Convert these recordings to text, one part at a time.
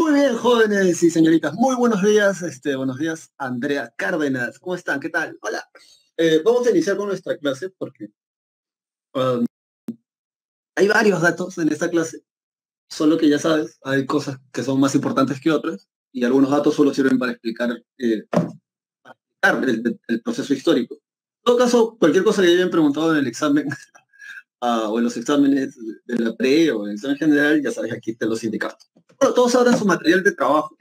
Muy bien, jóvenes y señoritas. Muy buenos días, buenos días, Andrea Cárdenas. ¿Cómo están? ¿Qué tal? Hola. Vamos a iniciar con nuestra clase porque um, hay varios datos en esta clase, solo que ya sabes, hay cosas que son más importantes que otras y algunos datos solo sirven para explicar el proceso histórico. En todo caso, cualquier cosa que hayan preguntado en el examen o en los exámenes de la pre o en el examen general, ya sabes, aquí te los indicamos. Bueno, todos abran su material de trabajo.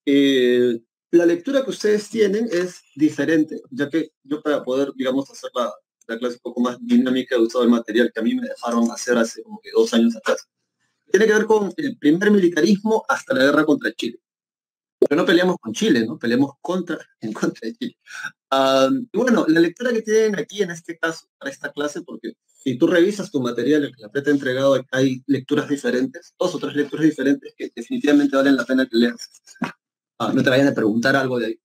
La lectura que ustedes tienen es diferente, ya que yo para poder, digamos, hacer la clase un poco más dinámica he usado el material que a mí me dejaron hacer hace como que 2 años atrás. Tiene que ver con el primer militarismo hasta la guerra contra Chile. Pero no peleamos con Chile, ¿no? Peleamos en contra de Chile. Y bueno, la lectura que tienen aquí en este caso, para esta clase, porque si tú revisas tu material, el que la PET te ha entregado, hay lecturas diferentes, 2 o 3 lecturas diferentes que definitivamente valen la pena que leas. No te vayan a preguntar algo de ahí.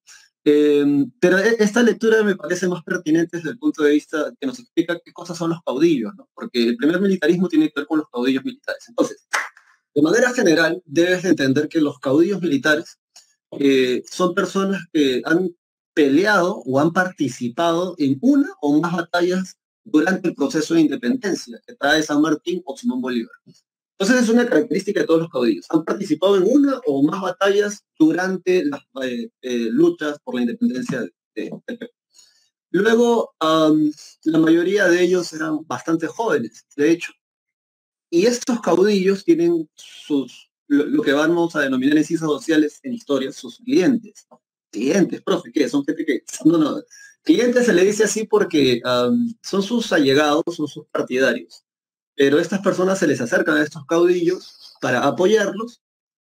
Pero esta lectura me parece más pertinente desde el punto de vista que nos explica qué cosas son los caudillos, ¿no? Porque el primer militarismo tiene que ver con los caudillos militares. Entonces, de manera general, debes entender que los caudillos militares son personas que han peleado o han participado en una o más batallas durante el proceso de independencia que trae San Martín o Simón Bolívar. Entonces es una característica de todos los caudillos. Han participado en una o más batallas durante las luchas por la independencia del Perú. Luego, la mayoría de ellos eran bastante jóvenes, de hecho. Y estos caudillos tienen lo que vamos a denominar en ciencias sociales, en historia, sus clientes. Clientes, profe, ¿qué? Son gente que... No, no. Clientes se le dice así porque son sus allegados, son sus partidarios. Pero estas personas se les acercan a estos caudillos para apoyarlos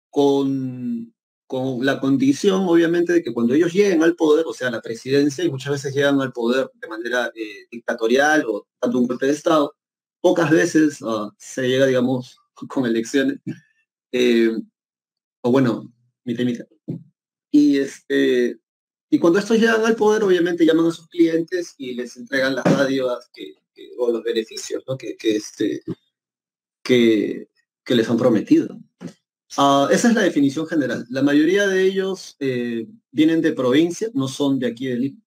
con, con la condición, obviamente, de que cuando ellos lleguen al poder, o sea, a la presidencia, y muchas veces llegan al poder de manera dictatorial o tanto un golpe de Estado, pocas veces se llega, digamos, con elecciones, eh, o bueno, mitad y mitad. Y, y cuando estos llegan al poder, obviamente llaman a sus clientes y les entregan las dádivas o los beneficios, ¿no? que, que les han prometido. Esa es la definición general. La mayoría de ellos vienen de provincia, no son de aquí de Lima,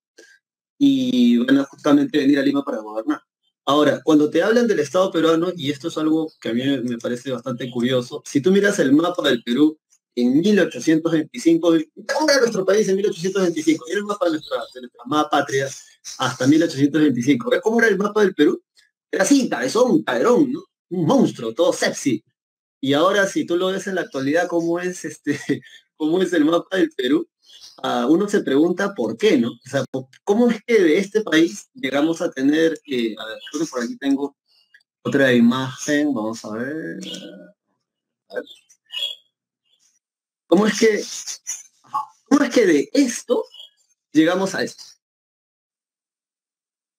y van a justamente venir a Lima para gobernar. Ahora, cuando te hablan del Estado peruano, y esto es algo que a mí me parece bastante curioso, si tú miras el mapa del Perú en 1825, ¿cómo era nuestro país en 1825? Mira el mapa de nuestra amada patria hasta 1825. ¿Ves cómo era el mapa del Perú? Era así, cabezón, caderón, ¿no? Un monstruo, todo sexy. Y ahora, si tú lo ves en la actualidad, cómo es cómo es el mapa del Perú, uno se pregunta por qué, ¿no? O sea, ¿cómo es que de este país llegamos a tener, a ver, creo que por aquí tengo otra imagen, vamos a ver. A ver. ¿Cómo es que, cómo es que de esto llegamos a esto?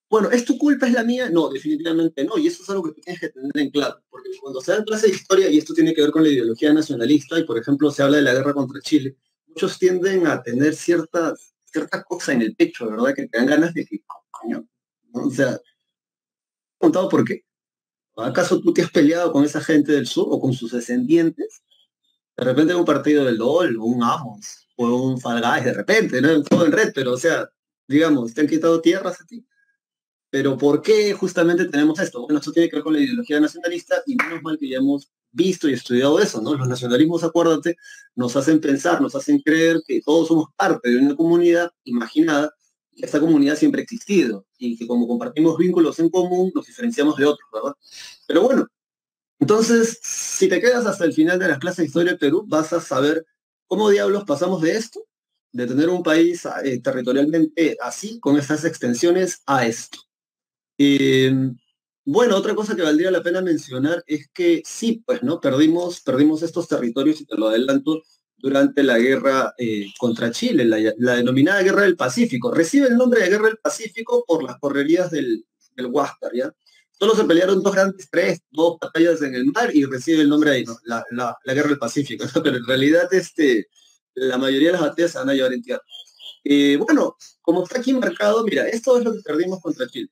Bueno, ¿es tu culpa, es la mía? No, definitivamente no, y eso es algo que tú tienes que tener en claro, porque cuando se da en clase de historia, y esto tiene que ver con la ideología nacionalista, y por ejemplo se habla de la guerra contra Chile, muchos tienden a tener cierta cosa en el pecho, ¿verdad? Que te dan ganas de que, coño, ¿no? O sea, ¿contado por qué? ¿Acaso tú te has peleado con esa gente del sur o con sus descendientes? De repente un partido del LOL, o un Amos, o un Fall Guys, de repente, ¿no? Un juego en red, pero o sea, digamos, ¿te han quitado tierras a ti? Pero ¿por qué justamente tenemos esto? Bueno, esto tiene que ver con la ideología nacionalista y menos mal que ya hemos visto y estudiado eso, ¿no? Los nacionalismos, acuérdate, nos hacen pensar, nos hacen creer que todos somos parte de una comunidad imaginada y que esta comunidad siempre ha existido y que como compartimos vínculos en común, nos diferenciamos de otros, ¿verdad? Pero bueno, entonces, si te quedas hasta el final de las clases de Historia de Perú, vas a saber cómo diablos pasamos de esto, de tener un país territorialmente así, con estas extensiones, a esto. Eh, bueno, otra cosa que valdría la pena mencionar es que sí, pues, ¿no? Perdimos estos territorios, y te lo adelanto, durante la guerra contra Chile, la denominada Guerra del Pacífico. Recibe el nombre de Guerra del Pacífico por las correrías del Huáscar, ¿ya? Solo se pelearon dos batallas en el mar y recibe el nombre ahí, ¿no? La Guerra del Pacífico, ¿no? Pero en realidad, la mayoría de las batallas se van a llevar en tierra. Bueno, como está aquí marcado, mira, esto es lo que perdimos contra Chile.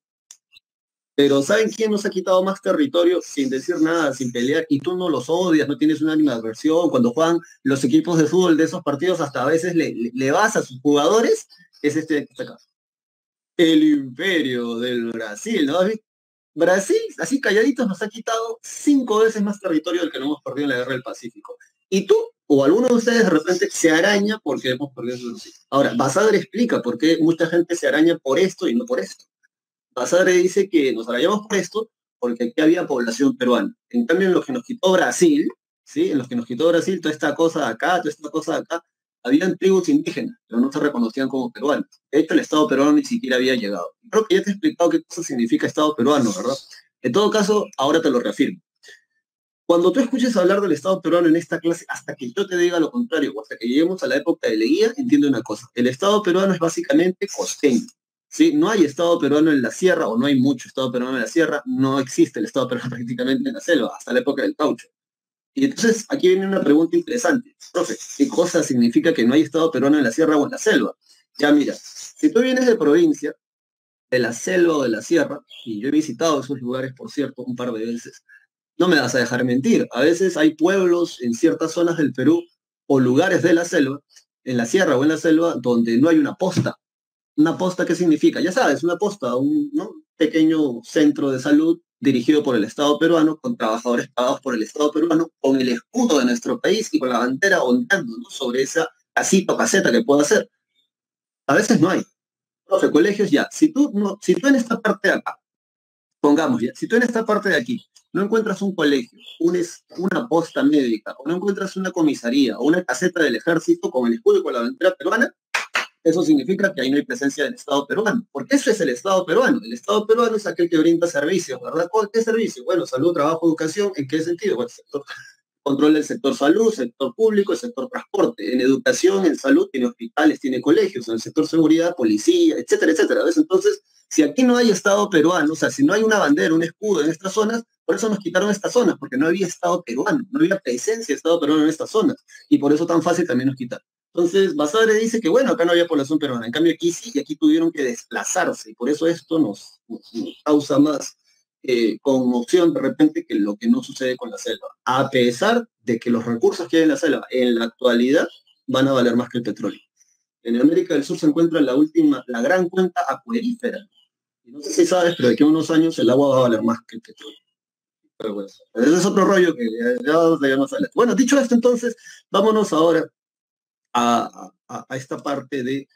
Pero ¿saben quién nos ha quitado más territorio sin decir nada, sin pelear? Y tú no los odias, no tienes una animadversión. Cuando juegan los equipos de fútbol de esos partidos, hasta a veces le vas a sus jugadores, es este de acá. El imperio del Brasil, ¿no? Brasil, así calladitos, nos ha quitado 5 veces más territorio del que no hemos perdido en la guerra del Pacífico. Y tú, o alguno de ustedes de repente, se araña porque hemos perdido en Brasil. Ahora, Basadre explica por qué mucha gente se araña por esto y no por esto. Basadre dice que nos arañamos por esto porque aquí había población peruana. En cambio, en los que nos quitó Brasil, ¿sí? En los que nos quitó Brasil, toda esta cosa de acá, toda esta cosa de acá, habían tribus indígenas, pero no se reconocían como peruanos. De hecho, el Estado peruano ni siquiera había llegado. Creo que ya te he explicado qué cosa significa Estado peruano, ¿verdad? En todo caso, ahora te lo reafirmo. Cuando tú escuches hablar del Estado peruano en esta clase, hasta que yo te diga lo contrario, o hasta que lleguemos a la época de Leguía, entiende una cosa. El Estado peruano es básicamente costeño. ¿Sí? No hay Estado peruano en la sierra, o no hay mucho Estado peruano en la sierra, no existe el Estado peruano prácticamente en la selva, hasta la época del caucho. Y entonces aquí viene una pregunta interesante. Profe, ¿qué cosa significa que no hay Estado peruano en la sierra o en la selva? Ya mira, si tú vienes de provincia, de la selva o de la sierra, y yo he visitado esos lugares, por cierto, un par de veces, no me vas a dejar mentir. A veces hay pueblos en ciertas zonas del Perú o lugares de la selva, en la sierra o en la selva, donde no hay una posta. ¿Una posta qué significa? Ya sabes, una posta, un, ¿no? Pequeño centro de salud dirigido por el Estado peruano, con trabajadores pagados por el Estado peruano, con el escudo de nuestro país y con la bandera ondeando, ¿no? Sobre esa casita o caseta que pueda ser. A veces no hay. Profe, colegios ya. Si tú en esta parte de acá, pongamos ya, si tú en esta parte de aquí no encuentras un colegio, una posta médica, o no encuentras una comisaría o una caseta del ejército con el escudo y con la bandera peruana, eso significa que ahí no hay presencia del Estado peruano, porque eso es el Estado peruano. El Estado peruano es aquel que brinda servicios, ¿verdad? ¿Qué servicio? Bueno, salud, trabajo, educación, ¿en qué sentido? Bueno, control del sector salud, sector público, el sector transporte. En educación, en salud, tiene hospitales, tiene colegios, en el sector seguridad, policía, etcétera, etcétera. ¿Ves? Entonces, si aquí no hay Estado peruano, o sea, si no hay una bandera, un escudo en estas zonas, por eso nos quitaron estas zonas, porque no había Estado peruano, no había presencia de Estado peruano en estas zonas, y por eso tan fácil también nos quitaron. Entonces, Basadre dice que, bueno, acá no había población peruana, en cambio aquí sí, y aquí tuvieron que desplazarse, y por eso esto nos causa más conmoción de repente que lo que no sucede con la selva, a pesar de que los recursos que hay en la selva en la actualidad van a valer más que el petróleo. En América del Sur se encuentra la gran cuenca acuífera. Y no sé si sabes, pero de aquí a unos años el agua va a valer más que el petróleo. Pero bueno, ese es otro rollo que ya más adelante. Bueno, dicho esto, entonces, vámonos ahora a esta parte de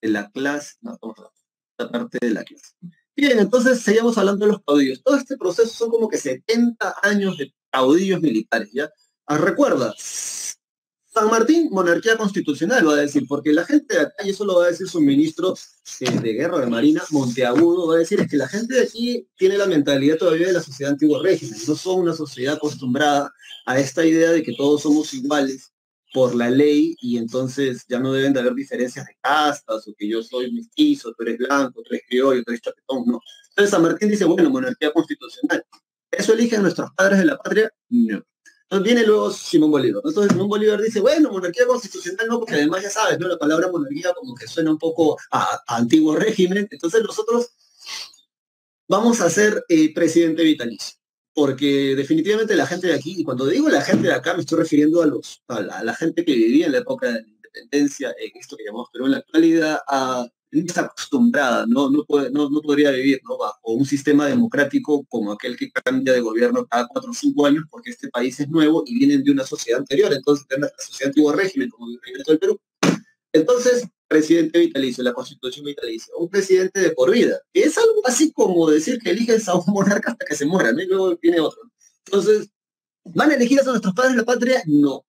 la clase. No, vamos a esta parte de la clase. Bien, entonces seguimos hablando de los caudillos. Todo este proceso son como que 70 años de caudillos militares, ¿ya? Recuerda, San Martín, monarquía constitucional, va a decir, porque la gente de acá, y eso lo va a decir su ministro de Guerra de Marina, Monteagudo, va a decir, es que la gente de aquí tiene la mentalidad todavía de la sociedad antiguo régimen, no son una sociedad acostumbrada a esta idea de que todos somos iguales por la ley y entonces ya no deben de haber diferencias de castas o que yo soy mestizo, tú eres blanco, tú eres criollo, tú eres chapetón, no. Entonces San Martín dice, bueno, monarquía constitucional. ¿Eso eligen nuestros padres de la patria? No. Entonces viene luego Simón Bolívar. Entonces Simón Bolívar dice, bueno, monarquía constitucional no, porque además ya sabes, ¿no? La palabra monarquía como que suena un poco a antiguo régimen. Entonces nosotros vamos a ser presidente vitalicio. Porque definitivamente la gente de aquí, y cuando digo la gente de acá, me estoy refiriendo a la gente que vivía en la época de la independencia, en esto que llamamos Perú en la actualidad, no está acostumbrada, no podría vivir, ¿no? Bajo un sistema democrático como aquel que cambia de gobierno cada 4 o 5 años, porque este país es nuevo y vienen de una sociedad anterior, entonces de la sociedad antiguo régimen, como el régimen del Perú. Entonces, presidente vitalicio, la constitución vitalicia, un presidente de por vida. Es algo así como decir que eliges a un monarca hasta que se muera, ¿no? Y luego viene otro. Entonces, ¿van a elegir a nuestros padres de la patria? No.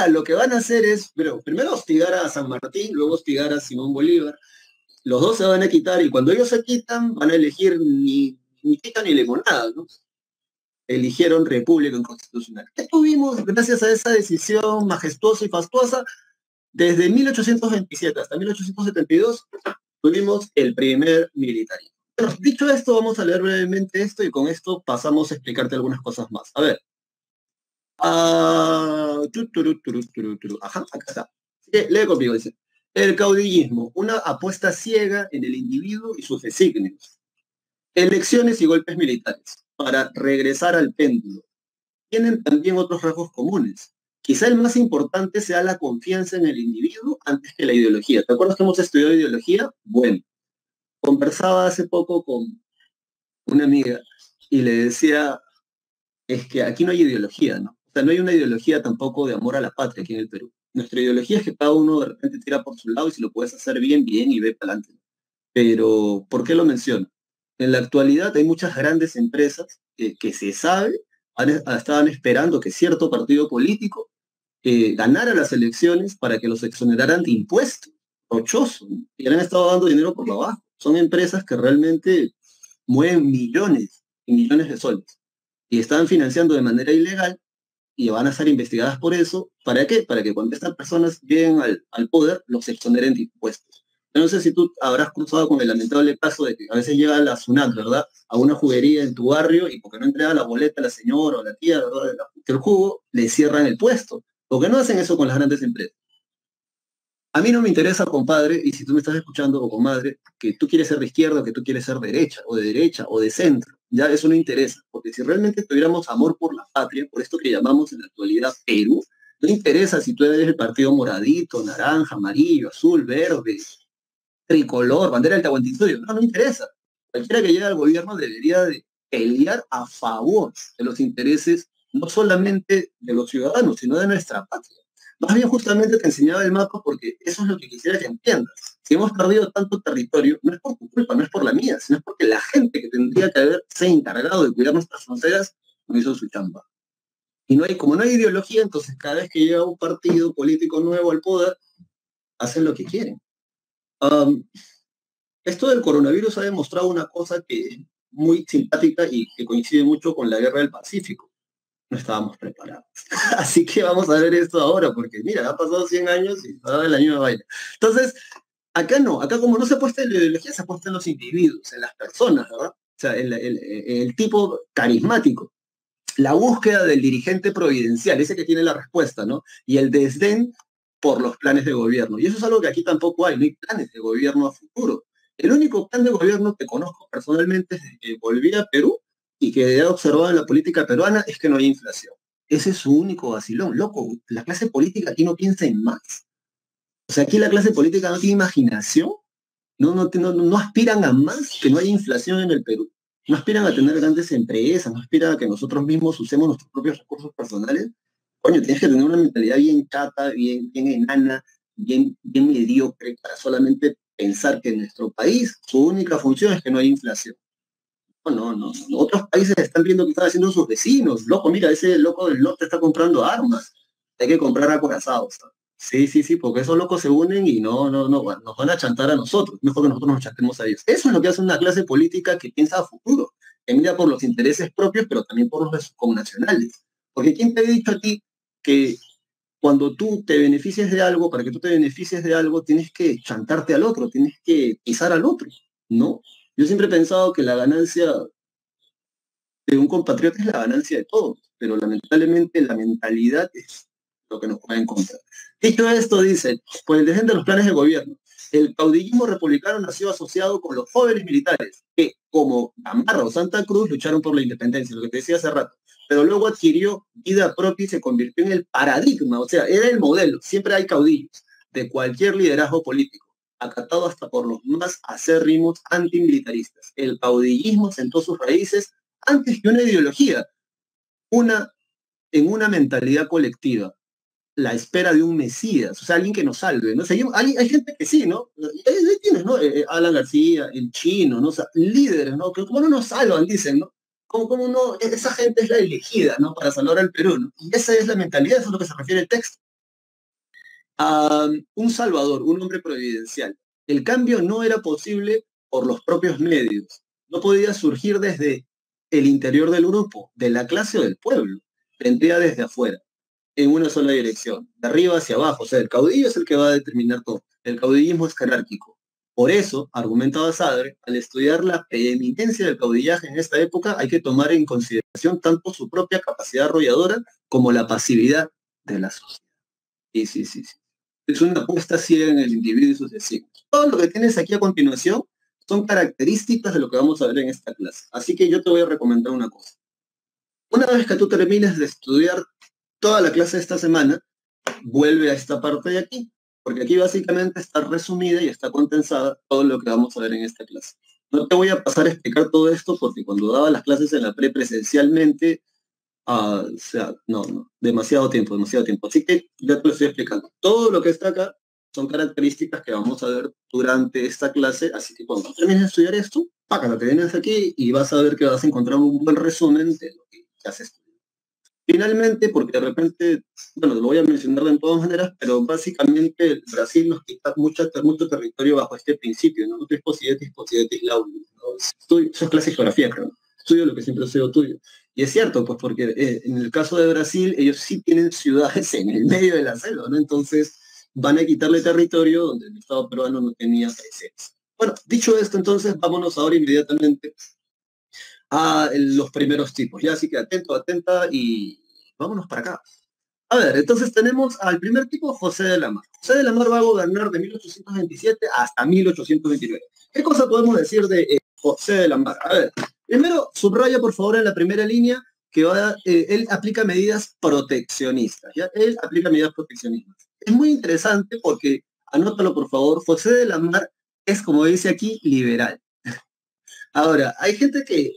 Lo que van a hacer es, primero hostigar a San Martín, luego hostigar a Simón Bolívar. Los dos se van a quitar y cuando ellos se quitan, van a elegir ni quita ni limonada, ¿no? Eligieron república inconstitucional. ¿Qué tuvimos gracias a esa decisión majestuosa y fastuosa? Desde 1827 hasta 1872 tuvimos el primer militarismo. Bueno, dicho esto, vamos a leer brevemente esto y con esto pasamos a explicarte algunas cosas más. A ver. Ajá, acá está. Lee conmigo, dice. El caudillismo, una apuesta ciega en el individuo y sus designios. Elecciones y golpes militares, para regresar al péndulo. Tienen también otros rasgos comunes. Quizá el más importante sea la confianza en el individuo antes que la ideología. ¿Te acuerdas que hemos estudiado ideología? Bueno, conversaba hace poco con una amiga y le decía, es que aquí no hay ideología, ¿no? O sea, no hay una ideología tampoco de amor a la patria aquí en el Perú. Nuestra ideología es que cada uno de repente tira por su lado y si lo puedes hacer bien, bien y ve para adelante. Pero, ¿por qué lo menciono? En la actualidad hay muchas grandes empresas que se sabe estaban esperando que cierto partido político ganara las elecciones para que los exoneraran de impuestos. Rochoso, ¿no? Y le han estado dando dinero por lo bajo. Son empresas que realmente mueven millones y millones de soles y están financiando de manera ilegal y van a ser investigadas por eso. ¿Para qué? Para que cuando estas personas lleguen al poder, los exoneren de impuestos. Yo no sé si tú habrás cruzado con el lamentable caso de que a veces llega la SUNAT, ¿verdad? A una juguería en tu barrio y porque no entrega la boleta a la señora o la tía, ¿verdad? Del jugo, le cierran el puesto. Porque no hacen eso con las grandes empresas. A mí no me interesa, compadre, y si tú me estás escuchando o comadre, que tú quieres ser de izquierda o que tú quieres ser derecha o de centro, ya eso no interesa, porque si realmente tuviéramos amor por la patria, por esto que llamamos en la actualidad Perú, no interesa si tú eres el partido moradito, naranja, amarillo, azul, verde, tricolor, bandera del Tahuantinsuyo, no interesa. Cualquiera que llegue al gobierno debería de pelear a favor de los intereses no solamente de los ciudadanos, sino de nuestra patria. Más bien justamente te enseñaba el mapa porque eso es lo que quisiera que entiendas. Si hemos perdido tanto territorio, no es por tu culpa, no es por la mía, sino es porque la gente que tendría que haberse encargado de cuidar nuestras fronteras no hizo su chamba. Y no hay, como no hay ideología, entonces cada vez que llega un partido político nuevo al poder, hacen lo que quieren. Um, Esto del coronavirus ha demostrado una cosa que es muy simpática y que coincide mucho con la guerra del Pacífico. No estábamos preparados. Así que vamos a ver esto ahora, porque mira, ha pasado 100 años y ahora la misma vaina. Entonces, acá no, acá como no se ha puesto en la ideología, se ha puesto en los individuos, en las personas, ¿verdad? O sea, el tipo carismático, la búsqueda del dirigente providencial, ese que tiene la respuesta, ¿no? Y el desdén por los planes de gobierno. Y eso es algo que aquí tampoco hay, no hay planes de gobierno a futuro. El único plan de gobierno que conozco personalmente desde que volví a Perú y que he observado en la política peruana es que no hay inflación. Ese es su único vacilón. Loco, la clase política aquí no piensa en más. O sea, aquí la clase política no tiene imaginación, no aspiran a más que no haya inflación en el Perú. No aspiran a tener grandes empresas, no aspiran a que nosotros mismos usemos nuestros propios recursos personales. Coño, tienes que tener una mentalidad bien chata, bien enana, bien mediocre para solamente pensar que en nuestro país su única función es que no haya inflación. No. Otros países están viendo qué están haciendo sus vecinos. Loco, mira, ese loco del norte está comprando armas. Hay que comprar acorazados. ¿Sabes? Sí, porque esos locos se unen y bueno, nos van a chantar a nosotros. Mejor que nosotros nos chantemos a ellos. Eso es lo que hace una clase política que piensa a futuro, que mira por los intereses propios, pero también por los de sus connacionales. Porque ¿quién te ha dicho a ti que cuando tú te beneficies de algo, para que tú te beneficies de algo, tienes que chantarte al otro, tienes que pisar al otro? ¿No? Yo siempre he pensado que la ganancia de un compatriota es la ganancia de todos, pero lamentablemente la mentalidad es lo que nos puede encontrar. Dicho esto, dice, por el desdén de los planes de gobierno, el caudillismo republicano nació asociado con los jóvenes militares que, como Gamarra o Santa Cruz, lucharon por la independencia, lo que te decía hace rato, pero luego adquirió vida propia y se convirtió en el paradigma, o sea, era el modelo, siempre hay caudillos de cualquier liderazgo político, acatado hasta por los más acérrimos antimilitaristas. El caudillismo sentó sus raíces antes que una ideología, una, en una mentalidad colectiva, la espera de un Mesías, o sea, alguien que nos salve, ¿no? O sea, hay gente que sí, ¿no? Ahí tienes, ¿no? Alan García, el chino, ¿no? O sea, líderes, ¿no? Que como no nos salvan, dicen, ¿no? Como no, esa gente es la elegida, ¿no? Para salvar al Perú, ¿no? Y esa es la mentalidad, eso es lo que se refiere el texto. Un salvador, un hombre providencial. El cambio no era posible por los propios medios. No podía surgir desde el interior del grupo, de la clase o del pueblo. Vendría desde afuera, en una sola dirección, de arriba hacia abajo. O sea, el caudillo es el que va a determinar todo. El caudillismo es jerárquico. Por eso, argumentaba Sadre, al estudiar la preeminencia del caudillaje en esta época, hay que tomar en consideración tanto su propia capacidad arrolladora como la pasividad de la sociedad. Sí. Es una apuesta ciega en el individuo y sus designios. Todo lo que tienes aquí a continuación son características de lo que vamos a ver en esta clase. Así que yo te voy a recomendar una cosa. Una vez que tú termines de estudiar toda la clase de esta semana, vuelve a esta parte de aquí, porque aquí básicamente está resumida y está condensada todo lo que vamos a ver en esta clase. No te voy a pasar a explicar todo esto porque cuando daba las clases en la presencialmente, o sea, no, demasiado tiempo, demasiado tiempo. Así que ya te lo estoy explicando. Todo lo que está acá son características que vamos a ver durante esta clase, así que cuando termines de estudiar esto, págate, te vienes aquí y vas a ver que vas a encontrar un buen resumen de lo que ya has estudiado. Finalmente, porque de repente, bueno, lo voy a mencionar de todas maneras, pero básicamente Brasil nos quita mucho territorio bajo este principio, ¿no? Trisposidetis, posidetis, laudum, ¿no? Eso es clase de geografía, creo. Estudio lo que siempre estudio tuyo. Y es cierto, pues porque en el caso de Brasil, ellos sí tienen ciudades en el medio de la selva, ¿no? Entonces van a quitarle territorio donde el Estado peruano no tenía presencia. Bueno, dicho esto, entonces vámonos ahora inmediatamente a los primeros tipos. Ya, así que atento, atenta y vámonos para acá. A ver, entonces tenemos al primer tipo, José de la Mar. José de la Mar va a gobernar de 1827 hasta 1829. ¿Qué cosa podemos decir de José de la Mar? A ver, primero, subraya por favor en la primera línea que él aplica medidas proteccionistas, ¿ya? Él aplica medidas proteccionistas. Es muy interesante porque, anótalo por favor, José de la Mar es, como dice aquí, liberal. Ahora, hay gente que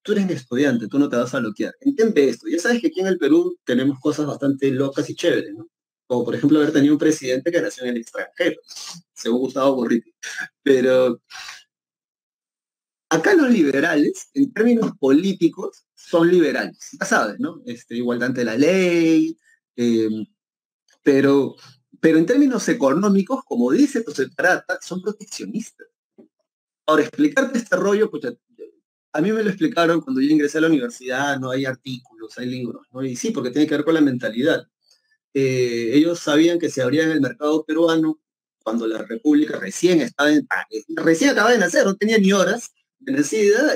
tú eres estudiante, tú no te vas a bloquear. Entiende esto. Ya sabes que aquí en el Perú tenemos cosas bastante locas y chéveres, ¿no? Como por ejemplo haber tenido un presidente que nació en el extranjero, según Gustavo Gorriti. Pero acá los liberales, en términos políticos, son liberales. Ya sabes, ¿no? Igualdad ante la ley, eh, pero, pero en términos económicos, como dice, pues se trata, son proteccionistas. Ahora, explicarte este rollo, pues a mí me lo explicaron cuando yo ingresé a la universidad, no hay artículos, hay libros, ¿no? Y sí, porque tiene que ver con la mentalidad. Ellos sabían que se abría en el mercado peruano cuando la República recién acababa de nacer, no tenía ni horas de nacida,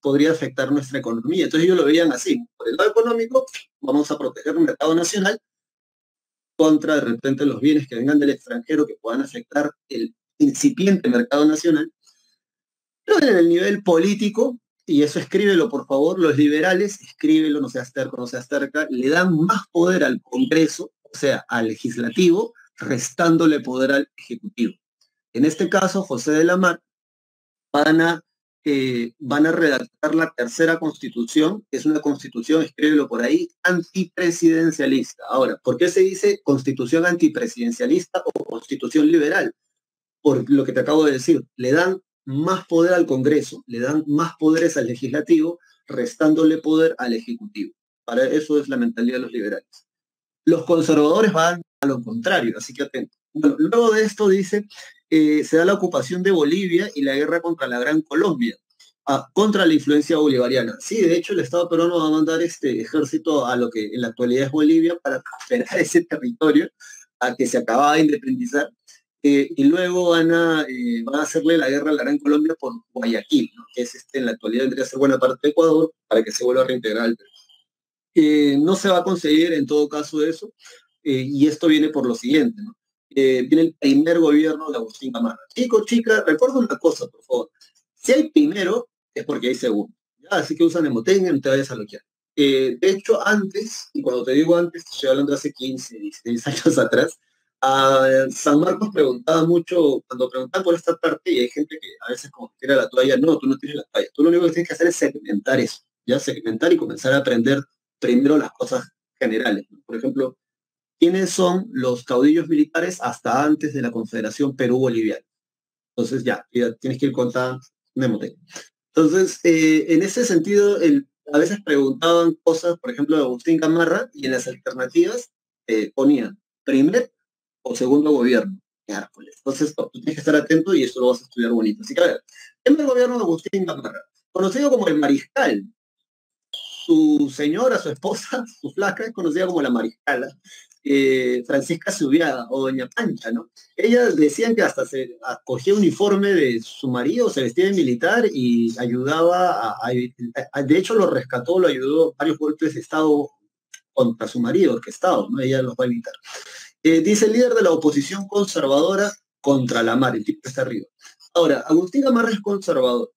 podría afectar nuestra economía. Entonces ellos lo veían así. Por el lado económico, vamos a proteger el mercado nacional contra de repente los bienes que vengan del extranjero que puedan afectar el incipiente mercado nacional. Pero en el nivel político, y eso escríbelo por favor, los liberales, escríbelo, no seas terco, no seas terca, le dan más poder al Congreso, o sea, al legislativo, restándole poder al ejecutivo. En este caso, José de la Mar van a, van a redactar la tercera constitución, que es una constitución, escríbelo por ahí, antipresidencialista. Ahora, ¿por qué se dice constitución antipresidencialista o constitución liberal? Por lo que te acabo de decir, le dan más poder al Congreso, le dan más poderes al legislativo, restándole poder al ejecutivo. Para eso es la mentalidad de los liberales. Los conservadores van a lo contrario, así que atento. Bueno, luego de esto dice, se da la ocupación de Bolivia y la guerra contra la Gran Colombia, contra la influencia bolivariana. Sí, de hecho el Estado peruano va a mandar este ejército a lo que en la actualidad es Bolivia para recuperar ese territorio a que se acababa de independizar. Y luego van a hacerle la guerra a la Gran Colombia por Guayaquil, ¿no? Que es en la actualidad tendría que ser buena parte de Ecuador para que se vuelva a reintegrar al Perú. No se va a conseguir en todo caso eso, y esto viene por lo siguiente, ¿no? Viene el primer gobierno de Agustín Gamarra. Chico, chica, recuerda una cosa, por favor. Si hay primero, es porque hay segundo. ¿Ya? Así que usan emoteña, no te vayas a bloquear. De hecho, antes, y cuando te digo antes, estoy hablando de hace 15, 16 años atrás, a San Marcos preguntaba mucho, cuando preguntaban por esta parte, y hay gente que a veces como que tira la toalla, no, tú no tienes la toalla, tú lo único que tienes que hacer es segmentar eso, ya segmentar y comenzar a aprender primero las cosas generales, ¿no? Por ejemplo, ¿quiénes son los caudillos militares hasta antes de la Confederación Perú-Boliviana? Entonces ya tienes que ir contando memote. Entonces, en ese sentido, a veces preguntaban cosas, por ejemplo, de Agustín Gamarra, y en las alternativas ponían primer o segundo gobierno. Entonces, tú tienes que estar atento y eso lo vas a estudiar bonito. Así que, a ver, primer gobierno de Agustín Gamarra, conocido como el Mariscal. Su señora, su esposa, su flaca, es conocida como la Mariscala, Francisca Zubiaga o Doña Pancha, ¿no? Ellas decían que hasta se cogía uniforme de su marido, se vestía de militar y ayudaba de hecho lo rescató, lo ayudó a varios golpes de Estado contra su marido, orquestados, ¿no? Ella los va a evitar. Dice el líder de la oposición conservadora contra la mar, el tipo que está arriba. Ahora, Agustín Gamarra es conservador.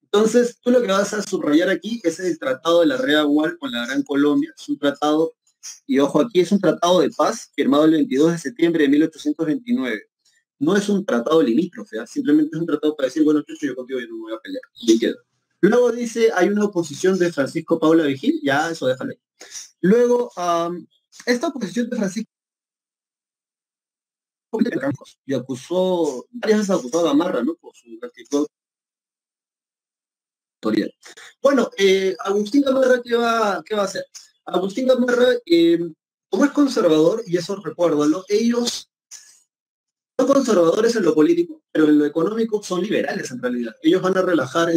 Entonces, tú lo que vas a subrayar aquí es el Tratado de la Rea Gual con la Gran Colombia. Es un tratado, y ojo aquí, es un tratado de paz firmado el 22 de septiembre de 1829. No es un tratado limítrofe, ¿eh? Simplemente es un tratado para decir, bueno, yo contigo yo no me voy a pelear. Y queda. Luego dice, hay una oposición de Francisco Paula Vigil, ya eso déjalo ahí. Luego, esta oposición de Francisco y acusó, varias veces acusó a Gamarra, ¿no? Por su actitud autorial. Bueno, Agustín Gamarra, ¿qué va a hacer? Agustín Gamarra, como es conservador, y eso recuérdalo, ellos son conservadores en lo político, pero en lo económico son liberales en realidad. Ellos van a relajar,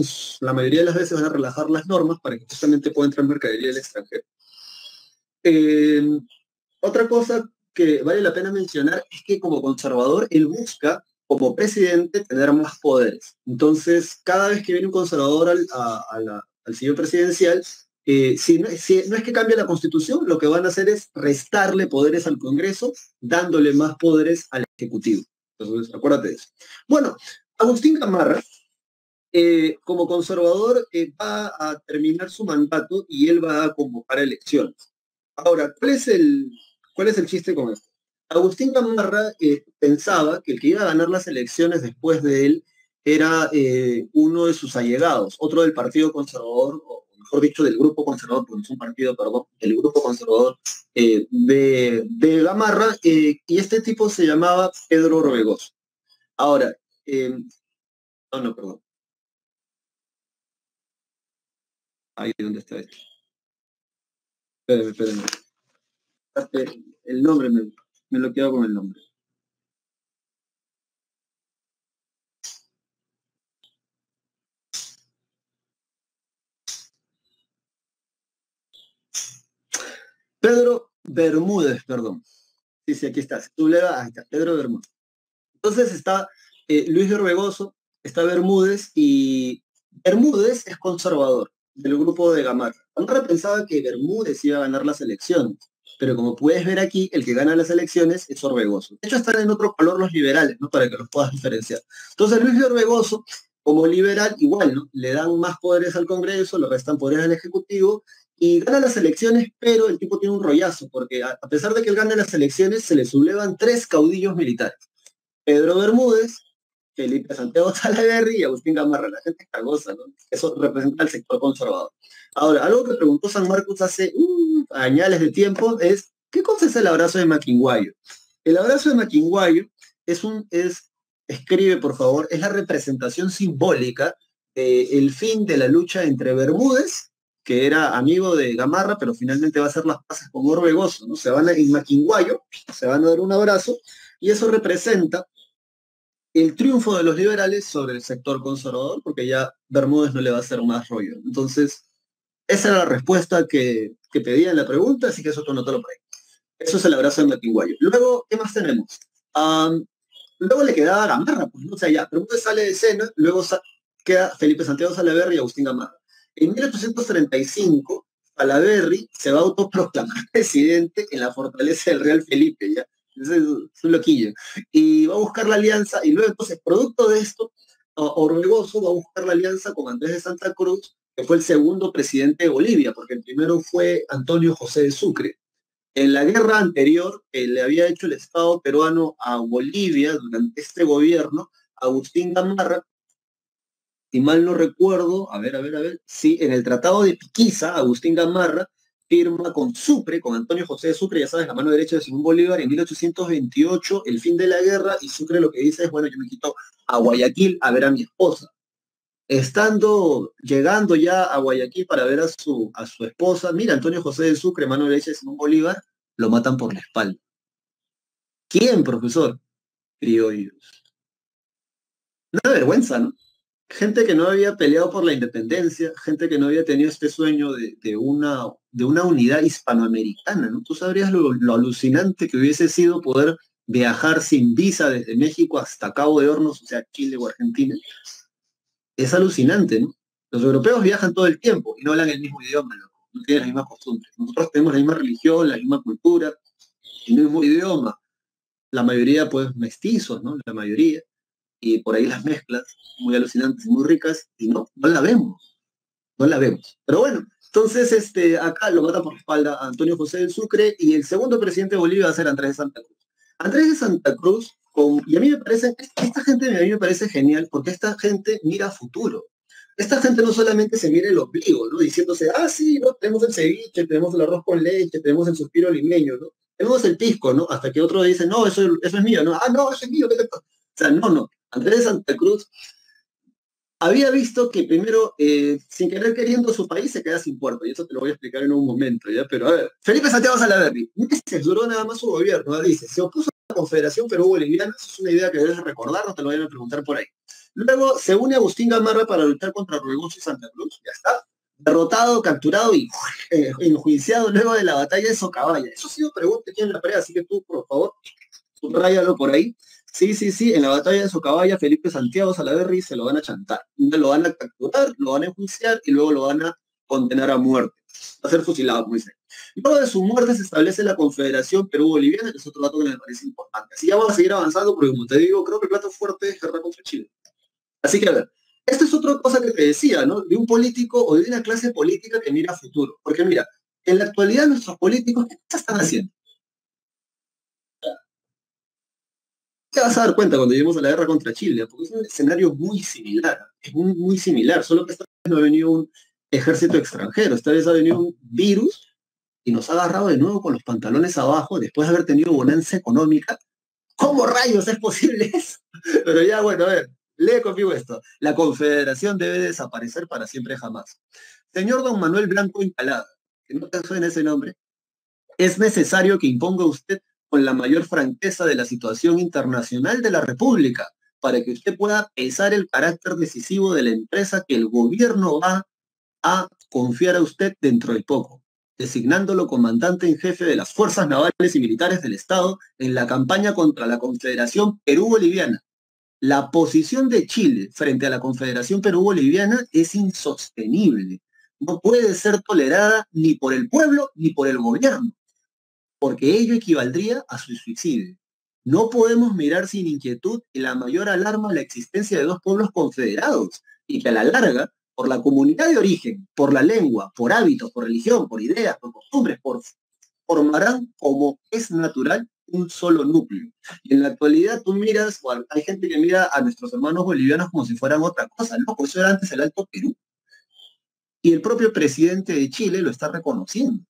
la mayoría de las veces van a relajar las normas para que justamente pueda entrar mercadería del extranjero. Eh, Otra cosa que vale la pena mencionar es que como conservador él busca como presidente tener más poderes. Entonces, cada vez que viene un conservador al sillón presidencial, si no es que cambie la constitución, lo que van a hacer es restarle poderes al Congreso, dándole más poderes al Ejecutivo. Entonces, acuérdate de eso. Bueno, Agustín Gamarra, como conservador, va a terminar su mandato y él va a convocar elecciones. Ahora, cuál es el chiste con esto? Agustín Gamarra pensaba que el que iba a ganar las elecciones después de él era uno de sus allegados, otro del Partido Conservador, o mejor dicho, del Grupo Conservador, porque no es un partido, perdón, del Grupo Conservador de Gamarra, y este tipo se llamaba Pedro Orbegoso. Ahora, no, perdón, ahí donde está esto. Espérenme. El nombre me lo quedo con el nombre. Pedro Bermúdez, perdón. Sí, aquí está. Ahí está, Pedro Bermúdez. Entonces está Luis de Orbegoso, está Bermúdez, y Bermúdez es conservador del grupo de Gamarra. Gamarra pensaba que Bermúdez iba a ganar las elecciones, pero como puedes ver aquí, el que gana las elecciones es Orbegoso. De hecho, están en otro color los liberales, ¿no? Para que los puedas diferenciar. Entonces, Luis de Orbegoso, como liberal, igual, ¿no? Le dan más poderes al Congreso, le restan poderes al Ejecutivo, y gana las elecciones, pero el tipo tiene un rollazo, porque a pesar de que él gane las elecciones, se le sublevan 3 caudillos militares. Pedro Bermúdez, Felipe Santiago Salaverry y Agustín Gamarra. La gente está goza, ¿no? Eso representa al sector conservador. Ahora, algo que preguntó San Marcos hace añales de tiempo es, ¿qué cosa es el abrazo de Maquinguayo? El abrazo de Maquinguayo escribe por favor, es la representación simbólica del fin de la lucha entre Bermúdez, que era amigo de Gamarra, pero finalmente va a hacer las paces con Orbegoso, ¿no? En Maquinguayo, se van a dar un abrazo, y eso representa el triunfo de los liberales sobre el sector conservador, porque ya Bermúdez no le va a hacer más rollo. Entonces, esa era la respuesta que pedía en la pregunta, así que eso tú anótalo por ahí. Eso es el abrazo de Maquinguayo. Luego, ¿qué más tenemos? Luego le quedaba Gamarra, pues, ¿no? O sea, ya, Bermúdez sale de escena, luego queda Felipe Santiago Salaverry y Agustín Gamarra. En 1835, Salaverry se va a autoproclamar presidente en la fortaleza del Real Felipe, ¿ya? Es un loquillo. Y va a buscar la alianza, y luego entonces, producto de esto, Orbegoso va a buscar la alianza con Andrés de Santa Cruz, que fue el segundo presidente de Bolivia, porque el primero fue Antonio José de Sucre. En la guerra anterior le había hecho el Estado peruano a Bolivia durante este gobierno, Agustín Gamarra, si mal no recuerdo, a ver, sí, en el Tratado de Piquiza, Agustín Gamarra firma con Sucre, con Antonio José de Sucre, ya sabes, la mano derecha de Simón Bolívar, en 1828, el fin de la guerra, y Sucre lo que dice es, bueno, yo me quito a Guayaquil a ver a mi esposa. Llegando ya a Guayaquil para ver a su esposa, mira, Antonio José de Sucre, mano derecha de Simón Bolívar, lo matan por la espalda. ¿Quién, profesor? Criollos. Una vergüenza, ¿no? Gente que no había peleado por la independencia, gente que no había tenido este sueño de una unidad hispanoamericana, ¿no? Tú sabrías lo alucinante que hubiese sido poder viajar sin visa desde México hasta Cabo de Hornos, o sea, Chile o Argentina. Es alucinante, ¿no? Los europeos viajan todo el tiempo y no hablan el mismo idioma, ¿no? No tienen las mismas costumbres. Nosotros tenemos la misma religión, la misma cultura, el mismo idioma, la mayoría pues mestizos, ¿no? La mayoría, y por ahí las mezclas muy alucinantes y muy ricas, y no la vemos, no la vemos. Pero bueno, entonces acá lo mata por la espalda a Antonio José del Sucre y el segundo presidente de Bolivia va a ser Andrés de Santa Cruz. Andrés de Santa Cruz, y a mí me parece, esta gente a mí me parece genial porque esta gente mira a futuro. Esta gente no solamente se mira el ombligo, ¿no? Diciéndose, ah, sí, ¿no? Tenemos el ceviche, tenemos el arroz con leche, tenemos el suspiro limeño, ¿no? Tenemos el pisco, ¿no? Hasta que otro dice, no, eso es mío, ¿no? Ah, no, eso es mío, ¿qué te pasa? O sea, no. Andrés de Santa Cruz había visto que primero, sin querer queriendo, su país se queda sin puerto, y eso te lo voy a explicar en un momento, ¿ya? Pero a ver, Felipe Santiago Salaverry, meses duró nada más su gobierno, ¿no? Dice, se opuso a la Confederación Perú-Boliviana, eso es una idea que debes recordar, no te lo vayan a preguntar por ahí. Luego se une Agustín Gamarra para luchar contra Ruegoso y Santa Cruz, ya está. Derrotado, capturado y enjuiciado luego de la batalla de Socabaya. Eso ha sido pregunta aquí en la prensa, así que tú, por favor, subrayalo por ahí. Sí, en la batalla de Socabaya, Felipe Santiago Salaverry se lo van a chantar. Lo van a capturar, lo van a enjuiciar y luego lo van a condenar a muerte. Va a ser fusilado, como dice. Luego de su muerte se establece la Confederación Perú-Boliviana, que es otro dato que me parece importante. Así ya vamos a seguir avanzando, porque como te digo, creo que el plato fuerte es guerra contra Chile. Así que a ver, esta es otra cosa que te decía, ¿no? De un político o de una clase política que mira a futuro. Porque mira, en la actualidad nuestros políticos, ¿qué están haciendo? Te vas a dar cuenta cuando lleguemos a la guerra contra Chile, porque es un escenario muy similar, es muy similar, solo que esta vez no ha venido un ejército extranjero, esta vez ha venido un virus y nos ha agarrado de nuevo con los pantalones abajo después de haber tenido bonanza económica. ¿Cómo rayos es posible eso? Pero ya, bueno, a ver, lee conmigo esto. La Confederación debe desaparecer para siempre jamás. Señor don Manuel Blanco Incalada, que no te suena ese nombre, es necesario que imponga usted con la mayor franqueza de la situación internacional de la República, para que usted pueda pesar el carácter decisivo de la empresa que el gobierno va a confiar a usted dentro de poco, designándolo comandante en jefe de las fuerzas navales y militares del Estado en la campaña contra la Confederación Perú-Boliviana. La posición de Chile frente a la Confederación Perú-Boliviana es insostenible. No puede ser tolerada ni por el pueblo ni por el gobierno, porque ello equivaldría a su suicidio. No podemos mirar sin inquietud y la mayor alarma la existencia de dos pueblos confederados y que a la larga, por la comunidad de origen, por la lengua, por hábitos, por religión, por ideas, por costumbres, formarán como es natural un solo núcleo. Y en la actualidad tú miras, o hay gente que mira a nuestros hermanos bolivianos como si fueran otra cosa, ¿no? Por eso era antes el Alto Perú. Y el propio presidente de Chile lo está reconociendo.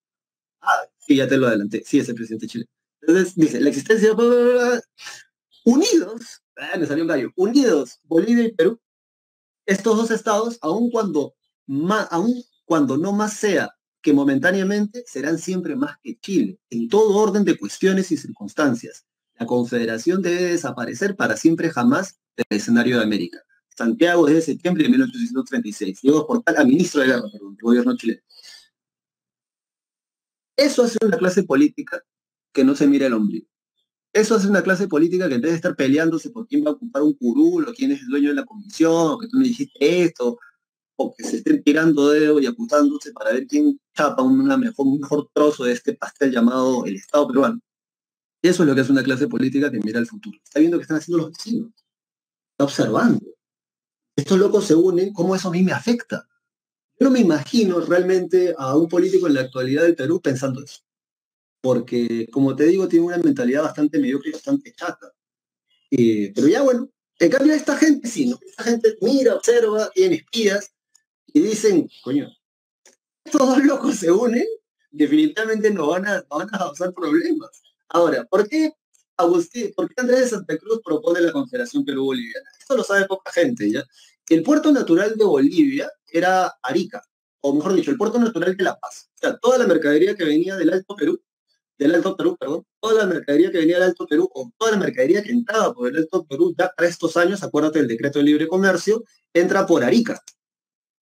Ah, sí, ya te lo adelanté. Sí, es el presidente de Chile. Entonces, dice, la existencia, unidos, me salió un gallo, unidos, Bolivia y Perú, estos dos estados, aun cuando no más sea que momentáneamente, serán siempre más que Chile, en todo orden de cuestiones y circunstancias. La Confederación debe desaparecer para siempre jamás del escenario de América. Santiago, desde septiembre de 1836. Diego Portal, a ministro de Guerra, perdón, del gobierno chileno. Eso hace una clase política que no se mira el ombligo. Eso hace una clase política que en vez de estar peleándose por quién va a ocupar un curul, o quién es el dueño de la comisión, o que tú me dijiste esto, o que se estén tirando dedos y apuntándose para ver quién chapa un mejor trozo de este pastel llamado el Estado peruano. Eso es lo que hace una clase política que mira al futuro. Está viendo qué están haciendo los vecinos. Está observando. Estos locos se unen, ¿cómo eso a mí me afecta? Yo no me imagino realmente a un político en la actualidad del Perú pensando eso. Porque, como te digo, tiene una mentalidad bastante mediocre y bastante chata. Pero ya bueno, en cambio esta gente sí, ¿no? Esta gente mira, observa, tiene espías y dicen, coño, estos dos locos se unen, definitivamente no van a causar problemas. Ahora, ¿por qué Andrés de Santa Cruz propone la Confederación Perú-Boliviana? Esto lo sabe poca gente, ¿ya? El puerto natural de Bolivia era Arica, o mejor dicho, el puerto natural de La Paz. O sea, toda la mercadería que venía del Alto Perú, perdón, toda la mercadería que venía del Alto Perú, o toda la mercadería que entraba por el Alto Perú, ya para estos años, acuérdate del decreto de libre comercio, entra por Arica.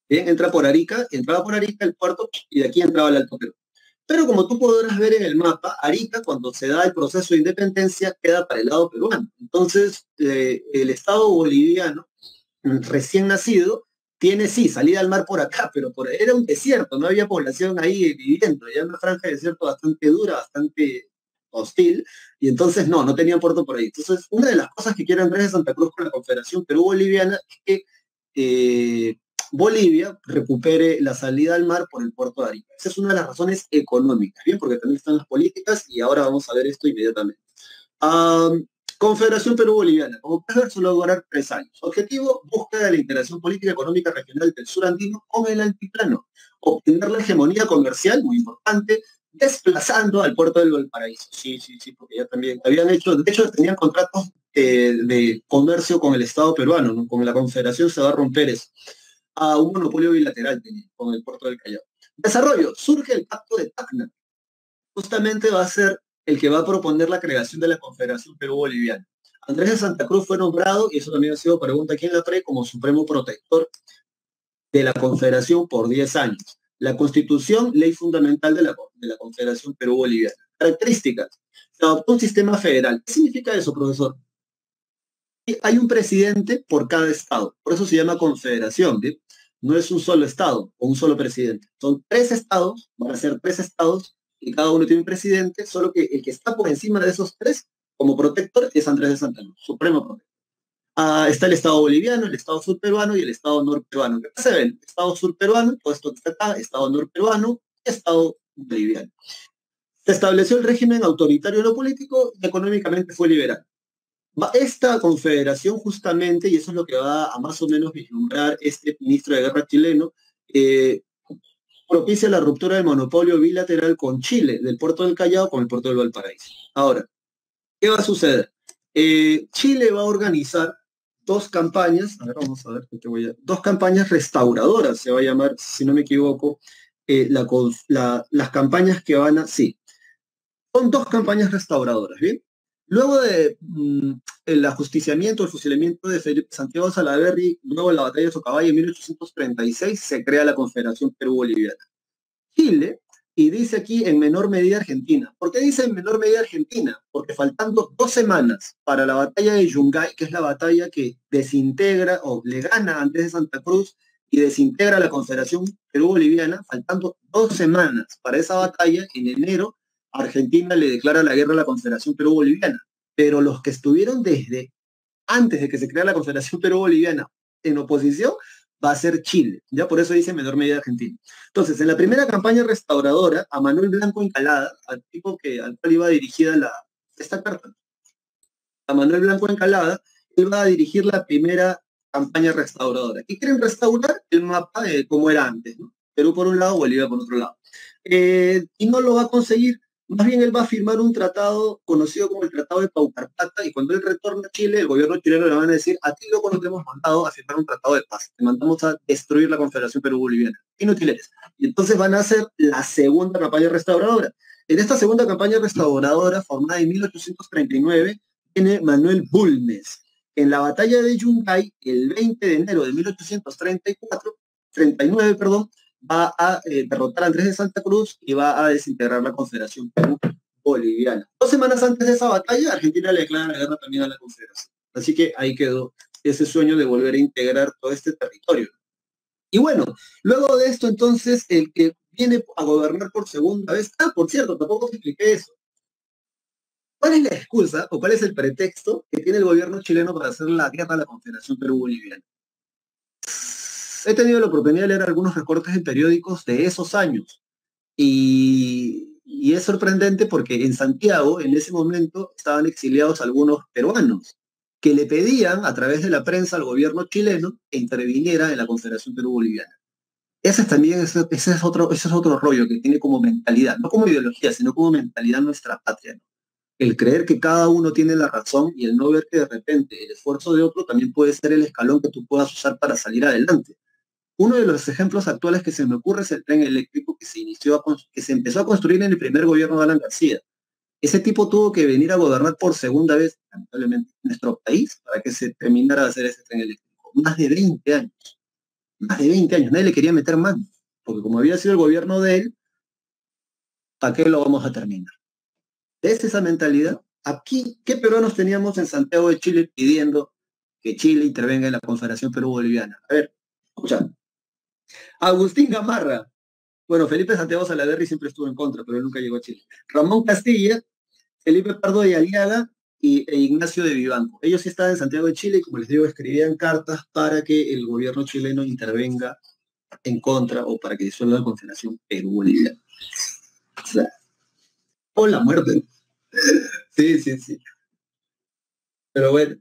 Bien, entraba por Arica el puerto y de aquí entraba el Alto Perú. Pero como tú podrás ver en el mapa, Arica, cuando se da el proceso de independencia, queda para el lado peruano. Entonces, el Estado boliviano, recién nacido, tiene sí salida al mar por acá, pero era un desierto, no había población ahí viviendo, ya una franja de desierto bastante dura, bastante hostil, y entonces no tenían puerto por ahí. Entonces, una de las cosas que quiere Andrés de Santa Cruz con la Confederación Perú-Boliviana es que Bolivia recupere la salida al mar por el puerto de Arica. Esa es una de las razones económicas, ¿bien? Porque también están las políticas y ahora vamos a ver esto inmediatamente. Confederación Perú-Boliviana. Como puedes ver, solo va a durar 3 años. Objetivo, búsqueda de la integración política, económica, regional del sur andino con el altiplano. Obtener la hegemonía comercial, muy importante, desplazando al puerto del Valparaíso. Sí, porque ya también habían hecho, de hecho tenían contratos de comercio con el Estado peruano, ¿no? Con la Confederación se va a romper eso. Un monopolio bilateral con el puerto del Callao. Desarrollo, surge el pacto de Tacna. Justamente va a ser el que va a proponer la creación de la Confederación Perú-Boliviana. Andrés de Santa Cruz fue nombrado, y eso también ha sido pregunta quién la trae, como supremo protector de la Confederación por 10 años. La Constitución, ley fundamental de la Confederación Perú-Boliviana. Características. Se adoptó un sistema federal. ¿Qué significa eso, profesor? Hay un presidente por cada estado, por eso se llama confederación, ¿sí? No es un solo estado o un solo presidente. Son 3 estados, van a ser 3 estados, y cada uno tiene un presidente, solo que el que está por encima de esos 3, como protector, es Andrés de Santa Cruz, supremo protector. Está el estado boliviano, el estado surperuano y el estado norperuano. ¿Qué se ven? Estado surperuano, todo esto que está acá, estado norperuano y estado boliviano. Se estableció el régimen autoritario no político y económicamente fue liberal. Esta confederación justamente, y eso es lo que va a más o menos vislumbrar este ministro de Guerra chileno, propicia la ruptura del monopolio bilateral con Chile, del puerto del Callao con el puerto del Valparaíso. Ahora, ¿qué va a suceder? Chile va a organizar 2 campañas, a ver, vamos a ver, 2 campañas restauradoras, se va a llamar, si no me equivoco, las campañas que van a, sí, son 2 campañas restauradoras, ¿bien? Luego de el ajusticiamiento, el fusilamiento de Felipe Santiago Salaverry, luego de la batalla de Socabaya en 1836, se crea la Confederación Perú-Boliviana. Chile, y dice aquí en menor medida Argentina. ¿Por qué dice en menor medida Argentina? Porque faltando 2 semanas para la batalla de Yungay, que es la batalla que desintegra o le gana antes de Santa Cruz y desintegra la Confederación Perú-Boliviana, faltando 2 semanas para esa batalla, en enero, Argentina le declara la guerra a la Confederación Perú-Boliviana. Pero los que estuvieron desde antes de que se crea la Confederación Perú-Boliviana en oposición, va a ser Chile. Ya por eso dice en menor medida Argentina. Entonces, en la primera campaña restauradora, a Manuel Blanco Encalada, al tipo al cual iba dirigida esta carta, a Manuel Blanco Encalada, él va a dirigir la primera campaña restauradora. ¿Qué quieren restaurar? El mapa de cómo era antes, ¿no? Perú por un lado, Bolivia por otro lado. Y no lo va a conseguir. Más bien él va a firmar un tratado conocido como el Tratado de Paucarpata, y cuando él retorna a Chile, el gobierno chileno le van a decir: a ti loco no te hemos mandado a firmar un tratado de paz, te mandamos a destruir la Confederación Perú-Boliviana. Inútil eres. Y entonces van a hacer la segunda campaña restauradora. En esta segunda campaña restauradora, formada en 1839, tiene Manuel Bulnes. En la batalla de Yungay, el 20 de enero de 1839, perdón, va a derrotar a Andrés de Santa Cruz y va a desintegrar la Confederación Perú-Boliviana. 2 semanas antes de esa batalla, Argentina le declara la guerra también a la Confederación. Así que ahí quedó ese sueño de volver a integrar todo este territorio. Y bueno, luego de esto, entonces, el que viene a gobernar por segunda vez, por cierto, tampoco te expliqué eso. ¿Cuál es la excusa o cuál es el pretexto que tiene el gobierno chileno para hacer la guerra a la Confederación Perú-Boliviana? He tenido la oportunidad de leer algunos recortes en periódicos de esos años y es sorprendente porque en Santiago, en ese momento, estaban exiliados algunos peruanos que le pedían a través de la prensa al gobierno chileno que interviniera en la Confederación Perú-Boliviana. Ese es otro rollo que tiene como mentalidad, no como ideología, sino como mentalidad nuestra patria, ¿no? El creer que cada uno tiene la razón y el no ver que de repente el esfuerzo de otro también puede ser el escalón que tú puedas usar para salir adelante. Uno de los ejemplos actuales que se me ocurre es el tren eléctrico que se empezó a construir en el primer gobierno de Alan García. Ese tipo tuvo que venir a gobernar por segunda vez, lamentablemente, en nuestro país para que se terminara de hacer ese tren eléctrico. Más de 20 años. Más de 20 años. Nadie le quería meter mano. Porque como había sido el gobierno de él, ¿para qué lo vamos a terminar? ¿Es esa mentalidad? Aquí, ¿qué peruanos teníamos en Santiago de Chile pidiendo que Chile intervenga en la Confederación Perú-Boliviana? A ver, escucha. Agustín Gamarra. Bueno, Felipe Santiago Salaverry siempre estuvo en contra, pero él nunca llegó a Chile. Ramón Castilla, Felipe Pardo de Aliaga e Ignacio de Vivanco. Ellos sí estaban en Santiago de Chile y, como les digo, escribían cartas para que el gobierno chileno intervenga en contra o para que disuelva la Confederación Perú-Bolivia. O sea, o la muerte. Sí, sí, sí. Pero bueno,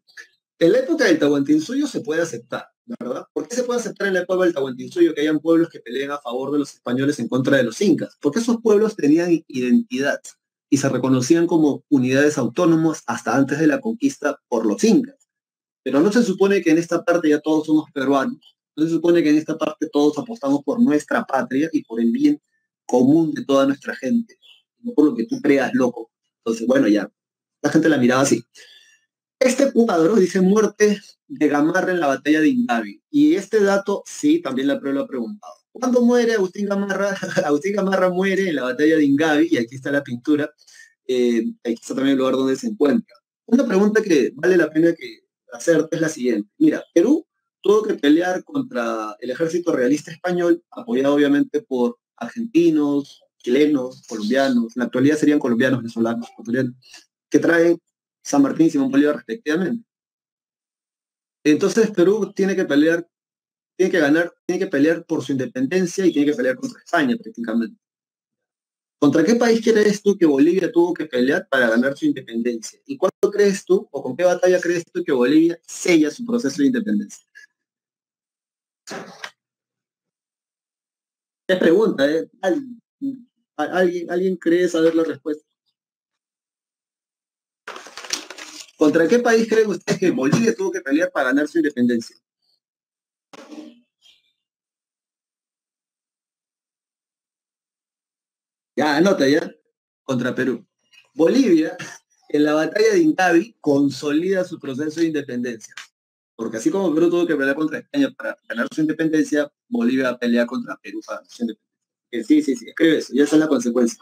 en la época del Tahuantinsuyo se puede aceptar, ¿verdad? ¿Por qué se puede aceptar en la época del Tahuantinsuyo que hayan pueblos que peleen a favor de los españoles en contra de los incas? Porque esos pueblos tenían identidad y se reconocían como unidades autónomas hasta antes de la conquista por los incas. Pero no se supone que en esta parte ya todos somos peruanos, no se supone que en esta parte todos apostamos por nuestra patria y por el bien común de toda nuestra gente, no por lo que tú creas, loco. Entonces, bueno, ya, la gente la miraba así. Este cuadro dice muerte de Gamarra en la batalla de Ingavi. Y este dato, sí, también la prueba lo ha preguntado. ¿Cuándo muere Agustín Gamarra? Agustín Gamarra muere en la batalla de Ingavi, y aquí está la pintura. Aquí está también el lugar donde se encuentra. Una pregunta que vale la pena que hacerte es la siguiente. Mira, Perú tuvo que pelear contra el ejército realista español, apoyado obviamente por argentinos, chilenos, colombianos, en la actualidad serían colombianos, venezolanos, ecuatorianos, que traen San Martín y Simón Bolívar respectivamente. Entonces Perú tiene que pelear, tiene que ganar, tiene que pelear por su independencia y tiene que pelear contra España prácticamente. ¿Contra qué país crees tú que Bolivia tuvo que pelear para ganar su independencia? ¿Y cuándo crees tú, o con qué batalla crees tú que Bolivia sella su proceso de independencia? Es pregunta, ¿eh? ¿Alguien cree saber la respuesta? ¿Contra qué país creen ustedes que Bolivia tuvo que pelear para ganar su independencia? Ya, anota ya. Contra Perú. Bolivia, en la batalla de Incavi, consolida su proceso de independencia. Porque así como Perú tuvo que pelear contra España para ganar su independencia, Bolivia pelea contra Perú para ganar su independencia. Sí, sí, sí, escribe eso, ya esa es la consecuencia.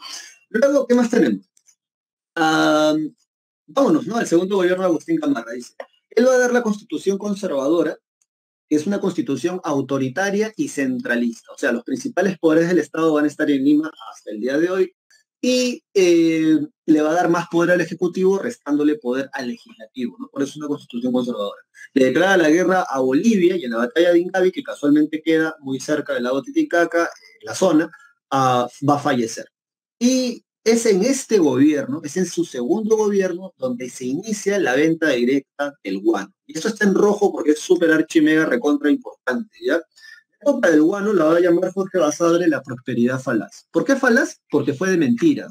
Luego, ¿qué más tenemos? Ah, vámonos, ¿no? El segundo gobierno de Agustín Gamarra dice, él va a dar la constitución conservadora, que es una constitución autoritaria y centralista. O sea, los principales poderes del Estado van a estar en Lima hasta el día de hoy y le va a dar más poder al Ejecutivo, restándole poder al Legislativo, ¿no? Por eso es una constitución conservadora. Le declara la guerra a Bolivia y en la batalla de Incavi, que casualmente queda muy cerca del lago Titicaca, en la zona, va a fallecer. Y es en este gobierno, es en su segundo gobierno, donde se inicia la venta directa del guano. Y eso está en rojo porque es súper archi mega recontra importante, ¿ya? La compra del guano la va a llamar Jorge Basadre la prosperidad falaz. ¿Por qué falaz? Porque fue de mentira.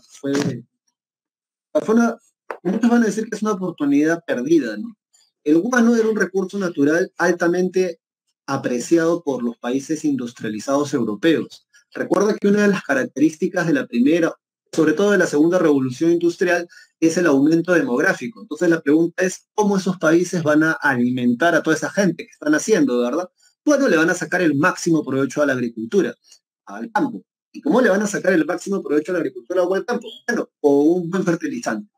Muchos van a decir que es una oportunidad perdida, ¿no? El guano era un recurso natural altamente apreciado por los países industrializados europeos. Recuerda que una de las características de la primera, sobre todo de la segunda revolución industrial, es el aumento demográfico. Entonces la pregunta es, ¿cómo esos países van a alimentar a toda esa gente que están haciendo, verdad? Bueno, le van a sacar el máximo provecho a la agricultura, al campo. ¿Y cómo le van a sacar el máximo provecho a la agricultura o al campo? Bueno, o un buen fertilizante.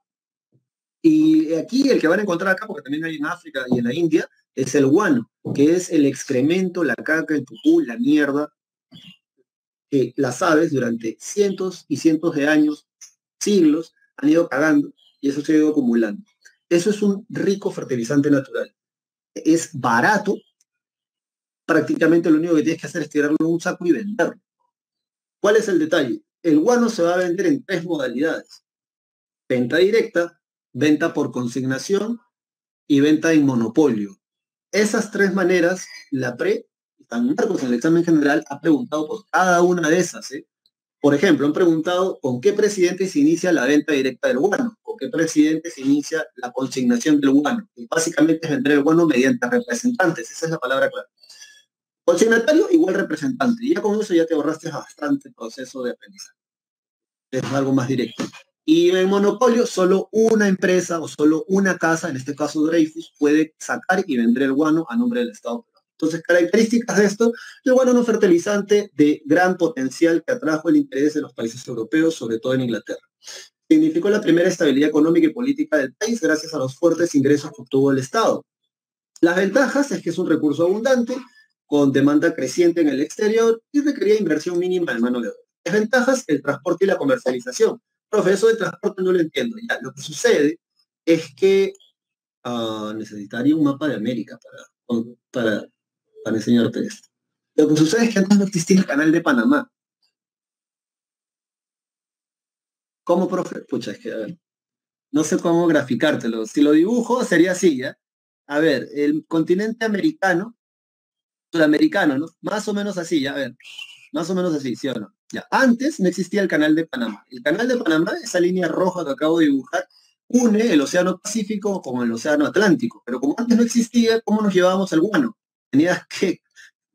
Y aquí el que van a encontrar acá, porque también hay en África y en la India, es el guano, que es el excremento, la caca, el pupú, la mierda, que las aves durante cientos y cientos de años, siglos, han ido cagando y eso se ha ido acumulando. Eso es un rico fertilizante natural. Es barato, prácticamente lo único que tienes que hacer es tirarlo en un saco y venderlo. ¿Cuál es el detalle? El guano se va a vender en tres modalidades. Venta directa, venta por consignación y venta en monopolio. Esas tres maneras, la PRE, San Marcos en el examen general ha preguntado por cada una de esas. ¿Eh? Por ejemplo, han preguntado con qué presidente se inicia la venta directa del guano, con qué presidente se inicia la consignación del guano. Y básicamente es vender el guano mediante representantes, esa es la palabra clave. Consignatario igual representante, y ya con eso ya te ahorraste bastante proceso de aprendizaje. Es algo más directo. Y en monopolio, solo una empresa o solo una casa, en este caso Dreyfus, puede sacar y vender el guano a nombre del Estado. Entonces, características de esto, el guano es un fertilizante de gran potencial que atrajo el interés de los países europeos, sobre todo en Inglaterra. Significó la primera estabilidad económica y política del país gracias a los fuertes ingresos que obtuvo el Estado. Las ventajas es que es un recurso abundante, con demanda creciente en el exterior y requería inversión mínima de mano de obra. Desventajas, el transporte y la comercialización. Profe, eso de transporte no lo entiendo. Ya, lo que sucede es que necesitaría un mapa de América para, para enseñarte esto. Lo que sucede es que antes no existía el canal de Panamá. ¿Cómo, profe? Pucha, es que, a ver, no sé cómo graficártelo. Si lo dibujo, sería así, ¿ya? A ver, el continente americano, sudamericano, ¿no? Más o menos así, ya, a ver. Más o menos así, ¿sí o no? Ya, antes no existía el canal de Panamá. El canal de Panamá, esa línea roja que acabo de dibujar, une el Océano Pacífico con el Océano Atlántico. Pero como antes no existía, ¿cómo nos llevábamos al guano? Tenías que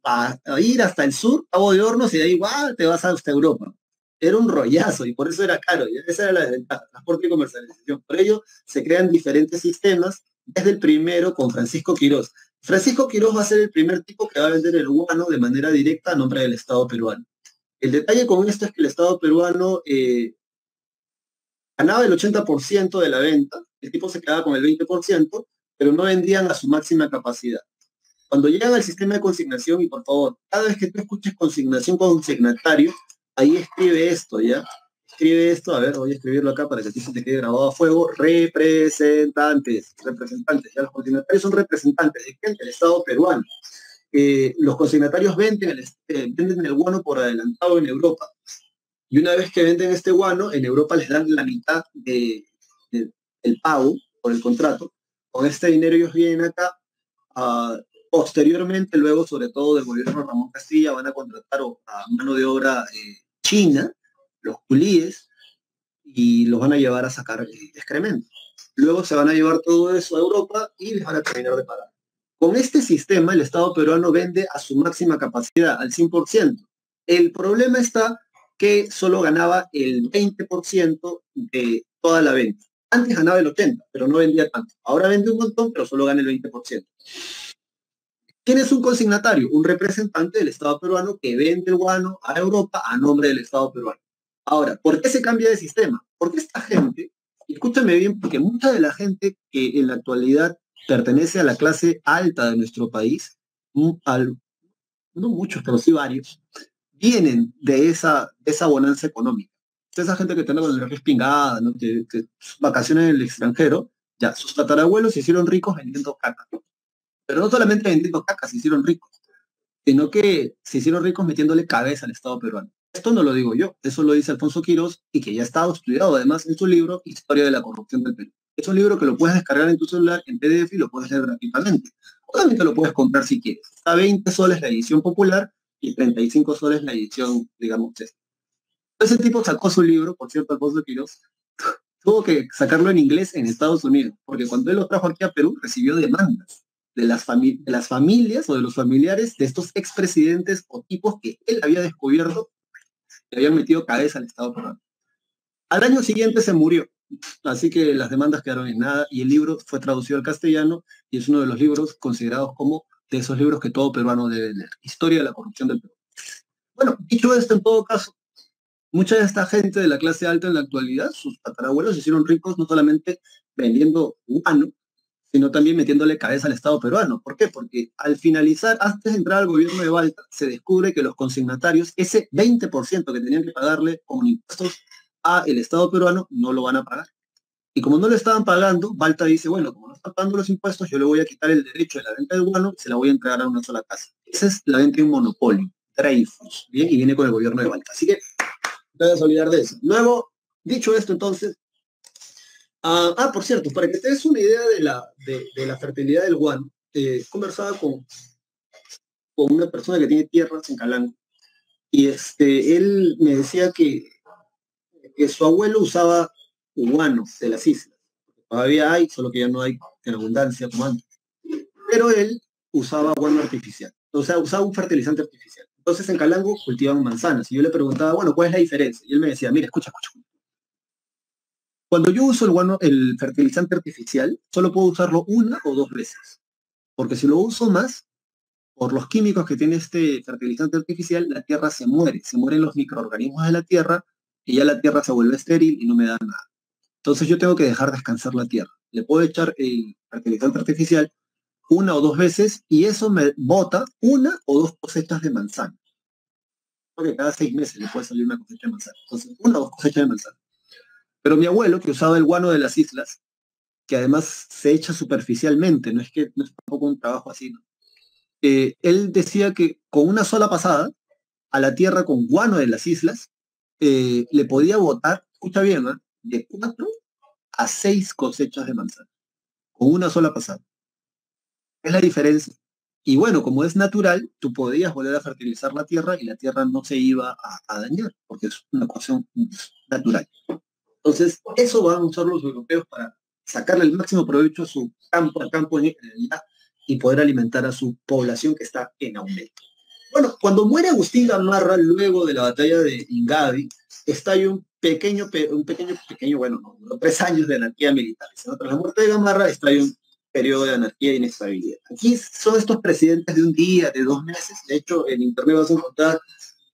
a ir hasta el sur, Cabo de Hornos, y de ahí igual te vas hasta Europa. Era un rollazo y por eso era caro. Y esa era la desventaja, transporte y comercialización. Por ello se crean diferentes sistemas, desde el primero con Francisco Quirós. Francisco Quirós va a ser el primer tipo que va a vender el guano de manera directa a nombre del Estado peruano. El detalle con esto es que el Estado peruano ganaba el 80% de la venta, el tipo se quedaba con el 20%, pero no vendían a su máxima capacidad. Cuando llegan al sistema de consignación, y por favor, cada vez que tú escuches consignación consignatario, ahí escribe esto, ¿ya? Escribe esto, a ver, voy a escribirlo acá para que a ti se te quede grabado a fuego. Representantes, ya los consignatarios son representantes de quién? Del Estado peruano. Los consignatarios venden el guano por adelantado en Europa. Y una vez que venden este guano, en Europa les dan la mitad del pago por el contrato. Con este dinero ellos vienen acá. Posteriormente, luego, sobre todo del gobierno de Ramón Castilla, van a contratar a mano de obra china, los culíes, y los van a llevar a sacar excremento. Luego se van a llevar todo eso a Europa y les van a terminar de pagar. Con este sistema, el Estado peruano vende a su máxima capacidad, al 100%. El problema está que solo ganaba el 20% de toda la venta. Antes ganaba el 80%, pero no vendía tanto. Ahora vende un montón, pero solo gana el 20%. ¿Quién es un consignatario? Un representante del Estado peruano que vende el guano a Europa a nombre del Estado peruano. Ahora, ¿por qué se cambia de sistema? Porque esta gente, escúchame bien, porque mucha de la gente que en la actualidad pertenece a la clase alta de nuestro país, no muchos, pero sí varios, vienen de esa bonanza económica. Esa gente que tiene con el respingada, ¿no? que vacaciones en el extranjero, ya, sus tatarabuelos se hicieron ricos vendiendo caca. Pero no solamente vendiendo caca se hicieron ricos, sino que se hicieron ricos metiéndole cabeza al Estado peruano. Esto no lo digo yo, eso lo dice Alfonso Quirós y que ya ha estado estudiado además en su libro Historia de la corrupción del Perú. Es un libro que lo puedes descargar en tu celular en PDF y lo puedes leer gratuitamente. O también te lo puedes comprar si quieres. Está a 20 soles la edición popular y 35 soles la edición, digamos, esta. Ese tipo sacó su libro, por cierto, Alfonso Quirós, tuvo que sacarlo en inglés en Estados Unidos, porque cuando él lo trajo aquí a Perú recibió demandas de las familias o de los familiares de estos expresidentes o tipos que él había descubierto que habían metido cabeza al Estado peruano. Al año siguiente se murió, así que las demandas quedaron en nada y el libro fue traducido al castellano y es uno de los libros considerados como de esos libros que todo peruano debe leer. Historia de la corrupción del Perú. Bueno, dicho esto, en todo caso, mucha de esta gente de la clase alta en la actualidad, sus tatarabuelos se hicieron ricos no solamente vendiendo guano, sino también metiéndole cabeza al Estado peruano. ¿Por qué? Porque al finalizar, antes de entrar al gobierno de Balta, se descubre que los consignatarios, ese 20% que tenían que pagarle como impuestos a el Estado peruano, no lo van a pagar. Y como no lo estaban pagando, Balta dice, bueno, como no están pagando los impuestos, yo le voy a quitar el derecho de la venta del guano y se la voy a entregar a una sola casa. Esa es la venta de un monopolio, Dreyfus, ¿bien? Y viene con el gobierno de Balta. Así que no te vas a olvidar de eso. Luego, dicho esto, entonces, por cierto, para que te des una idea de la fertilidad del guano, conversaba con una persona que tiene tierras en Calango y él me decía que su abuelo usaba guano de las islas. Todavía hay, solo que ya no hay en abundancia como antes. Pero él usaba guano artificial, o sea, usaba un fertilizante artificial. Entonces en Calango cultivaban manzanas y yo le preguntaba, bueno, ¿cuál es la diferencia? Y él me decía, mira, escucha. Cuando yo uso el fertilizante artificial, solo puedo usarlo una o dos veces. Porque si lo uso más, por los químicos que tiene este fertilizante artificial, la tierra se mueren los microorganismos de la tierra y ya la tierra se vuelve estéril y no me da nada. Entonces yo tengo que dejar descansar la tierra. Le puedo echar el fertilizante artificial una o dos veces y eso me bota una o dos cosechas de manzana. Porque cada 6 meses le puede salir una cosecha de manzana. Entonces, una o dos cosechas de manzana. Pero mi abuelo, que usaba el guano de las islas, que además se echa superficialmente, no es tampoco un trabajo así, ¿no? Él decía que con una sola pasada a la tierra con guano de las islas, le podía botar, escucha bien, ¿no? De 4 a 6 cosechas de manzana, con una sola pasada. Es la diferencia. Y bueno, como es natural, tú podías volver a fertilizar la tierra y la tierra no se iba a dañar, porque es una cuestión natural. Entonces, eso van a usar los europeos para sacarle el máximo provecho a su campo, al campo en realidad, y poder alimentar a su población que está en aumento. Bueno, cuando muere Agustín Gamarra, luego de la batalla de Ingavi, está ahí un pequeño, bueno, no, 3 años de anarquía militar. ¿No? Tras la muerte de Gamarra está ahí un periodo de anarquía e inestabilidad. Aquí son estos presidentes de un día, de 2 meses. De hecho, en internet vas a encontrar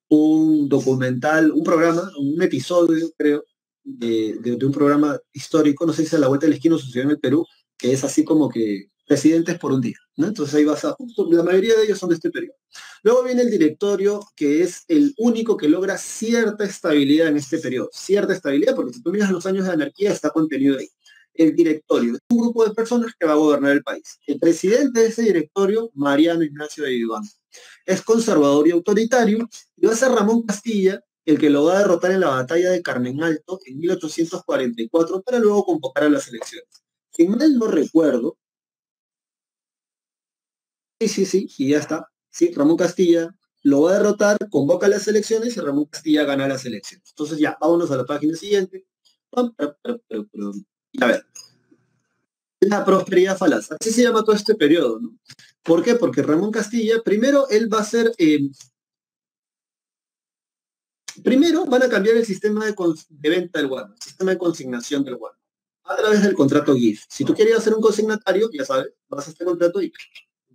un documental, un programa, un episodio, creo, de un programa histórico, no sé si a la vuelta de la esquina sucedió en el Perú, que es así como que presidentes por un día, ¿no? Entonces ahí vas a, justo, la mayoría de ellos son de este periodo. Luego viene el directorio, que es el único que logra cierta estabilidad en este periodo, cierta estabilidad, porque si tú miras los años de anarquía, está contenido ahí. El directorio es un grupo de personas que va a gobernar el país. El presidente de ese directorio, Mariano Ignacio de Vivanco, es conservador y autoritario, y va a ser Ramón Castilla el que lo va a derrotar en la batalla de Carmen Alto en 1844 para luego convocar a las elecciones. Si mal no recuerdo, sí, y ya está. Sí, Ramón Castilla lo va a derrotar, convoca las elecciones y Ramón Castilla gana las elecciones. Entonces ya, vámonos a la página siguiente. Y a ver, la prosperidad falaz. Así se llama todo este periodo, ¿no? ¿Por qué? Porque Ramón Castilla, primero él va a ser primero van a cambiar el sistema de venta del guano, el sistema de consignación del guano, a través del contrato GIF. Si tú querías hacer un consignatario, ya sabes, vas a este contrato y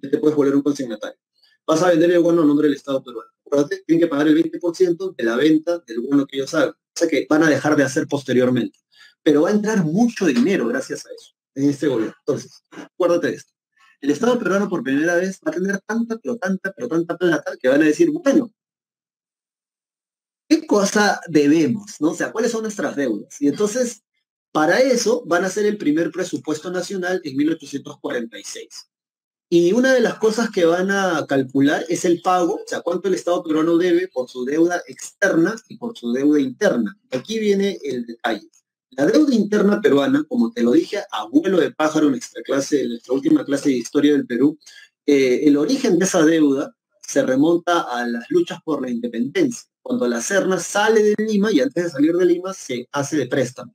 te puedes volver un consignatario. Vas a vender el guano a nombre del Estado peruano. Acuérdate, tienen que pagar el 20% de la venta del guano que ellos hagan. O sea que van a dejar de hacer posteriormente. Pero va a entrar mucho dinero gracias a eso, en este gobierno. Entonces, acuérdate de esto. El Estado peruano por primera vez va a tener pero tanta plata que van a decir, bueno, ¿qué cosa debemos? ¿No? O sea, ¿cuáles son nuestras deudas? Y entonces, para eso van a hacer el primer presupuesto nacional en 1846. Y una de las cosas que van a calcular es el pago, o sea, cuánto el Estado peruano debe por su deuda externa y por su deuda interna. Aquí viene el detalle. La deuda interna peruana, como te lo dije, abuelo de pájaro en nuestra última clase de historia del Perú, el origen de esa deuda se remonta a las luchas por la independencia. Cuando la Serna sale de Lima y antes de salir de Lima se hace de préstamo.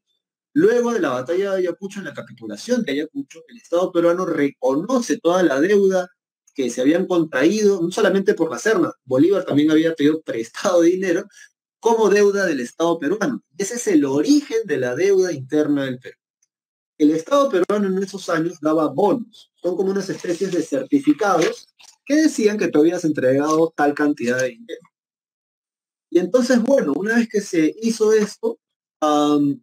Luego de la batalla de Ayacucho, en la capitulación de Ayacucho, el Estado peruano reconoce toda la deuda que se habían contraído, no solamente por la Serna, Bolívar también había pedido prestado dinero como deuda del Estado peruano. Ese es el origen de la deuda interna del Perú. El Estado peruano en esos años daba bonos, son como unas especies de certificados que decían que tú habías entregado tal cantidad de dinero. Y entonces, bueno, una vez que se hizo esto,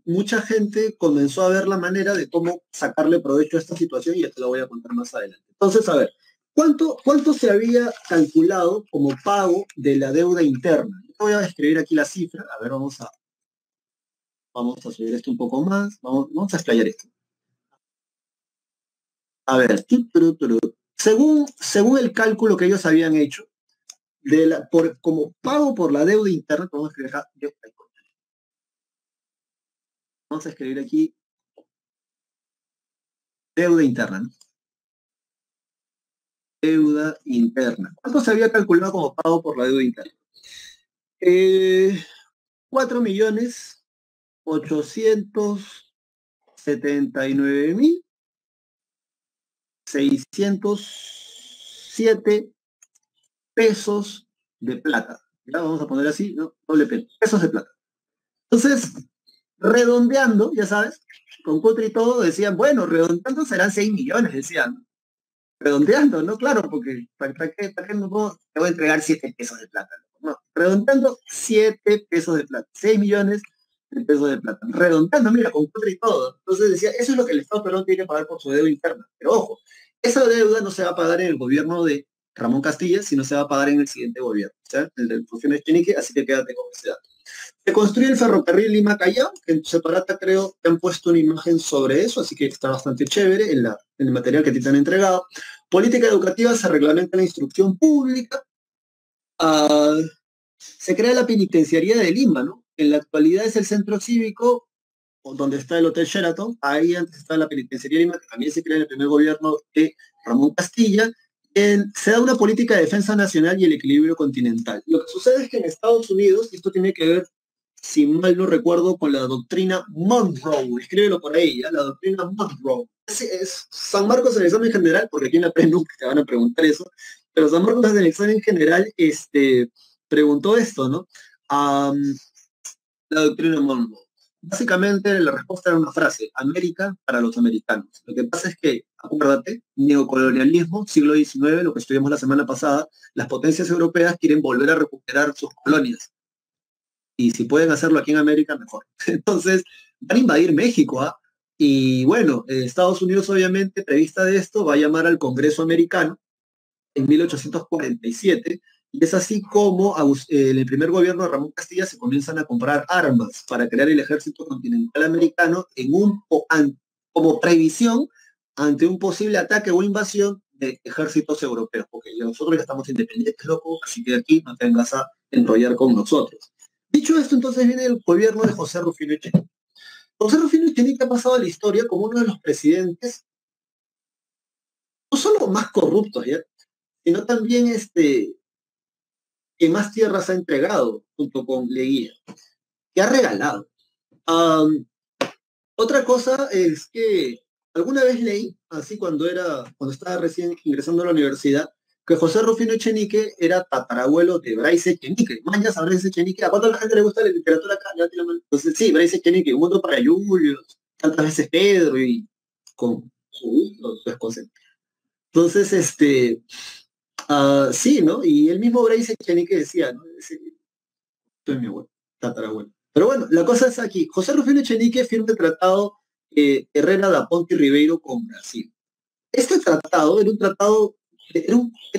mucha gente comenzó a ver la manera de cómo sacarle provecho a esta situación y ya te lo voy a contar más adelante. Entonces, a ver, ¿cuánto se había calculado como pago de la deuda interna? Yo voy a escribir aquí la cifra, a ver, vamos a subir esto un poco más, vamos a explayar esto. A ver, según el cálculo que ellos habían hecho, como pago por la deuda interna, vamos a escribir acá, vamos a escribir aquí deuda interna, ¿no? Deuda interna. ¿Cuánto se había calculado como pago por la deuda interna? 4.879.607 pesos de plata. Ya vamos a poner así, ¿no? Doble P, pesos de plata. Entonces, redondeando, ya sabes, con Cutri y todo, decían, bueno, redondeando serán 6 millones, decían. Redondeando, ¿no? Claro, porque ¿para qué no te voy a entregar 7 pesos de plata? No, redondeando 7 pesos de plata, 6 millones de pesos de plata. Redondeando, mira, con cuatro y todo. Entonces decía, eso es lo que el Estado peruano tiene que pagar por su deuda interna. Pero ojo, esa deuda no se va a pagar en el gobierno de Ramón Castilla, sino se va a pagar en el siguiente gobierno, ¿sí? El de Rufino Echenique, así que quédate con ese dato. Se construye el ferrocarril Lima-Callao, que en Separata creo que han puesto una imagen sobre eso, así que está bastante chévere en el material que te han entregado. Política educativa, se reglamenta la instrucción pública. Ah, se crea la penitenciaría de Lima, ¿no? En la actualidad es el centro cívico donde está el Hotel Sheraton. Ahí antes está la penitenciaría de Lima, que también se crea en el primer gobierno de Ramón Castilla. Se da una política de defensa nacional y el equilibrio continental. Lo que sucede es que en Estados Unidos, y esto tiene que ver, si mal no recuerdo, con la doctrina Monroe, escríbelo por ahí, ¿ya? La doctrina Monroe. Es San Marcos en el examen general, porque aquí en la PRE nunca te van a preguntar eso, pero San Marcos en el examen general preguntó esto, ¿no? La doctrina Monroe. Básicamente la respuesta era una frase: América para los americanos. Lo que pasa es que, acuérdate, neocolonialismo, siglo XIX, lo que estudiamos la semana pasada, las potencias europeas quieren volver a recuperar sus colonias. Y si pueden hacerlo aquí en América, mejor. Entonces, van a invadir México, ¿ah? Y bueno, Estados Unidos, obviamente, prevista de esto, va a llamar al Congreso americano en 1847, y es así como en el primer gobierno de Ramón Castilla se comienzan a comprar armas para crear el ejército continental americano como previsión ante un posible ataque o invasión de ejércitos europeos, porque nosotros ya estamos independientes, loco, así que aquí no te vengas a enrollar con nosotros. Dicho esto, entonces viene el gobierno de José Rufino Echenique. José Rufino Echenique ha pasado a la historia como uno de los presidentes, no solo más corruptos, ¿ya?, sino también que más tierras ha entregado, junto con Leguía, que ha regalado. Um, Otra cosa es que alguna vez leí, así cuando estaba recién ingresando a la universidad, que José Rufino Echenique era tatarabuelo de Bryce Echenique. Mañas a Bryce Echenique. ¿A cuánta gente le gusta la literatura acá? Entonces, sí, Bryce Echenique, Un mundo para Julius, tantas veces Pedro y con su cosas. Entonces, sí, ¿no? Y el mismo Bryce Echenique decía, ¿no? Esto es mi abuelo, tatarabuelo. Pero bueno, la cosa es aquí. José Rufino Echenique firma el tratado Herrera da Ponte y Ribeiro con Brasil. Este tratado era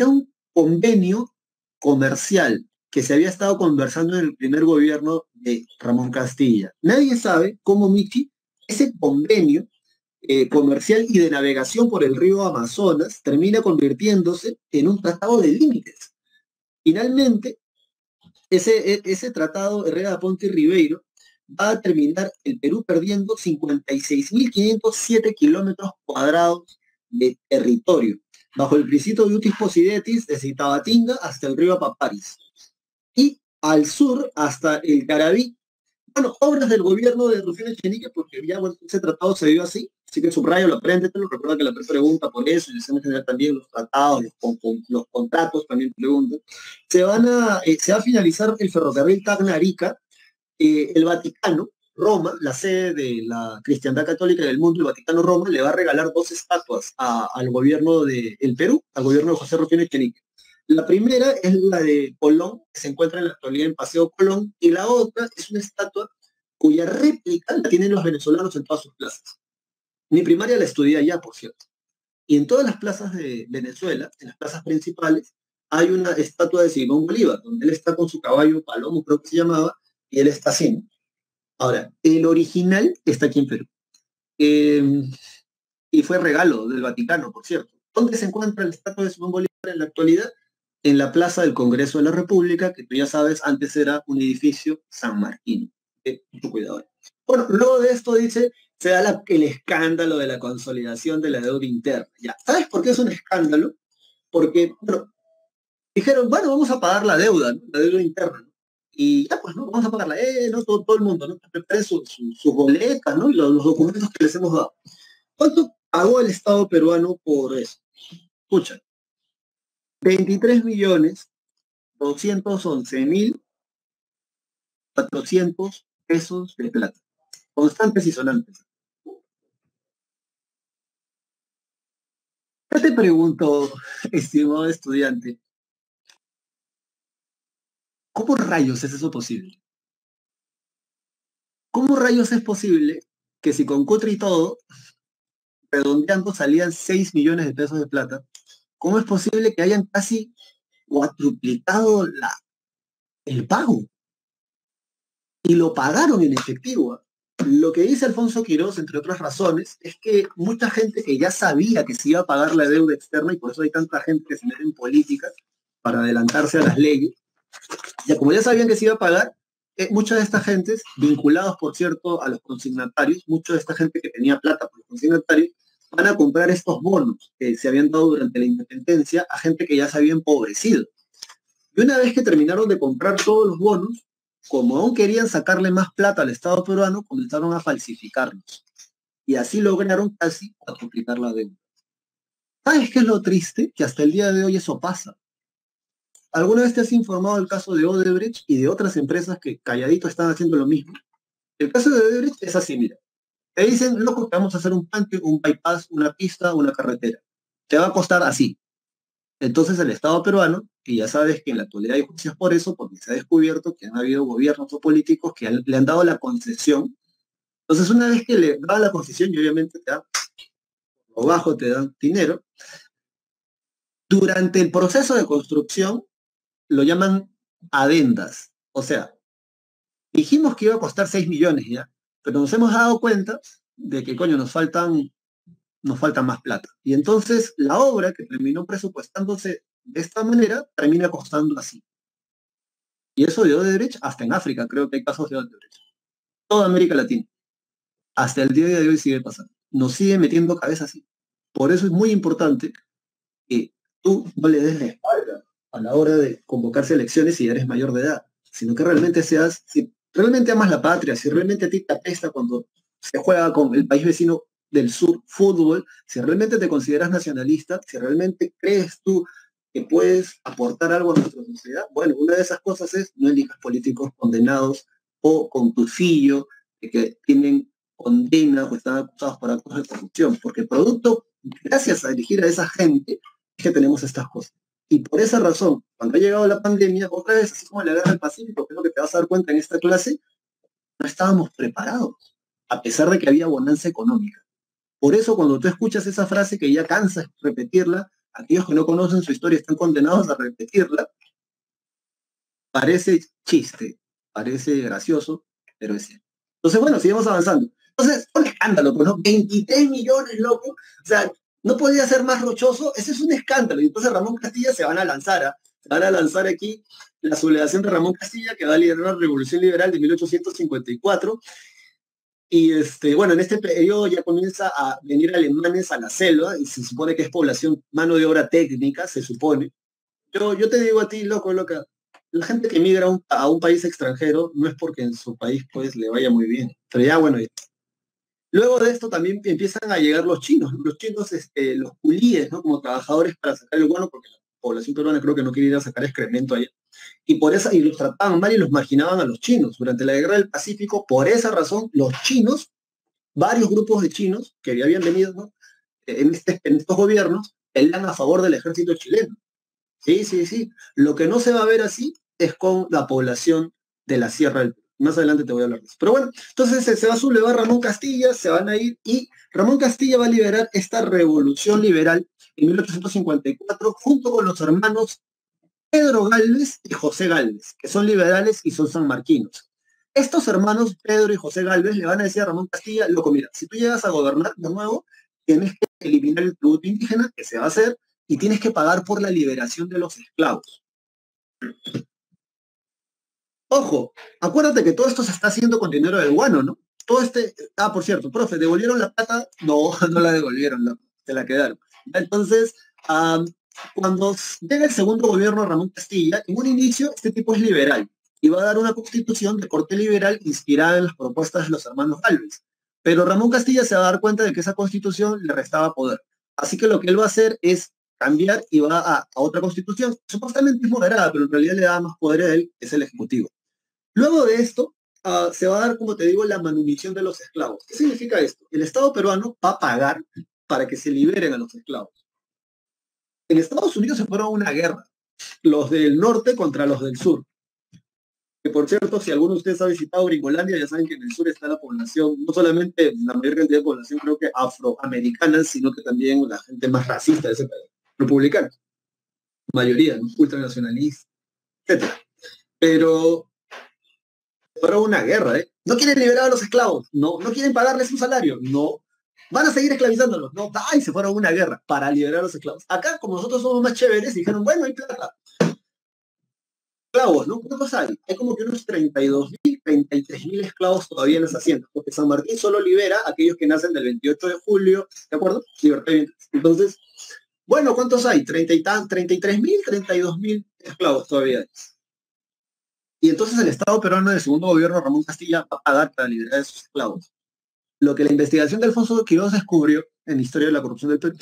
un convenio comercial que se había estado conversando en el primer gobierno de Ramón Castilla. Nadie sabe cómo, Michi, ese convenio comercial y de navegación por el río Amazonas termina convirtiéndose en un tratado de límites. Finalmente, ese tratado Herrera Ponte y Ribeiro va a terminar el Perú perdiendo 56.507 kilómetros cuadrados de territorio, bajo el principio de Utis Posidetis desde Tabatinga hasta el río Apaparis, y al sur hasta el Carabí. Bueno, obras del gobierno de Rufino Echenique, porque ya bueno, ese tratado se dio así que subrayo, lo apréndetelo, recuerda que la pregunta por eso, y en general también los tratados, los contratos también preguntan. Se va a finalizar el ferrocarril Tacna-Arica, el Vaticano, Roma, la sede de la cristiandad católica del mundo, el Vaticano Roma, le va a regalar 2 estatuas al gobierno del Perú, al gobierno de José Rufino Echenique. La primera es la de Colón, que se encuentra en la actualidad en Paseo Colón, y la otra es una estatua cuya réplica la tienen los venezolanos en todas sus plazas. Mi primaria la estudié allá, por cierto. Y en todas las plazas de Venezuela, en las plazas principales, hay una estatua de Simón Bolívar, donde él está con su caballo Palomo, creo que se llamaba, y él está así. Ahora, el original está aquí en Perú. Y fue regalo del Vaticano, por cierto. ¿Dónde se encuentra la estatua de Simón Bolívar en la actualidad? En la Plaza del Congreso de la República, que tú ya sabes, antes era un edificio San Martín. Mucho cuidado. Bueno, luego de esto dice, se da el escándalo de la consolidación de la deuda interna. Ya, ¿sabes por qué es un escándalo? Porque, bueno, dijeron, bueno, vamos a pagar la deuda, ¿no?, la deuda interna, ¿no? Y ya, pues, ¿no? Vamos a pagarla, ¿no? Todo el mundo, ¿no? Preparen sus boletas, ¿no? Y los documentos que les hemos dado. ¿Cuánto pagó el Estado peruano por eso? Escucha, 23.211.400 pesos de plata, constantes y sonantes. Yo te pregunto, estimado estudiante, ¿cómo rayos es eso posible? ¿Cómo rayos es posible que si con Cutre y todo, redondeando, salían 6 millones de pesos de plata, cómo es posible que hayan casi cuadruplicado el pago? y lo pagaron en efectivo. Lo que dice Alfonso Quirós, entre otras razones, es que mucha gente que ya sabía que se iba a pagar la deuda externa, y por eso hay tanta gente que se mete en políticas para adelantarse a las leyes, ya como ya sabían que se iba a pagar, mucha de esta gente, vinculados por cierto a los consignatarios, mucha de esta gente que tenía plata por los consignatarios, van a comprar estos bonos que se habían dado durante la independencia a gente que ya se había empobrecido. Y una vez que terminaron de comprar todos los bonos, como aún querían sacarle más plata al Estado peruano, comenzaron a falsificarlos. Y así lograron casi cuadruplicar la deuda. ¿Sabes qué es lo triste? Que hasta el día de hoy eso pasa. ¿Alguna vez te has informado del caso de Odebrecht y de otras empresas que calladito están haciendo lo mismo? El caso de Odebrecht es así, mira. Te dicen, loco, que vamos a hacer un puente, un bypass, una pista, una carretera. Te va a costar así. Entonces el Estado peruano, y ya sabes que en la actualidad hay juicios por eso, porque se ha descubierto que han habido gobiernos o políticos que le han dado la concesión. Entonces una vez que le da la concesión, y obviamente te da, o bajo te dan dinero, durante el proceso de construcción lo llaman adendas. O sea, dijimos que iba a costar 6 millones ya, pero nos hemos dado cuenta de que, coño, nos falta más plata. Y entonces la obra que terminó presupuestándose de esta manera termina costando así. Y eso de Odebrecht, hasta en África creo que hay casos de Odebrecht. Toda América Latina. Hasta el día de hoy sigue pasando. Nos sigue metiendo cabeza así. Por eso es muy importante que tú no le des la espalda a la hora de convocarse a elecciones si eres mayor de edad, sino que realmente seas, si realmente amas la patria, si realmente a ti te apesta cuando se juega con el país vecino del sur, fútbol, si realmente te consideras nacionalista, si realmente crees tú que puedes aportar algo a nuestra sociedad, bueno, una de esas cosas es no elijas políticos condenados o con tufillo, que tienen condena o están acusados por actos de corrupción, porque producto, gracias a elegir a esa gente, es que tenemos estas cosas. Y por esa razón, cuando ha llegado la pandemia, otra vez, así como la guerra del Pacífico, que es lo que te vas a dar cuenta en esta clase, no estábamos preparados, a pesar de que había bonanza económica. Por eso cuando tú escuchas esa frase que ya cansas repetirla, aquellos que no conocen su historia están condenados a repetirla, parece chiste, parece gracioso, pero es cierto. Entonces, bueno, sigamos avanzando. Entonces, un escándalo, pues, ¿no? 23 millones, loco. O sea, no podía ser más rochoso. Ese es un escándalo. Y entonces Ramón Castilla se van a lanzar, ¿eh? Se van a lanzar aquí la sublevación de Ramón Castilla, que va a liderar la Revolución Liberal de 1854. Y bueno, en este periodo ya comienza a venir alemanes a la selva, y se supone que es población, mano de obra técnica, se supone. Yo te digo a ti, loco, loca, la gente que migra a un país extranjero no es porque en su país pues le vaya muy bien. Pero ya, bueno, luego de esto también empiezan a llegar los chinos, los culíes, ¿no? Como trabajadores para sacar el guano, porque la población peruana creo que no quiere ir a sacar excremento allá. Y los trataban mal y los marginaban a los chinos. Durante la Guerra del Pacífico, por esa razón, los chinos, varios grupos de chinos que ya habían venido, ¿no? En estos gobiernos, pelean a favor del ejército chileno. Sí, sí, sí. Lo que no se va a ver así es con la población de la Sierra del Perú. Más adelante te voy a hablar de eso. Pero bueno, entonces se va a sublevar Ramón Castilla, se van a ir y Ramón Castilla va a liberar esta revolución liberal en 1854 junto con los hermanos Pedro Gálvez y José Gálvez, que son liberales y son sanmarquinos. Estos hermanos, Pedro y José Gálvez, le van a decir a Ramón Castilla, loco, mira, si tú llegas a gobernar de nuevo, tienes que eliminar el tributo indígena, que se va a hacer, y tienes que pagar por la liberación de los esclavos. Ojo, acuérdate que todo esto se está haciendo con dinero del guano, ¿no? Por cierto, profe, ¿devolvieron la plata? No, no la devolvieron, no, se la quedaron. Entonces, cuando llega el segundo gobierno de Ramón Castilla, en un inicio este tipo es liberal y va a dar una constitución de corte liberal inspirada en las propuestas de los hermanos Gálvez. Pero Ramón Castilla se va a dar cuenta de que esa constitución le restaba poder. Así que lo que él va a hacer es cambiar y va a otra constitución. Supuestamente es moderada, pero en realidad le da más poder a él, es el ejecutivo. Luego de esto, se va a dar, como te digo, la manumisión de los esclavos. ¿Qué significa esto? El Estado peruano va a pagar para que se liberen a los esclavos. En Estados Unidos se fueron a una guerra, los del norte contra los del sur. Que por cierto, si alguno de ustedes ha visitado Gringolandia, ya saben que en el sur está la población, no solamente la mayor cantidad de población, creo que afroamericana, sino que también la gente más racista de ese país, republicana, mayoría, ¿no? Ultranacionalista, etc. Pero fuera una guerra, ¿eh? No quieren liberar a los esclavos, no, no quieren pagarles un salario, no. Van a seguir esclavizándolos, no, ay, se fueron a una guerra para liberar a los esclavos. Acá, como nosotros somos más chéveres, dijeron, bueno, hay plata, esclavos, ¿no? ¿Cuántos hay? Hay como que unos 32.000, 33.000 esclavos todavía en las haciendas, porque San Martín solo libera a aquellos que nacen del 28 de julio, ¿de acuerdo? Libertad y entonces, bueno, ¿cuántos hay? 33.000, 32.000 esclavos todavía. Y entonces el Estado peruano del segundo gobierno de Ramón Castilla va a pagar para liberar a esos esclavos. Lo que la investigación de Alfonso Quiroz descubrió en la historia de la corrupción del Perú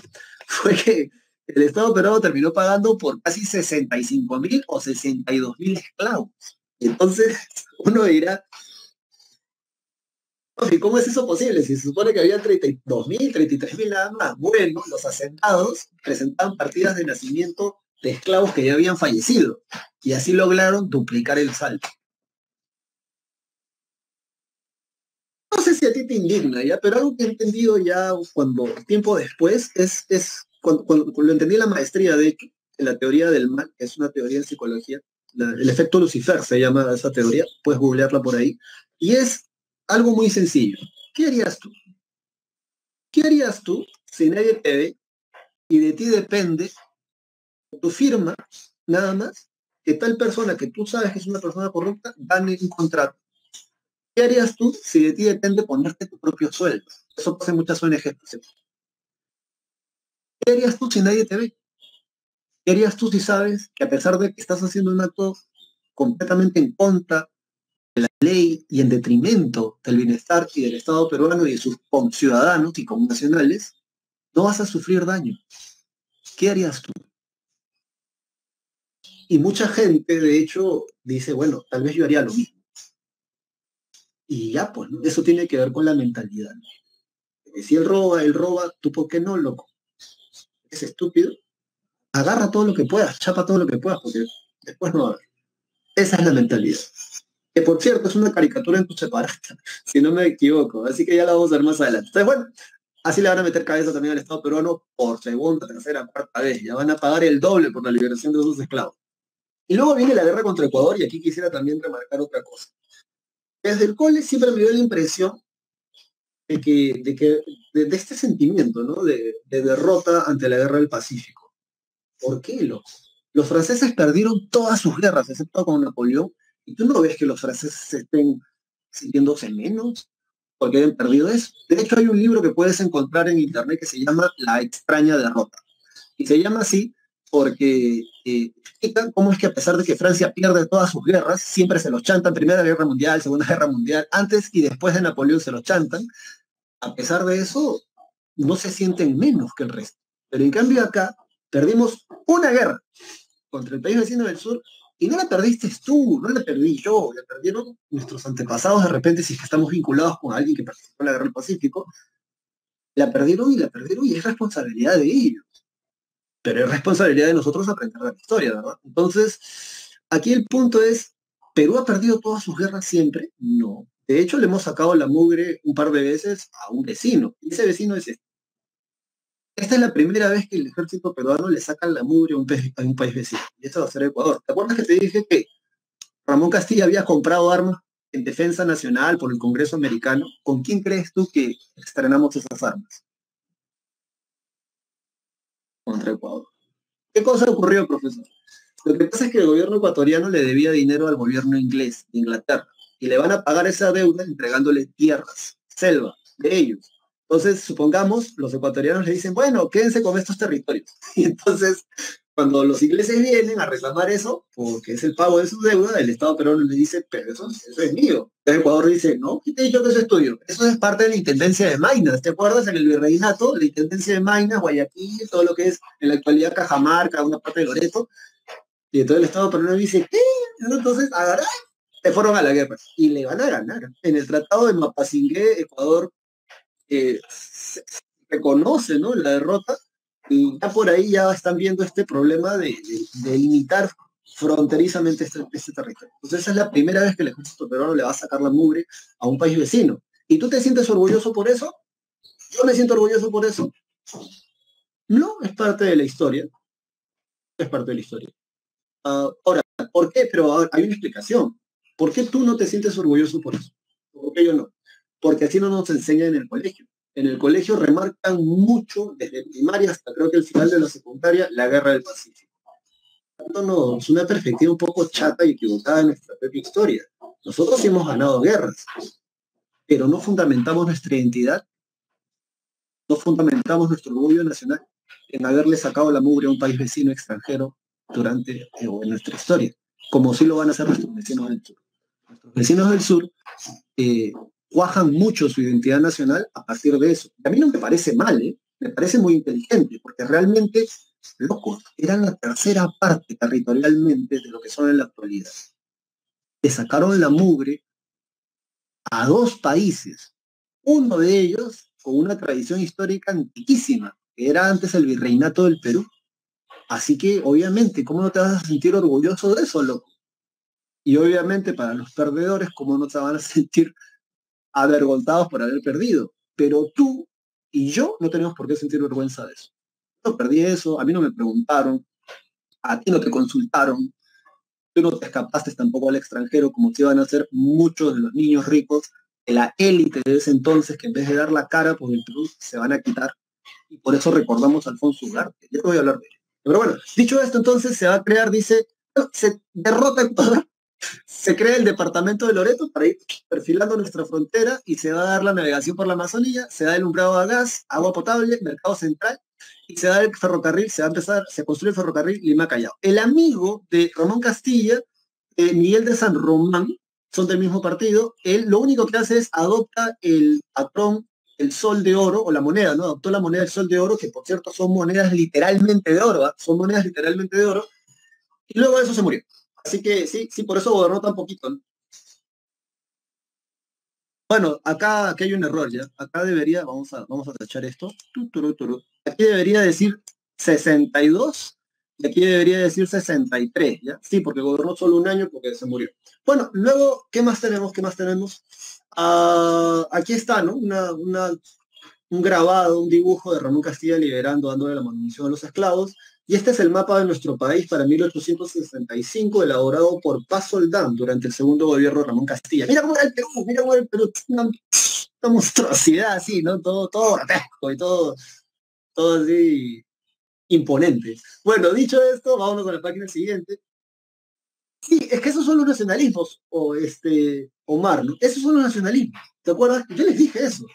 fue que el Estado peruano terminó pagando por casi 65.000 o 62.000 esclavos. Entonces uno dirá, ¿cómo es eso posible? Si se supone que había 32.000, 33.000 nada más. Bueno, los hacendados presentaban partidas de nacimiento de esclavos que ya habían fallecido y así lograron duplicar el saldo. No sé si a ti te indigna, ¿ya? Pero algo que he entendido ya tiempo después, cuando lo entendí en la maestría, de hecho, en la teoría del mal, que es una teoría en psicología, el efecto Lucifer se llama esa teoría, puedes googlearla por ahí, y es algo muy sencillo. ¿Qué harías tú? ¿Qué harías tú si nadie te ve y de ti depende tu firma, nada más, que tal persona que tú sabes que es una persona corrupta gane un contrato? ¿Qué harías tú si de ti depende ponerte tu propio sueldo? Eso pasa en muchas ONGs. ¿Qué harías tú si nadie te ve? ¿Qué harías tú si sabes que a pesar de que estás haciendo un acto completamente en contra de la ley y en detrimento del bienestar y del Estado peruano y de sus ciudadanos y connacionales, no vas a sufrir daño? ¿Qué harías tú? Y mucha gente, de hecho, dice, bueno, tal vez yo haría lo mismo. Y ya, pues, ¿no? Eso tiene que ver con la mentalidad. Si él roba, ¿tú por qué no, loco? ¿Es estúpido? Agarra todo lo que puedas, chapa todo lo que puedas, porque después no va a haber. Esa es la mentalidad. Que por cierto es una caricatura en tu separata, si no me equivoco, así que ya la vamos a ver más adelante. Entonces, bueno, así le van a meter cabeza también al Estado peruano por segunda, tercera, cuarta vez. Ya van a pagar el doble por la liberación de esos esclavos. Y luego viene la guerra contra Ecuador, y aquí quisiera también remarcar otra cosa. Desde el cole siempre me dio la impresión de este sentimiento, ¿no? De derrota ante la guerra del Pacífico. ¿Por qué, los franceses perdieron todas sus guerras, excepto con Napoleón, y tú no ves que los franceses estén sintiéndose menos porque hayan perdido eso? De hecho, hay un libro que puedes encontrar en internet que se llama La extraña derrota. Y se llama así porque explica cómo es que a pesar de que Francia pierde todas sus guerras, siempre se los chantan, Primera Guerra Mundial, Segunda Guerra Mundial, antes y después de Napoleón se los chantan, a pesar de eso, no se sienten menos que el resto. Pero en cambio acá, perdimos una guerra contra el país vecino del sur, y no la perdiste tú, no la perdí yo, la perdieron nuestros antepasados de repente, si es que estamos vinculados con alguien que participó en la guerra del Pacífico, la perdieron y es responsabilidad de ellos. Pero es responsabilidad de nosotros aprender de la historia, ¿verdad? Entonces, aquí el punto es, ¿Perú ha perdido todas sus guerras siempre? No. De hecho, le hemos sacado la mugre un par de veces a un vecino, y ese vecino es este. Esta es la primera vez que el ejército peruano le saca la mugre a un país vecino, y esto va a ser Ecuador. ¿Te acuerdas que te dije que Ramón Castilla había comprado armas en defensa nacional por el Congreso americano? ¿Con quién crees tú que estrenamos esas armas? Contra Ecuador. ¿Qué cosa ocurrió, profesor? Lo que pasa es que el gobierno ecuatoriano le debía dinero al gobierno inglés de Inglaterra y le van a pagar esa deuda entregándole tierras, selva, de ellos. Entonces, supongamos, los ecuatorianos le dicen, bueno, quédense con estos territorios. Y entonces, cuando los ingleses vienen a reclamar eso, porque es el pago de su deuda, el Estado peruano le dice, pero eso es mío. Entonces Ecuador dice, no, ¿quién te ha dicho que eso es tuyo? Eso es parte de la Intendencia de Maynas. ¿Te acuerdas? En el virreinato, la Intendencia de Maynas, Guayaquil, todo lo que es en la actualidad Cajamarca, una parte de Loreto, y entonces el Estado peruano dice, ¿qué? Entonces, agarrar, se fueron a la guerra. Y le van a ganar. En el Tratado de Mapasingué, Ecuador se reconoce, ¿no?, la derrota, y ya por ahí ya están viendo este problema de limitar fronterizamente este territorio. Entonces esa es la primera vez que el ejército peruano le va a sacar la mugre a un país vecino. ¿Y tú te sientes orgulloso por eso? Yo me siento orgulloso por eso. No, es parte de la historia. Es parte de la historia. Ahora, ¿por qué? Pero hay una explicación. ¿Por qué tú no te sientes orgulloso por eso? ¿Por qué yo no? Porque así no nos enseñan en el colegio. En el colegio remarcan mucho, desde primaria hasta creo que el final de la secundaria, la guerra del Pacífico. Dándonos una perspectiva un poco chata y equivocada de nuestra propia historia. Nosotros sí hemos ganado guerras, pero no fundamentamos nuestra identidad, no fundamentamos nuestro orgullo nacional en haberle sacado la mugre a un país vecino extranjero durante o en nuestra historia, como sí lo van a hacer nuestros vecinos del sur. Nuestros vecinos del sur eh, cuajan mucho su identidad nacional a partir de eso. Y a mí no me parece mal, ¿eh? Me parece muy inteligente, porque realmente, locos, eran la tercera parte territorialmente de lo que son en la actualidad. Le sacaron la mugre a dos países, uno de ellos con una tradición histórica antiquísima, que era antes el virreinato del Perú. Así que, obviamente, ¿cómo no te vas a sentir orgulloso de eso, loco? Y obviamente para los perdedores, ¿cómo no te van a sentir avergonzados por haber perdido? Pero tú y yo no tenemos por qué sentir vergüenza de eso. Yo perdí eso, a mí no me preguntaron, a ti no te consultaron, tú no te escapaste tampoco al extranjero como te iban a hacer muchos de los niños ricos de la élite de ese entonces, que en vez de dar la cara por el Perú se van a quitar. Y por eso recordamos a Alfonso Ugarte. Yo te voy a hablar de ello. Pero bueno, dicho esto, entonces se va a crear, dice, se derrota Ecuador, se crea el departamento de Loreto para ir perfilando nuestra frontera y se va a dar la navegación por la Amazonía, se da el umbrado a gas, agua potable, mercado central y se da el ferrocarril, se va a empezar, se construye el ferrocarril Lima-Callao. El amigo de Ramón Castilla, Miguel de San Román, son del mismo partido, él lo único que hace es adopta el patrón, el sol de oro, o la moneda, ¿no? Adoptó la moneda del sol de oro, que por cierto son monedas literalmente de oro, ¿eh? Son monedas literalmente de oro, y luego de eso se murió. Así que sí, sí, por eso gobernó tan poquito, ¿no? Bueno, acá, aquí hay un error, ¿ya? Acá debería, vamos a tachar esto. Aquí debería decir 62 y aquí debería decir 63, ¿ya? Sí, porque gobernó solo un año porque se murió. Bueno, luego, ¿qué más tenemos? ¿Qué más tenemos? Aquí está, ¿no? Un grabado, un dibujo de Ramón Castilla liberando, dándole la manutención a los esclavos. Y este es el mapa de nuestro país para 1865, elaborado por Paz Soldán durante el segundo gobierno de Ramón Castilla. Mira cómo era el Perú, mira cómo era el Perú, una monstruosidad así, ¿no? Todo grotesco y todo así imponente. Bueno, dicho esto, vámonos a la página siguiente. Sí, es que esos son los nacionalismos, Omar, ¿no? Esos son los nacionalismos. ¿Te acuerdas? Yo les dije eso.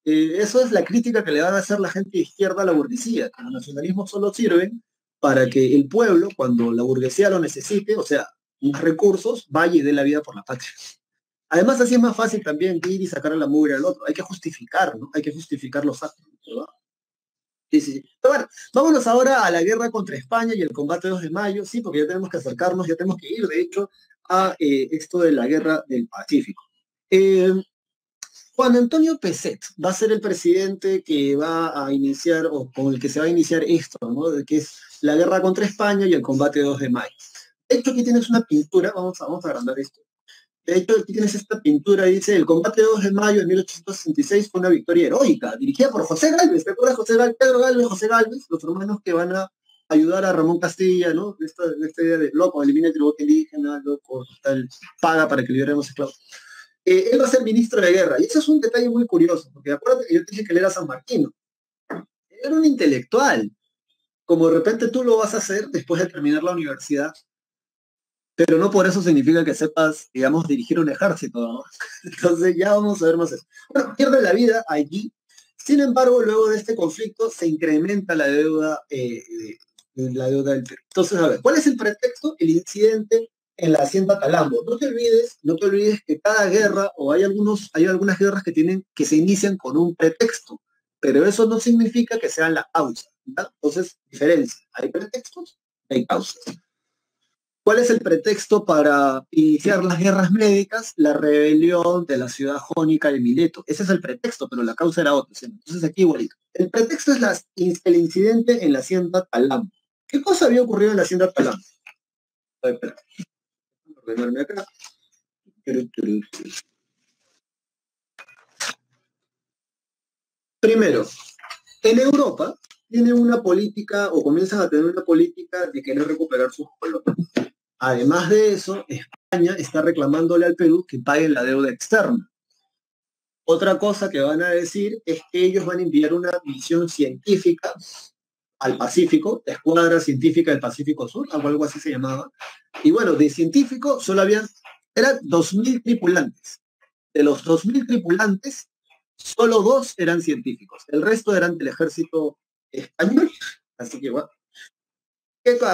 Eso es la crítica que le van a hacer la gente de izquierda a la burguesía, que los nacionalismos solo sirven para que el pueblo, cuando la burguesía lo necesite, o sea, más recursos, vaya y dé la vida por la patria. Además, así es más fácil también ir y sacar a la mugre al otro. Hay que justificar, ¿no? Hay que justificar los actos, ¿verdad? Sí, sí. Pero bueno, vámonos ahora a la guerra contra España y el combate 2 de mayo, sí, porque ya tenemos que acercarnos, ya tenemos que ir, de hecho, a esto de la guerra del Pacífico. Eh, Juan Antonio Peset va a ser el presidente que va a iniciar, o con el que se va a iniciar esto, ¿no? De que es la guerra contra España y el combate 2 de mayo. De hecho, aquí tienes una pintura, vamos a agrandar esto. De hecho, aquí tienes esta pintura, dice, el combate 2 de mayo de 1866 fue una victoria heroica, dirigida por José Gálvez. ¿Te acuerdas? Pedro Gálvez, José Gálvez, los hermanos que van a ayudar a Ramón Castilla, ¿no? Esta idea de, loco, elimina el tributo indígena, loco, tal, paga para que liberemos esclavos. Él va a ser ministro de guerra. Y eso es un detalle muy curioso, porque acuérdate que yo te dije que él era sanmarquino. Él era un intelectual, como de repente tú lo vas a hacer después de terminar la universidad, pero no por eso significa que sepas, digamos, dirigir un ejército, ¿no? Entonces ya vamos a ver más eso. Bueno, pierde la vida allí. Sin embargo, luego de este conflicto se incrementa la deuda del Perú. Entonces, a ver, ¿cuál es el pretexto? El incidente en la hacienda Calambo. No te olvides que cada guerra, o hay algunas guerras que se inician con un pretexto, pero eso no significa que sean la causa, ¿verdad? Entonces, diferencia. Hay pretextos, hay causas. ¿Cuál es el pretexto para iniciar las guerras médicas? La rebelión de la ciudad jónica de Mileto. Ese es el pretexto, pero la causa era otra. ¿Sí? Entonces aquí igualito. El pretexto es el incidente en la hacienda Talambo. ¿Qué cosa había ocurrido en la hacienda Talambo? A ver, espera, ordenarme acá. Primero, en Europa tienen una política o comienzan a tener una política de querer recuperar sus colonias. Además de eso, España está reclamándole al Perú que paguen la deuda externa. Otra cosa que van a decir es que ellos van a enviar una misión científica al Pacífico, la Escuadra Científica del Pacífico Sur, algo así se llamaba. Y bueno, de científico solo eran 2.000 tripulantes. De los 2.000 tripulantes, solo 2 eran científicos. El resto eran del ejército español. Así que bueno,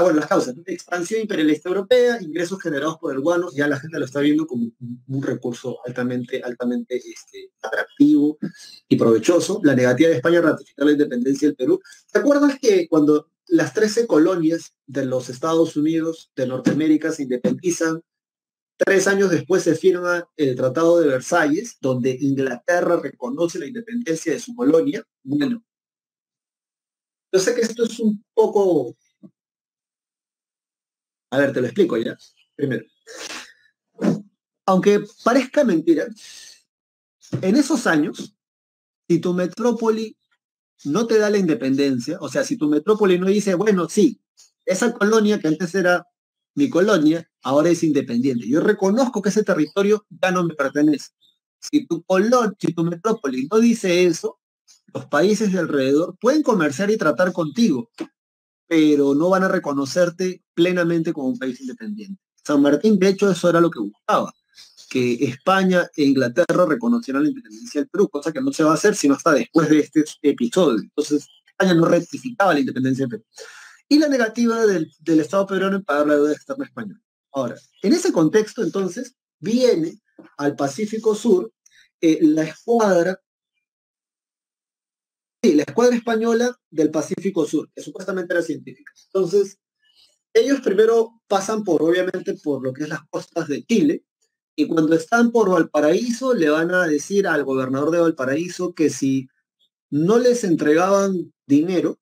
bueno, las causas, ¿no? Expansión imperialista europea, ingresos generados por el guano, ya la gente lo está viendo como un recurso altamente atractivo y provechoso. La negativa de España a ratificar la independencia del Perú. ¿Te acuerdas que cuando las 13 colonias de los Estados Unidos de Norteamérica se independizan, 3 años después se firma el Tratado de Versalles, donde Inglaterra reconoce la independencia de su colonia? Bueno, yo sé que esto es un poco... A ver, te lo explico ya. Primero, aunque parezca mentira, en esos años, si tu metrópoli no te da la independencia, o sea, si tu metrópoli no dice, bueno, sí, esa colonia que antes era mi colonia, ahora es independiente. Yo reconozco que ese territorio ya no me pertenece. Si tu metrópoli no dice eso, los países de alrededor pueden comerciar y tratar contigo, pero no van a reconocerte plenamente como un país independiente. San Martín, de hecho, eso era lo que buscaba, que España e Inglaterra reconocieran la independencia del Perú, cosa que no se va a hacer sino hasta después de este episodio. Entonces, España no rectificaba la independencia del Perú. Y la negativa del Estado peruano en pagar la deuda externa española. Ahora, en ese contexto, entonces, viene al Pacífico Sur la escuadra española del Pacífico Sur, que supuestamente era científica. Entonces, ellos primero pasan obviamente, por lo que es las costas de Chile, y cuando están por Valparaíso, le van a decir al gobernador de Valparaíso que si no les entregaban dinero,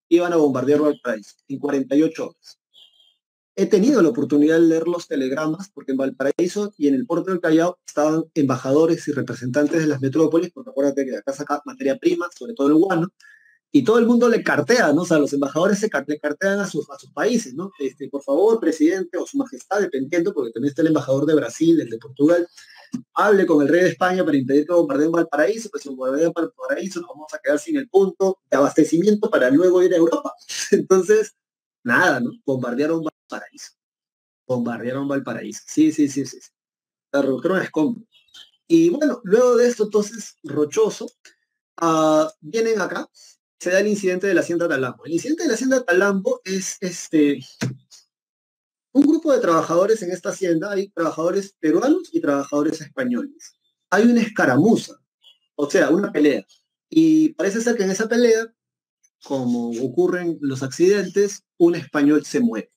iban a bombardear Valparaíso en 48 horas. He tenido la oportunidad de leer los telegramas, porque en Valparaíso y en el puerto del Callao estaban embajadores y representantes de las metrópolis, porque acuérdate que de acá saca materia prima, sobre todo el guano, y todo el mundo le cartea, ¿no? O sea, los embajadores le cartean a sus países, ¿no? Por favor, presidente, o su majestad, dependiendo, porque también está el embajador de Brasil, el de Portugal, hable con el rey de España para impedir que bombardeen Valparaíso, pues si bombardean Valparaíso nos vamos a quedar sin el punto de abastecimiento para luego ir a Europa. Entonces, nada, ¿no? Bombardearon Valparaíso. Sí, sí, sí, sí. La redujeron a escombros. Y bueno, luego de esto, entonces, Rochoso, vienen acá, se da el incidente de la Hacienda Talambo. El incidente de la Hacienda Talambo es un grupo de trabajadores en esta hacienda, hay trabajadores peruanos y trabajadores españoles. Hay una escaramuza, o sea, una pelea. Y parece ser que en esa pelea, como ocurren los accidentes, un español se muere.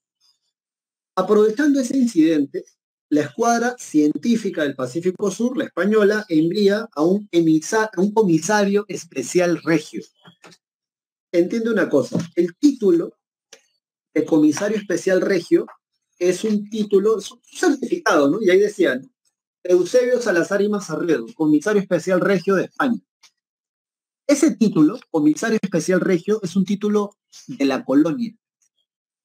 Aprovechando ese incidente, la escuadra científica del Pacífico Sur, la española, envía a un comisario especial regio. Entiende una cosa, el título de comisario especial regio es un título, es un certificado, ¿no? Y ahí decían, Eusebio Salazar y Mazarredo, comisario especial regio de España. Ese título, comisario especial regio, es un título de la colonia,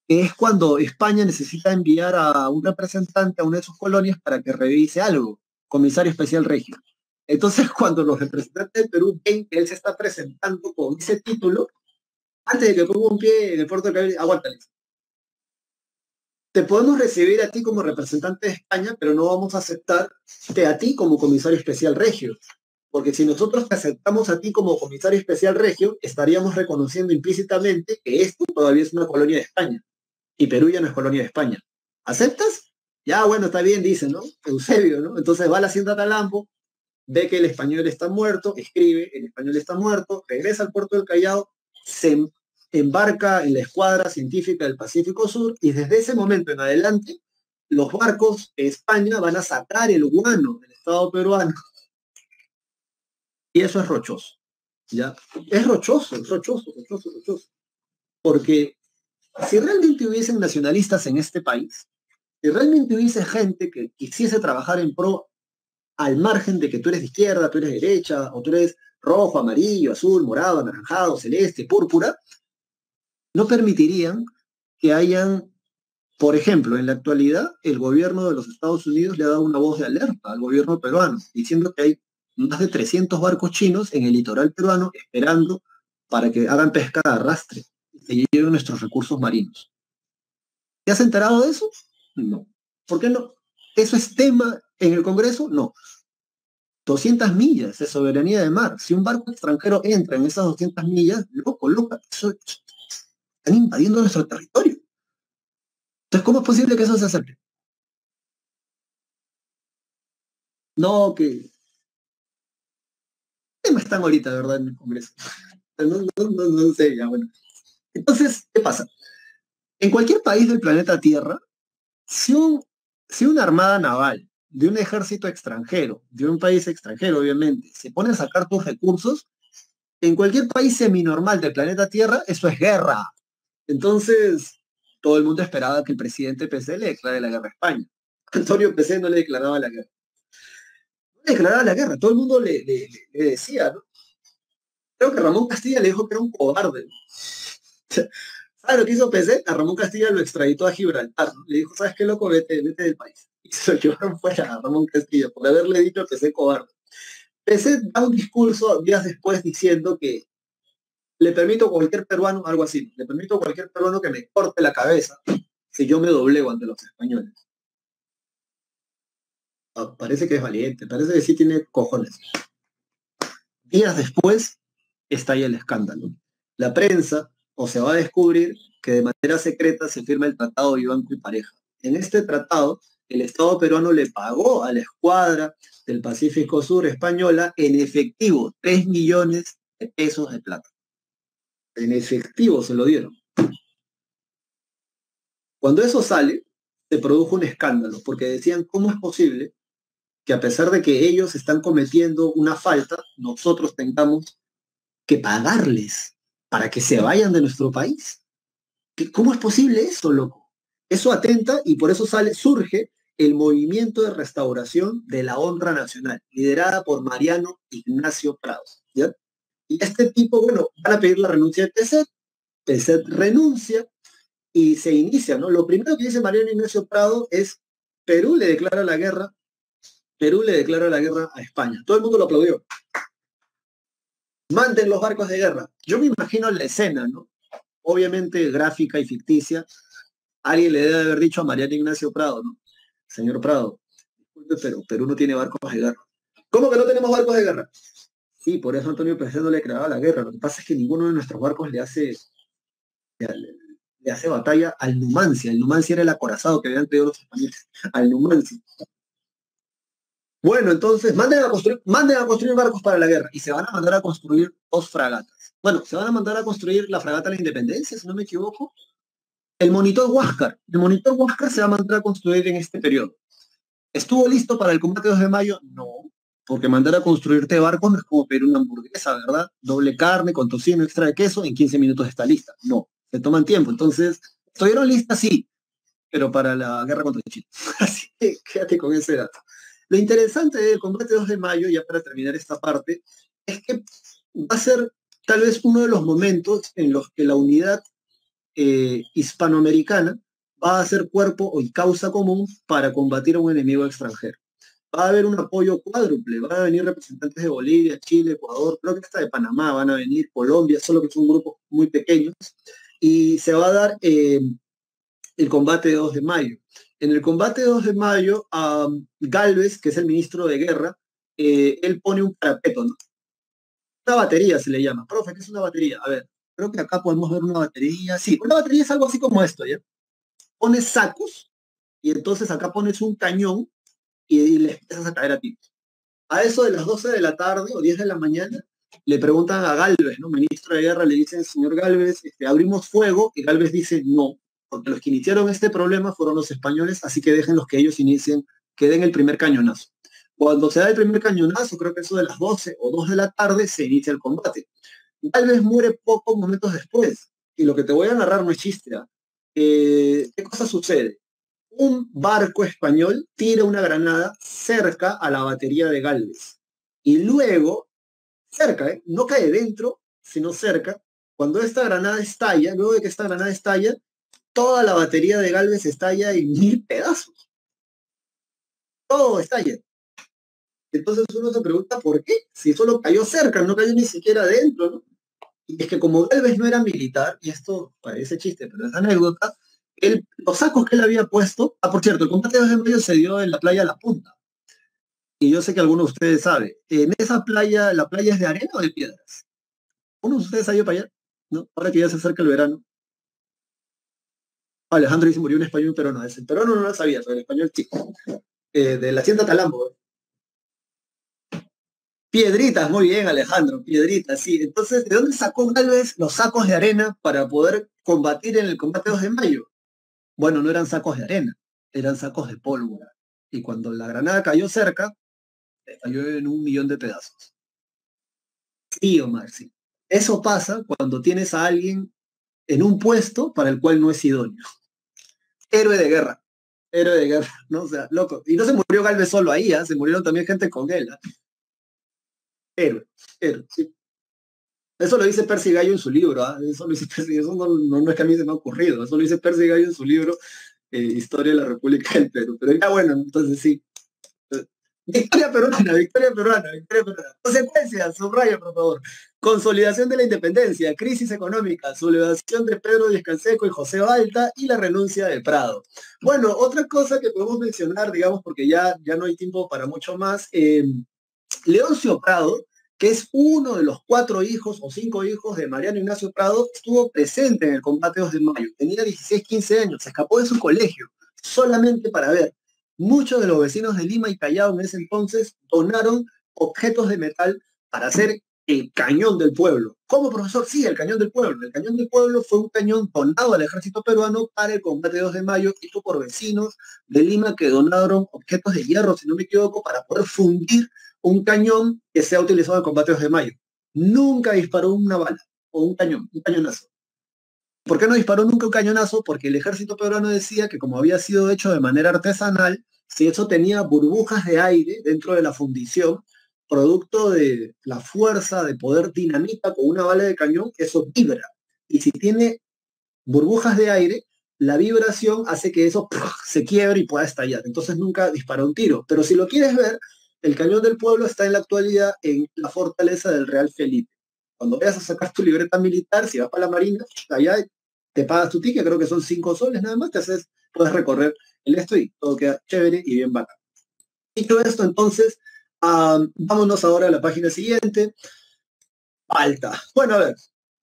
que es cuando España necesita enviar a un representante a una de sus colonias para que revise algo, comisario especial regio. Entonces, cuando los representantes del Perú ven que él se está presentando con ese título, antes de que ponga un pie en el puerto de Cali, aguántales. Te podemos recibir a ti como representante de España, pero no vamos a aceptarte a ti como comisario especial regio. Porque si nosotros te aceptamos a ti como comisario especial regio, estaríamos reconociendo implícitamente que esto todavía es una colonia de España. Y Perú ya no es colonia de España. ¿Aceptas? Ya, bueno, está bien, dice, ¿no? Eusebio, ¿no? Entonces va a la hacienda Talambo, ve que el español está muerto, escribe, el español está muerto, regresa al puerto del Callao, se embarca en la escuadra científica del Pacífico Sur y desde ese momento en adelante los barcos de España van a sacar el guano del Estado peruano. Y eso es rochoso, ¿ya? Es rochoso. Porque si realmente hubiesen nacionalistas en este país, si realmente hubiese gente que quisiese trabajar en pro al margen de que tú eres de izquierda, tú eres de derecha, o tú eres rojo, amarillo, azul, morado, anaranjado, celeste, púrpura, no permitirían que hayan Por ejemplo, en la actualidad, el gobierno de los Estados Unidos le ha dado una voz de alerta al gobierno peruano, diciendo que hay más de 300 barcos chinos en el litoral peruano esperando para que hagan pesca de arrastre y se lleven nuestros recursos marinos. ¿Te has enterado de eso? No. ¿Por qué no? ¿Eso es tema en el Congreso? No. 200 millas de soberanía de mar. Si un barco extranjero entra en esas 200 millas, loco, loca, están invadiendo nuestro territorio. Entonces, ¿cómo es posible que eso se acepte? No, que temas están ahorita, ¿verdad? En el Congreso. No sé, ya, bueno. Entonces, ¿qué pasa? En cualquier país del planeta Tierra, si, un, si una armada naval de un ejército extranjero, de un país extranjero, obviamente, se pone a sacar tus recursos, en cualquier país seminormal del planeta Tierra, eso es guerra. Entonces, todo el mundo esperaba que el presidente PC le declare la guerra a España. Antonio PC no le declaraba la guerra. No le declaraba la guerra, todo el mundo le decía, ¿no? Creo que Ramón Castilla le dijo que era un cobarde. ¿Sabes lo que hizo PC? A Ramón Castilla lo extraditó a Gibraltar, ¿no? Le dijo, ¿sabes qué, loco? Vete del país. Y se lo llevaron fuera a Ramón Castilla por haberle dicho a PC cobarde. PC da un discurso días después diciendo que le permito a cualquier peruano, algo así, le permito a cualquier peruano que me corte la cabeza si yo me doblego ante los españoles. Ah, parece que es valiente, parece que sí tiene cojones. Días después estalla el escándalo. La prensa o se va a descubrir que de manera secreta se firma el Tratado de Banco y Pareja. En este tratado, el Estado peruano le pagó a la escuadra del Pacífico Sur española en efectivo 3 millones de pesos de plata. En efectivo se lo dieron. Cuando eso sale, se produjo un escándalo, porque decían, ¿cómo es posible que a pesar de que ellos están cometiendo una falta, nosotros tengamos que pagarles para que se vayan de nuestro país? ¿Cómo es posible eso, loco? Eso atenta y por eso surge el movimiento de restauración de la honra nacional, liderada por Mariano Ignacio Prados. ¿Ya? Y este tipo, bueno, van a pedir la renuncia de Peset, Peset renuncia y se inicia, ¿no? Lo primero que dice Mariano Ignacio Prado es, Perú le declara la guerra, Perú le declara la guerra a España. Todo el mundo lo aplaudió. Manden los barcos de guerra. Yo me imagino la escena, ¿no? Obviamente gráfica y ficticia. Alguien le debe haber dicho a Mariano Ignacio Prado, ¿no? Señor Prado, disculpe, pero Perú no tiene barcos de guerra. ¿Cómo que no tenemos barcos de guerra? Sí, por eso Antonio Pérez no le declaraba la guerra. Lo que pasa es que ninguno de nuestros barcos le hace batalla al Numancia. El Numancia era el acorazado que habían traído los españoles. Al Numancia. Bueno, entonces manden a construir barcos para la guerra y se van a mandar a construir 2 fragatas. Bueno, se van a mandar a construir la fragata de la Independencia, si no me equivoco. El monitor Huáscar se va a mandar a construir en este periodo. ¿Estuvo listo para el combate 2 de mayo? No, porque mandar a construirte barcos no es como pedir una hamburguesa, ¿verdad? Doble carne, con tocino, extra de queso, en 15 minutos está lista. No, se toman tiempo. Entonces, estuvieron listas, sí, pero para la guerra contra Chile. Así que quédate con ese dato. Lo interesante del combate 2 de mayo, ya para terminar esta parte, es que va a ser tal vez uno de los momentos en los que la unidad hispanoamericana va a ser cuerpo y causa común para combatir a un enemigo extranjero. Va a haber un apoyo cuádruple, van a venir representantes de Bolivia, Chile, Ecuador, creo que hasta de Panamá van a venir, Colombia, solo que son grupos muy pequeños, y se va a dar el combate de 2 de mayo. En el combate de 2 de mayo, Galvez, que es el ministro de guerra, él pone un parapeto, ¿no? Una batería se le llama. Profe, ¿qué es una batería? A ver, creo que acá podemos ver una batería. Sí, una batería es algo así como esto, ¿ya? Pones sacos y entonces acá pones un cañón y le empiezas a caer a ti. A eso de las 12 de la tarde o 10 de la mañana, le preguntan a Galvez, ¿no? Ministro de Guerra, le dicen, señor Galvez, abrimos fuego, y Galvez dice, no, porque los que iniciaron este problema fueron los españoles, así que dejen los que ellos inicien, que den el primer cañonazo. Cuando se da el primer cañonazo, creo que eso de las 12 o 2 de la tarde, se inicia el combate. Galvez muere pocos momentos después, y lo que te voy a narrar no es chiste. ¿Qué cosa sucede? Un barco español tira una granada cerca a la batería de Galvez. Y luego, cerca, no cae dentro, sino cerca, cuando esta granada estalla, luego de que esta granada estalla, toda la batería de Galvez estalla en 1000 pedazos. Todo estalla. Entonces uno se pregunta por qué, si solo cayó cerca, no cayó ni siquiera adentro, ¿no? Y es que como Galvez no era militar, y esto parece chiste, pero es anécdota, los sacos que él había puesto, por cierto, el combate de 2 de mayo se dio en la playa La Punta, y yo sé que algunos de ustedes saben, en esa playa, ¿la playa es de arena o de piedras? ¿Uno de ustedes ha ido para allá? ¿No? Ahora que ya se acerca el verano. Alejandro dice murió un español, pero no, ese peruano no lo sabía, pero el español sí. De la hacienda Talambo. Piedritas, muy bien, Alejandro, piedritas, sí. Entonces, ¿de dónde sacó Galvez los sacos de arena para poder combatir en el combate 2 de mayo? Bueno, no eran sacos de arena, eran sacos de pólvora. Y cuando la granada cayó cerca, cayó en 1 millón de pedazos. Sí, Omar, sí. Eso pasa cuando tienes a alguien en un puesto para el cual no es idóneo. Héroe de guerra, héroe de guerra, ¿no? O sea, loco. Y no se murió Galvez solo ahí, ¿ah? Se murieron también gente con él, ¿ah? Héroe, héroe, sí. Eso lo dice Percy Gallo en su libro, ¿ah? Eso lo dice Percy, eso no es que a mí se me ha ocurrido, eso lo dice Percy Gallo en su libro, Historia de la República del Perú. Pero ya bueno, entonces sí. Victoria peruana, victoria peruana, victoria peruana. Consecuencias, subraya, por favor. Consolidación de la independencia, crisis económica, sublevación de Pedro Díaz Canseco y José Balta y la renuncia de Prado. Bueno, otra cosa que podemos mencionar, digamos, porque ya no hay tiempo para mucho más, Leoncio Prado, que es uno de los 4 hijos o 5 hijos de Mariano Ignacio Prado, estuvo presente en el combate 2 de mayo. Tenía 16, 15 años, se escapó de su colegio solamente para ver. Muchos de los vecinos de Lima y Callao en ese entonces donaron objetos de metal para hacer el cañón del pueblo. ¿Cómo, profesor? Sí, el cañón del pueblo. El cañón del pueblo fue un cañón donado al ejército peruano para el combate 2 de mayo, hecho por vecinos de Lima que donaron objetos de hierro, si no me equivoco, para poder fundir un cañón que se ha utilizado en combates de mayo. Nunca disparó una bala o un cañón, un cañonazo. ¿Por qué no disparó nunca un cañonazo? Porque el ejército peruano decía que como había sido hecho de manera artesanal, si eso tenía burbujas de aire dentro de la fundición, producto de la fuerza de poder dinamita con una bala de cañón, eso vibra. Y si tiene burbujas de aire, la vibración hace que eso se quiebre y pueda estallar. Entonces nunca dispara un tiro. Pero si lo quieres ver, el cañón del pueblo está en la actualidad en la fortaleza del Real Felipe. Cuando vayas a sacar tu libreta militar, si vas para la Marina, allá te pagas tu ticket, creo que son 5 soles nada más, puedes recorrer el esto y todo queda chévere y bien bacán. Dicho esto, entonces, vámonos ahora a la página siguiente. Balta. Bueno, a ver,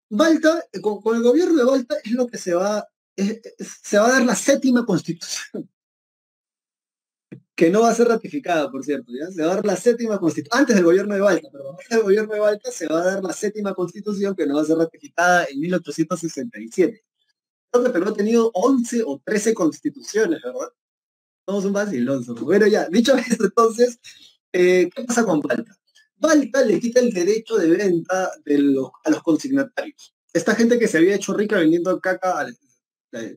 Balta, con el gobierno de Balta es lo que se va a dar la 7ª constitución, que no va a ser ratificada, por cierto, ¿ya? Se va a dar la 7ª constitución, antes del gobierno de Balta, perdón, antes del gobierno de Balta se va a dar la 7ª constitución que no va a ser ratificada en 1867. Creo que Perú ha tenido 11 o 13 constituciones, ¿verdad? Somos un vacilón. Bueno, ya, dicho esto, entonces, ¿qué pasa con Balta? Balta le quita el derecho de venta a los consignatarios. Esta gente que se había hecho rica vendiendo caca,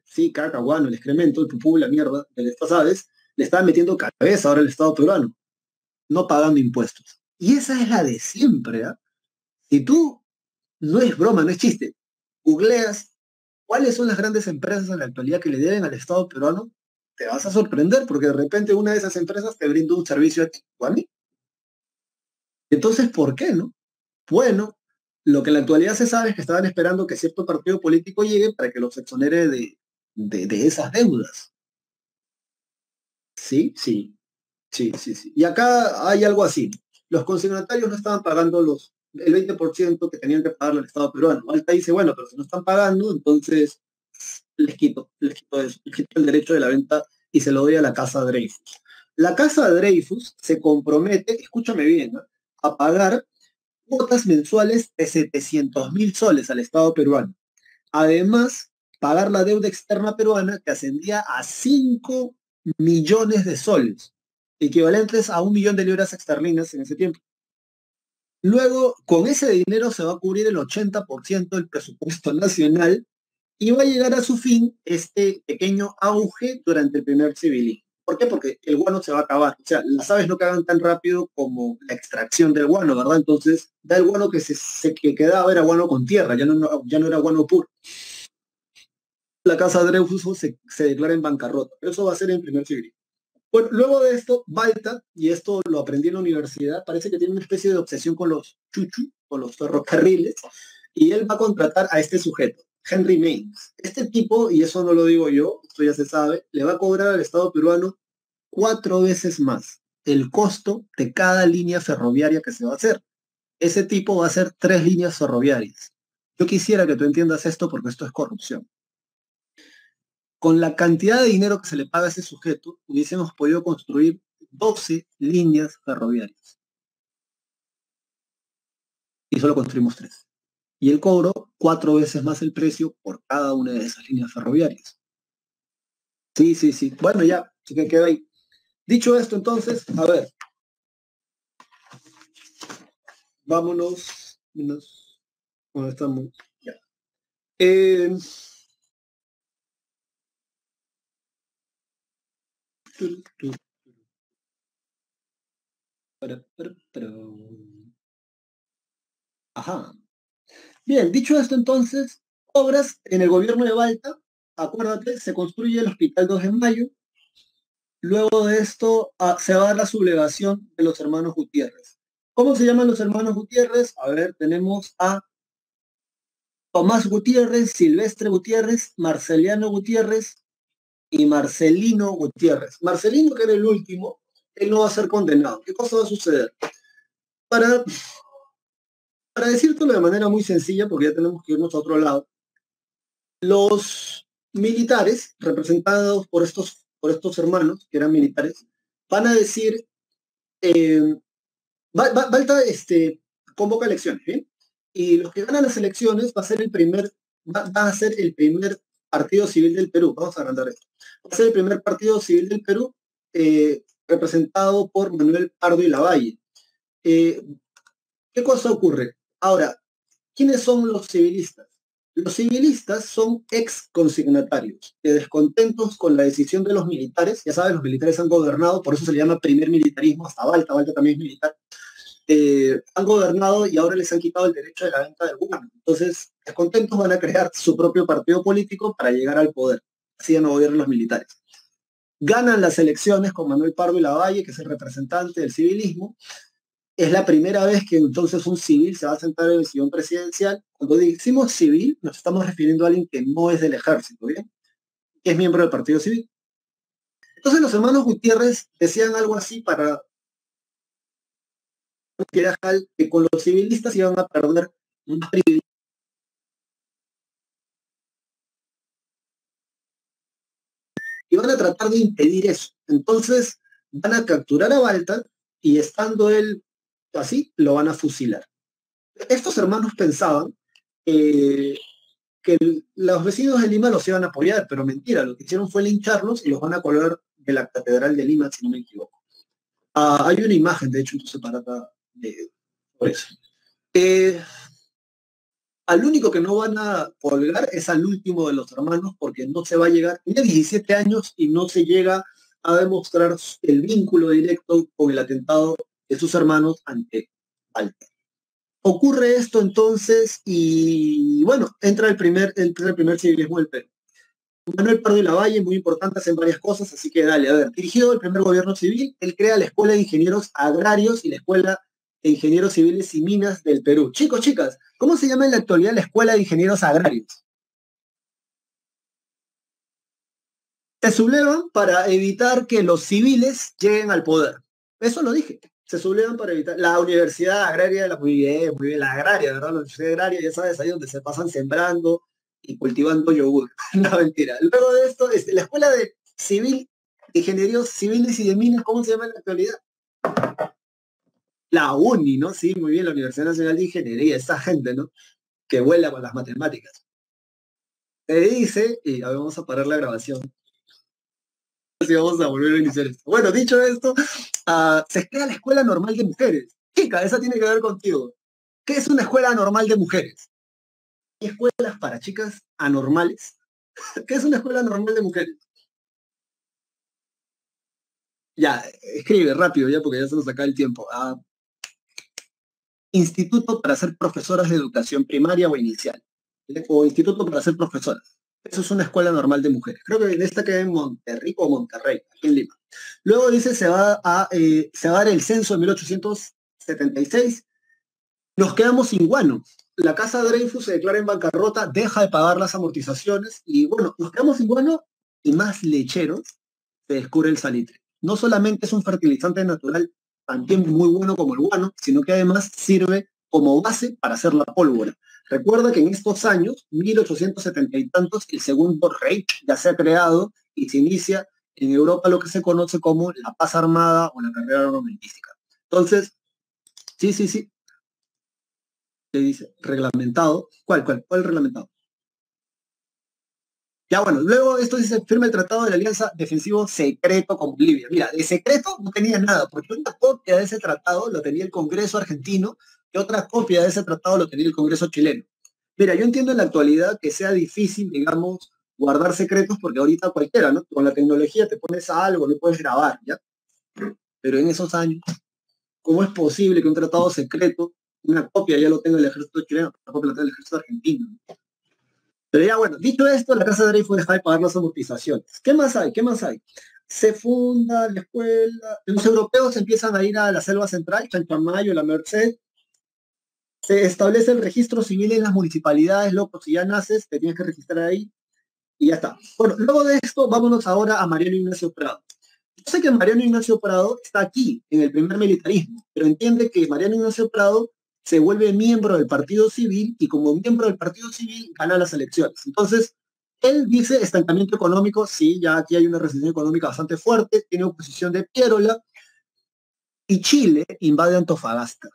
sí, caca, guano, el excremento, el pupú, la mierda de estas aves, le estaban metiendo cabeza ahora el Estado peruano, no pagando impuestos. Y esa es la de siempre, ¿ah? Si tú, no es broma, no es chiste, googleas cuáles son las grandes empresas en la actualidad que le deben al Estado peruano, te vas a sorprender porque de repente una de esas empresas te brinda un servicio a ti o a mí. Entonces, ¿por qué no? Bueno, lo que en la actualidad se sabe es que estaban esperando que cierto partido político llegue para que los exonere de esas deudas. Sí, sí, sí, sí, sí. Y acá hay algo así. Los consignatarios no estaban pagando el 20% que tenían que pagarle al Estado peruano. Alta dice, bueno, pero si no están pagando, entonces les quito eso, les quito el derecho de la venta y se lo doy a la Casa Dreyfus. La Casa Dreyfus se compromete, escúchame bien, ¿no?, a pagar cuotas mensuales de 700.000 soles al Estado peruano. Además, pagar la deuda externa peruana que ascendía a 5 millones de soles, equivalentes a 1 millón de libras esterlinas en ese tiempo. Luego, con ese dinero se va a cubrir el 80% del presupuesto nacional y va a llegar a su fin este pequeño auge durante el primer civilismo. ¿Por qué? Porque el guano se va a acabar. O sea, las aves no cagan tan rápido como la extracción del guano, ¿verdad? Entonces, da el guano que quedaba era guano con tierra, ya no era guano puro. la casa Dreyfus se declara en bancarrota. Pero eso va a ser en primer siglo. Bueno, luego de esto, Balta, y esto lo aprendí en la universidad, parece que tiene una especie de obsesión con los chuchu, con los ferrocarriles, y él va a contratar a este sujeto, Henry Maines. Este tipo, y eso no lo digo yo, esto ya se sabe, le va a cobrar al Estado peruano 4 veces más el costo de cada línea ferroviaria que se va a hacer. Ese tipo va a hacer 3 líneas ferroviarias. Yo quisiera que tú entiendas esto porque esto es corrupción. Con la cantidad de dinero que se le paga a ese sujeto, hubiésemos podido construir 12 líneas ferroviarias. Y solo construimos 3. Y él cobró 4 veces más el precio por cada una de esas líneas ferroviarias. Sí, sí, sí. Bueno, ya, así que queda ahí. Dicho esto, entonces, a ver. Vámonos. ¿Dónde estamos? Ya. Eh, tu, tu, para. Ajá. Bien, dicho esto entonces, obras en el gobierno de Balta, acuérdate, se construye el Hospital 2 de Mayo, luego de esto se va a dar la sublevación de los hermanos Gutiérrez. ¿Cómo se llaman los hermanos Gutiérrez? A ver, tenemos a Tomás Gutiérrez, Silvestre Gutiérrez, Marceliano Gutiérrez y Marcelino Gutiérrez. Marcelino, que era el último, él no va a ser condenado. ¿Qué cosa va a suceder? Para, para decírtelo de manera muy sencilla, porque ya tenemos que irnos a otro lado, los militares, representados por estos hermanos, que eran militares, van a decir, eh, Balta convoca elecciones, ¿bien? Y los que ganan las elecciones va a ser el primer partido civil del Perú. Vamos a agrandar esto. Va a ser el primer partido civil del Perú representado por Manuel Pardo y Lavalle. Eh, ¿Qué cosa ocurre? Ahora, ¿quiénes son los civilistas? Los civilistas son ex consignatarios, descontentos con la decisión de los militares. Ya sabes, los militares han gobernado, por eso se le llama primer militarismo, hasta Balta también es militar. Han gobernado y ahora les han quitado el derecho de la venta del gobierno. Entonces, descontentos van a crear su propio partido político para llegar al poder. Así ya no gobiernan los militares. Ganan las elecciones con Manuel Pardo y Lavalle, que es el representante del civilismo. Es la primera vez que entonces un civil se va a sentar en el sillón presidencial. Cuando decimos civil, nos estamos refiriendo a alguien que no es del ejército, ¿bien? Que es miembro del Partido Civil. Entonces los hermanos Gutiérrez decían algo así para que con los civilistas iban a perder más privilegios y van a tratar de impedir eso. Entonces van a capturar a Balta y estando él así, lo van a fusilar. Estos hermanos pensaban que los vecinos de Lima los iban a apoyar, pero mentira, lo que hicieron fue lincharlos y los van a colgar de la Catedral de Lima, si no me equivoco. Hay una imagen, de hecho, entonces para por eso. Eh, Al único que no van a colgar es al último de los hermanos, porque no se va a llegar, tiene 17 años y no se llega a demostrar el vínculo directo con el atentado de sus hermanos ante Balta. Ocurre esto entonces y bueno, entra el primer civilismo del Perú. Manuel Pardo y Lavalle, muy importante, hacen varias cosas, así que dale, a ver, dirigido el primer gobierno civil, él crea la Escuela de Ingenieros Agrarios y la Escuela de Ingenieros Civiles y Minas del Perú. Chicos, chicas, ¿cómo se llama en la actualidad la Escuela de Ingenieros Agrarios? Se sublevan para evitar que los civiles lleguen al poder. Eso lo dije. Se sublevan para evitar. La Universidad Agraria, muy bien, la agraria, ¿verdad? La Universidad Agraria, ya sabes, ahí donde se pasan sembrando y cultivando yogur. No, mentira. Luego de esto, la Escuela de Civil, Ingenieros Civiles y de Minas, ¿cómo se llama en la actualidad? La UNI, ¿no? Sí, muy bien, la Universidad Nacional de Ingeniería, esa gente, ¿no? Que vuela con las matemáticas. Se dice, y a ver, vamos a parar la grabación. Si vamos a volver a iniciar esto. Bueno, dicho esto, se crea la Escuela Normal de Mujeres. Chica, esa tiene que ver contigo. ¿Qué es una escuela normal de mujeres? ¿Hay escuelas para chicas anormales? ¿Qué es una escuela normal de mujeres? Ya, escribe rápido ya porque ya se nos acaba el tiempo. Instituto para ser profesoras de educación primaria o inicial. O instituto para ser profesoras. Eso es una escuela normal de mujeres. Creo que en esta queda en Monterrico o Monterrey, aquí en Lima. Luego dice, se va a dar el censo de 1876. Nos quedamos sin guano. La casa Dreyfus se declara en bancarrota, deja de pagar las amortizaciones y bueno, nos quedamos sin guano y más lecheros se descubre el salitre. No solamente es un fertilizante natural también muy bueno como el guano, sino que además sirve como base para hacer la pólvora. Recuerda que en estos años, 1870 y tantos, el segundo Reich ya se ha creado y se inicia en Europa lo que se conoce como la paz armada o la carrera armamentística. Entonces, sí, sí, sí, le dice reglamentado. ¿Cuál reglamentado? Ya bueno, luego esto dice, firma el Tratado de la Alianza Defensivo Secreto con Bolivia. Mira, de secreto no tenía nada, porque una copia de ese tratado lo tenía el Congreso argentino y otra copia de ese tratado lo tenía el Congreso chileno. Mira, yo entiendo en la actualidad que sea difícil, digamos, guardar secretos, porque ahorita cualquiera, ¿no? Con la tecnología te pones a algo, lo puedes grabar, ¿ya? Pero en esos años, ¿cómo es posible que un tratado secreto, una copia ya lo tenga el ejército chileno, otra copia la tenga el ejército argentino? Pero ya bueno, dicho esto, la casa de Dreyfus deja de pagar las amortizaciones. ¿Qué más hay? ¿Qué más hay? Se funda la escuela, los europeos empiezan a ir a la selva central, Chanchamayo, la Merced, se establece el registro civil en las municipalidades, loco, si ya naces, te tienes que registrar ahí, y ya está. Bueno, luego de esto, vámonos ahora a Mariano Ignacio Prado. Yo sé que Mariano Ignacio Prado está aquí, en el primer militarismo, pero entiende que Mariano Ignacio Prado se vuelve miembro del Partido Civil y como miembro del Partido Civil gana las elecciones. Entonces, él dice estancamiento económico, sí, ya aquí hay una recesión económica bastante fuerte, tiene oposición de Piérola, y Chile invade Antofagasta.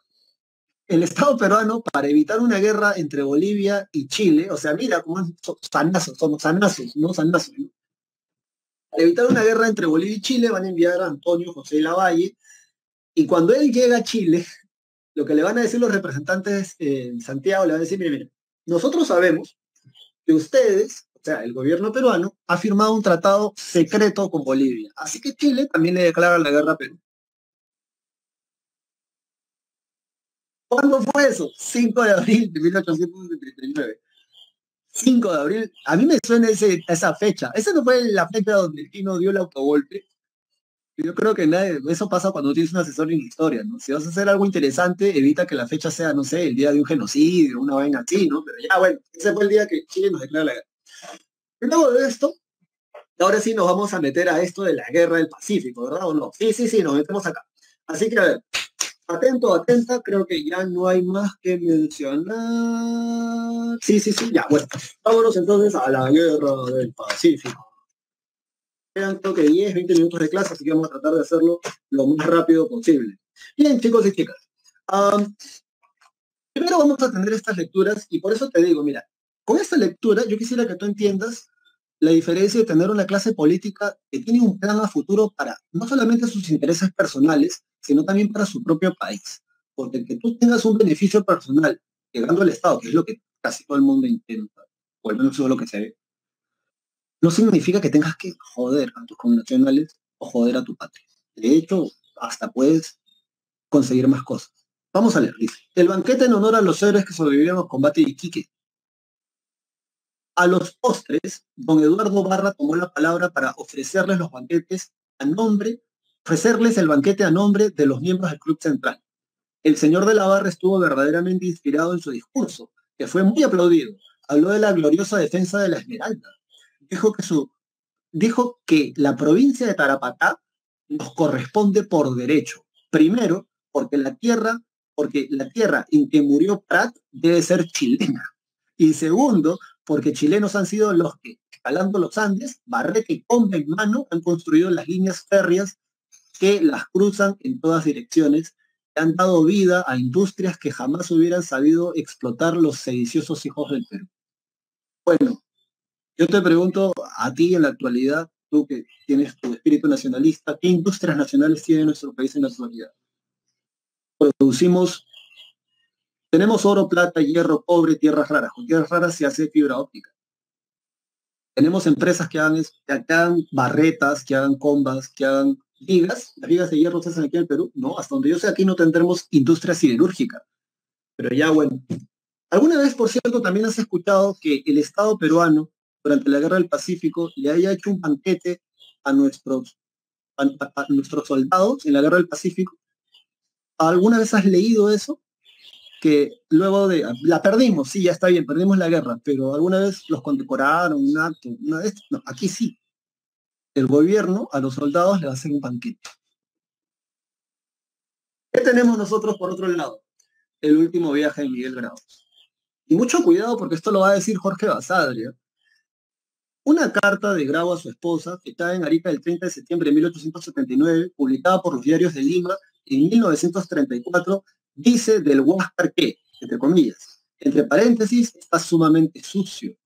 El Estado peruano, para evitar una guerra entre Bolivia y Chile, o sea, mira cómo sanazos, somos sanazos, no sanazos, ¿no? Para evitar una guerra entre Bolivia y Chile van a enviar a Antonio José Lavalle, y cuando él llega a Chile, lo que le van a decir los representantes en Santiago, le van a decir, mire, mire, nosotros sabemos que ustedes, o sea, el gobierno peruano, ha firmado un tratado secreto con Bolivia, así que Chile también le declara la guerra a Perú. ¿Cuándo fue eso? 5 de abril de 1879. 5 de abril, a mí me suena esa fecha. Esa no fue la fecha donde el Tino dio el autogolpe. Yo creo que nadie, eso pasa cuando tienes un asesor en historia, ¿no? Si vas a hacer algo interesante, evita que la fecha sea, no sé, el día de un genocidio, una vaina así, ¿no? Pero ya, bueno, ese fue el día que Chile nos declara la guerra. Y luego de esto, ahora sí nos vamos a meter a esto de la guerra del Pacífico, ¿verdad o no? Sí, sí, sí, nos metemos acá. Así que, a ver, atento, atenta, creo que ya no hay más que mencionar. Sí, sí, sí, ya, bueno. Vámonos entonces a la guerra del Pacífico. Quedan creo que 10, 20 minutos de clase, así que vamos a tratar de hacerlo lo más rápido posible. Bien, chicos y chicas. Um, Primero vamos a tener estas lecturas y por eso te digo, mira, con esta lectura yo quisiera que tú entiendas la diferencia de tener una clase política que tiene un plan a futuro para no solamente sus intereses personales, sino también para su propio país. Porque que tú tengas un beneficio personal llegando al Estado, que es lo que casi todo el mundo intenta, o al menos eso es lo que se ve, no significa que tengas que joder a tus connacionales o joder a tu patria. De hecho, hasta puedes conseguir más cosas. Vamos a leer, dice. El banquete en honor a los héroes que sobrevivieron al combate de Iquique. A los postres, don Eduardo Barra tomó la palabra para ofrecerles los banquetes a nombre, ofrecerles el banquete a nombre de los miembros del Club Central. El señor de la Barra estuvo verdaderamente inspirado en su discurso, que fue muy aplaudido. Habló de la gloriosa defensa de la Esmeralda. Dijo que dijo que la provincia de Tarapacá nos corresponde por derecho. Primero, porque la tierra en que murió Prat debe ser chilena. Y segundo, porque chilenos han sido los que, escalando los Andes, Barrete y Combe en mano, han construido las líneas férreas que las cruzan en todas direcciones, que han dado vida a industrias que jamás hubieran sabido explotar los sediciosos hijos del Perú. Bueno, yo te pregunto a ti en la actualidad, tú que tienes tu espíritu nacionalista, ¿qué industrias nacionales tiene nuestro país en la actualidad? Producimos, tenemos oro, plata, hierro, cobre, tierras raras. Con tierras raras se hace fibra óptica. Tenemos empresas que hagan barretas, que hagan combas, que hagan vigas. Las vigas de hierro se hacen aquí en el Perú. No, hasta donde yo sé aquí no tendremos industria siderúrgica. Pero ya bueno. ¿Alguna vez, por cierto, también has escuchado que el Estado peruano durante la Guerra del Pacífico le haya hecho un banquete a nuestros soldados en la Guerra del Pacífico? ¿Alguna vez has leído eso? Que luego de, la perdimos, sí, ya está bien, perdimos la guerra, pero alguna vez los condecoraron, un acto, una vez, no, aquí sí, el gobierno a los soldados le va a hacer un banquete. ¿Qué tenemos nosotros por otro lado? El último viaje de Miguel Grau. Y mucho cuidado porque esto lo va a decir Jorge Basadre. Una carta de Grau a su esposa, que está en Arica el 30 de septiembre de 1879, publicada por los diarios de Lima en 1934, dice del Huáscar que, entre comillas, entre paréntesis, está sumamente sucio.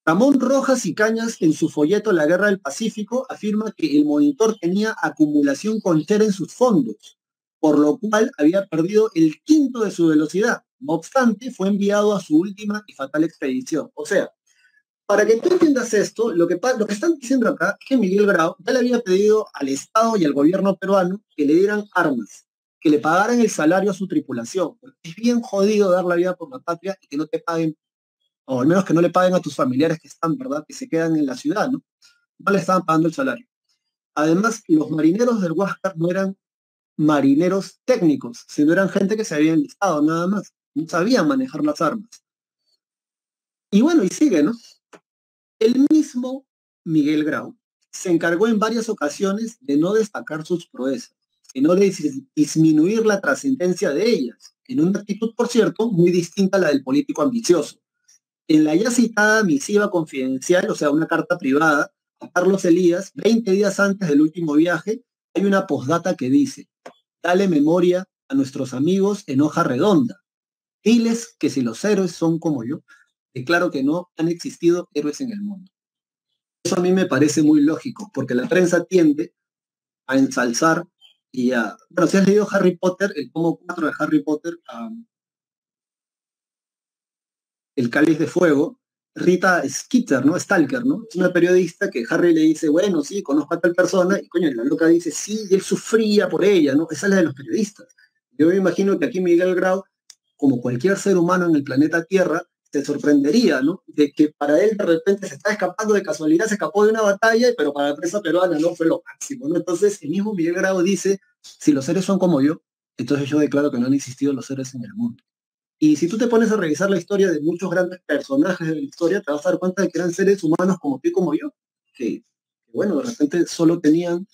Ramón Rojas y Cañas, en su folleto La Guerra del Pacífico, afirma que el monitor tenía acumulación conchera en sus fondos, por lo cual había perdido el quinto de su velocidad. No obstante, fue enviado a su última y fatal expedición. O sea, para que tú entiendas esto, lo que están diciendo acá es que Miguel Grau ya le había pedido al Estado y al gobierno peruano que le dieran armas, que le pagaran el salario a su tripulación. Porque es bien jodido dar la vida por la patria y que no te paguen, o al menos que no le paguen a tus familiares que están, ¿verdad? Que se quedan en la ciudad, ¿no? No le estaban pagando el salario. Además, los marineros del Huáscar no eran marineros técnicos, sino eran gente que se había enlistado, nada más. No sabían manejar las armas. Y bueno, y sigue, ¿no? El mismo Miguel Grau se encargó en varias ocasiones de no destacar sus proezas, sino de disminuir la trascendencia de ellas, en una actitud, por cierto, muy distinta a la del político ambicioso. En la ya citada misiva confidencial, o sea, una carta privada, a Carlos Elías, 20 días antes del último viaje, hay una postdata que dice: dale memoria a nuestros amigos en hoja redonda. Diles que si los héroes son como yo, declaro que no han existido héroes en el mundo. Eso a mí me parece muy lógico, porque la prensa tiende a ensalzar y a... Bueno, si has leído Harry Potter, el tomo 4 de Harry Potter, El Cáliz de Fuego, Rita Skeeter, ¿no? Stalker, ¿no? Es una periodista que Harry le dice, bueno, sí, conozco a tal persona, y coño, la loca dice, sí, y él sufría por ella, ¿no? Esa es la de los periodistas. Yo me imagino que aquí Miguel Grau, como cualquier ser humano en el planeta Tierra, te sorprendería, ¿no? De que para él de repente se está escapando de casualidad, se escapó de una batalla, pero para la prensa peruana no fue lo máximo, ¿no? Entonces, el mismo Miguel Grau dice, si los seres son como yo, entonces yo declaro que no han existido los seres en el mundo. Y si tú te pones a revisar la historia de muchos grandes personajes de la historia, te vas a dar cuenta de que eran seres humanos como tú y como yo, que bueno, de repente solo tenían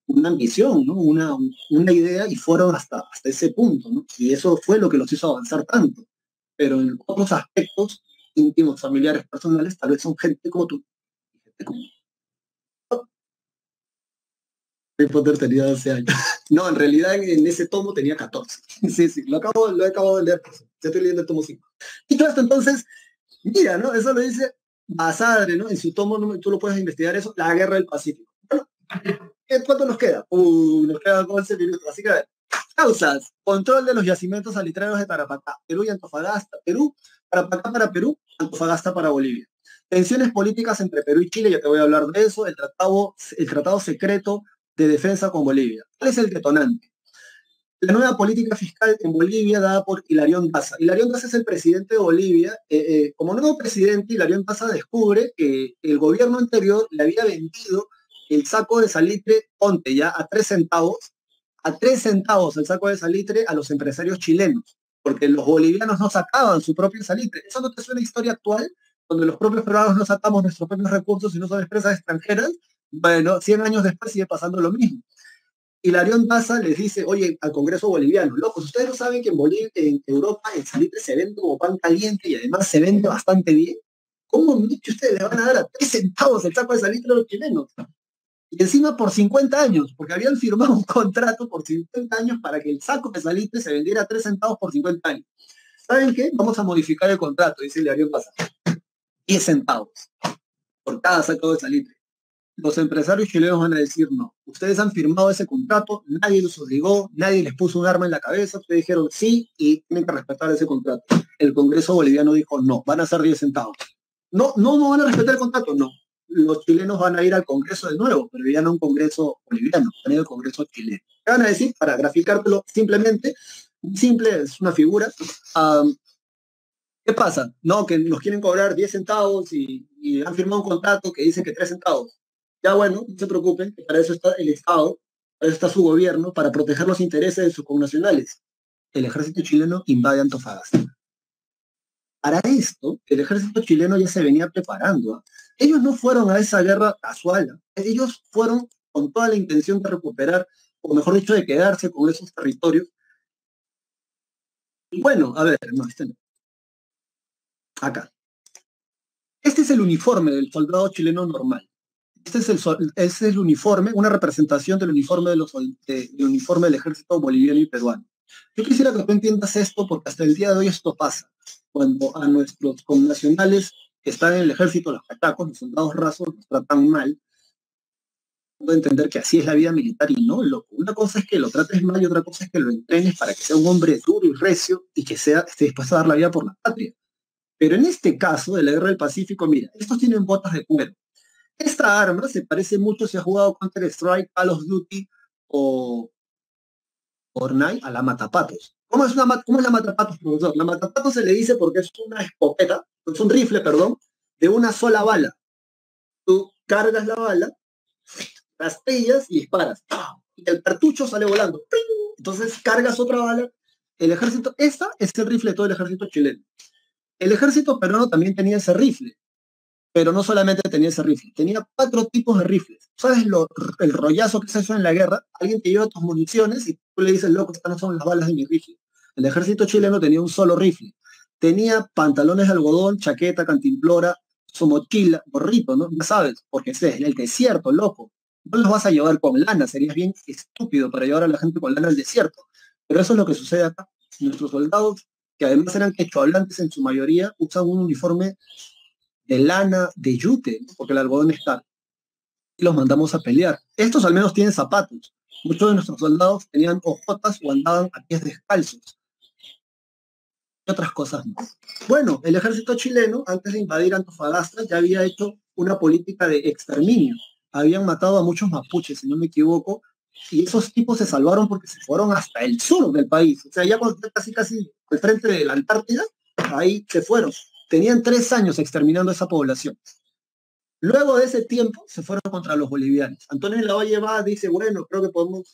una ambición, ¿no? Una idea y fueron hasta ese punto, ¿no? Y eso fue lo que los hizo avanzar tanto. Pero en otros aspectos íntimos, familiares, personales, tal vez son gente como tú. Gente como... Harry Potter tenía 12 años. No, en realidad en ese tomo tenía 14. Sí, sí, lo he acabado de leer. Ya estoy leyendo el tomo 5. Y todo esto entonces, mira, ¿no? Eso lo dice Basadre, ¿no? En su tomo, ¿no? Tú lo puedes investigar eso, La Guerra del Pacífico. Bueno, ¿cuánto nos queda? Nos quedan 11 minutos. Así que, a ver, causas: control de los yacimientos salitrarios de Tarapacá, Perú y Antofagasta, Perú, Tarapacá para Perú, Antofagasta para Bolivia. Tensiones políticas entre Perú y Chile, ya te voy a hablar de eso, el tratado secreto de defensa con Bolivia. ¿Cuál es el detonante? La nueva política fiscal en Bolivia dada por Hilarión Daza. Hilarión Daza es el presidente de Bolivia. Como nuevo presidente, Hilarión Daza descubre que el gobierno anterior le había vendido el saco de salitre, ponte ya, a 3 centavos el saco de salitre a los empresarios chilenos, porque los bolivianos no sacaban su propio salitre. ¿Eso no te suena a historia actual? Donde los propios peruanos no sacamos nuestros propios recursos y no son empresas extranjeras. Bueno, 100 años después sigue pasando lo mismo. Hilarión Daza les dice, oye, al Congreso boliviano, locos, ustedes no saben que en Europa el salitre se vende como pan caliente y además se vende bastante bien. ¿Cómo ustedes le van a dar a 3 centavos el saco de salitre a los chilenos? Y encima por 50 años, porque habían firmado un contrato por 50 años para que el saco de salitre se vendiera a 3 centavos por 50 años. ¿Saben qué? Vamos a modificar el contrato, dice Hilarión Daza. 10 centavos por cada saco de salitre. Los empresarios chilenos van a decir no. Ustedes han firmado ese contrato, nadie los obligó, nadie les puso un arma en la cabeza, ustedes dijeron sí y tienen que respetar ese contrato. El Congreso boliviano dijo no, van a ser 10 centavos. No van a respetar el contrato, no. Los chilenos van a ir al Congreso de nuevo, pero ya no un Congreso boliviano, van a ir al Congreso chileno. ¿Qué van a decir? Para graficártelo simplemente, simple, es una figura. ¿Qué pasa? No, que nos quieren cobrar 10 centavos y han firmado un contrato que dice que 3 centavos. Ya bueno, no se preocupen, que para eso está el Estado, para eso está su gobierno, para proteger los intereses de sus connacionales. El ejército chileno invade Antofagasta. Para esto, el ejército chileno ya se venía preparando. ¿Ah? Ellos no fueron a esa guerra casual. ¿Ah? Ellos fueron con toda la intención de recuperar, o mejor dicho, de quedarse con esos territorios. Y bueno, a ver, no, este no. Acá. Este es el uniforme del soldado chileno normal. Este es el uniforme, una representación del uniforme, del uniforme del ejército boliviano y peruano. Yo quisiera que tú entiendas esto porque hasta el día de hoy esto pasa. Cuando a nuestros connacionales que están en el ejército, los catacos, los soldados rasos, los tratan mal, puedo entender que así es la vida militar y no, loco. Una cosa es que lo trates mal y otra cosa es que lo entrenes para que sea un hombre duro y recio y que esté dispuesto a dar la vida por la patria. Pero en este caso de la guerra del Pacífico, mira, estos tienen botas de cuero. Esta arma se parece mucho si has jugado Counter-Strike, Call of Duty o Fortnite a la matapatos. ¿Cómo es la matapatos, profesor? La matapatos se le dice porque es una escopeta, es un rifle, perdón, de una sola bala. Tú cargas la bala, rastrillas y disparas. Y el cartucho sale volando. Entonces cargas otra bala. El ejército, esta es el rifle de todo el ejército chileno. El ejército peruano también tenía ese rifle. Pero no solamente tenía ese rifle, tenía 4 tipos de rifles. ¿Sabes el rollazo que se hizo en la guerra? Alguien te lleva tus municiones y tú le dices, loco, estas no son las balas de mi rifle. El ejército chileno tenía un solo rifle. Tenía pantalones de algodón, chaqueta, cantimplora, su mochila, gorrito, ¿no? Ya sabes, porque es el desierto, loco. No los vas a llevar con lana, serías bien estúpido para llevar a la gente con lana al desierto. Pero eso es lo que sucede acá. Nuestros soldados, que además eran quechohablantes en su mayoría, usan un uniforme de lana, de yute, porque el algodón es caro, y los mandamos a pelear. Estos al menos tienen zapatos. Muchos de nuestros soldados tenían ojotas o andaban a pies descalzos. Y otras cosas más. Bueno, el ejército chileno, antes de invadir Antofagasta, ya había hecho una política de exterminio. Habían matado a muchos mapuches, si no me equivoco, y esos tipos se salvaron porque se fueron hasta el sur del país. O sea, ya casi al frente de la Antártida, ahí se fueron. Tenían 3 años exterminando a esa población. Luego de ese tiempo se fueron contra los bolivianos. Antonio Lavalle va, dice, bueno, creo que podemos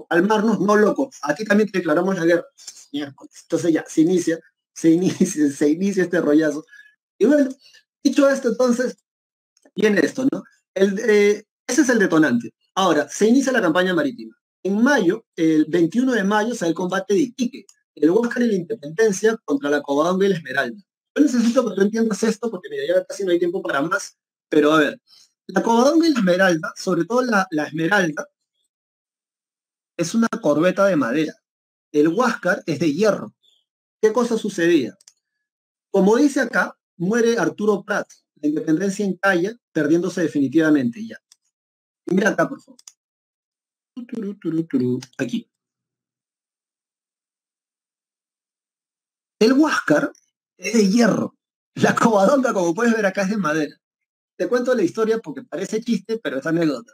calmarnos, no loco, aquí también te declaramos la guerra. Entonces ya, se inicia este rollazo. Y bueno, dicho esto, entonces, viene esto, ¿no? Ese es el detonante. Ahora, se inicia la campaña marítima. En mayo, el 21 de mayo, se da el combate de Iquique, el Huáscar y la Independencia contra la Covadonga y la Esmeralda. Yo necesito que tú entiendas esto, porque mira, ya casi no hay tiempo para más, pero a ver, la Covadonga y la Esmeralda, sobre todo la Esmeralda, es una corbeta de madera. El Huáscar es de hierro. ¿Qué cosa sucedía? Como dice acá, muere Arturo Prat, la independencia en Calla, perdiéndose definitivamente ya. Y mira acá, por favor. Aquí. El Huáscar es de hierro. La Covadonga, como puedes ver acá, es de madera. Te cuento la historia porque parece chiste, pero es anécdota.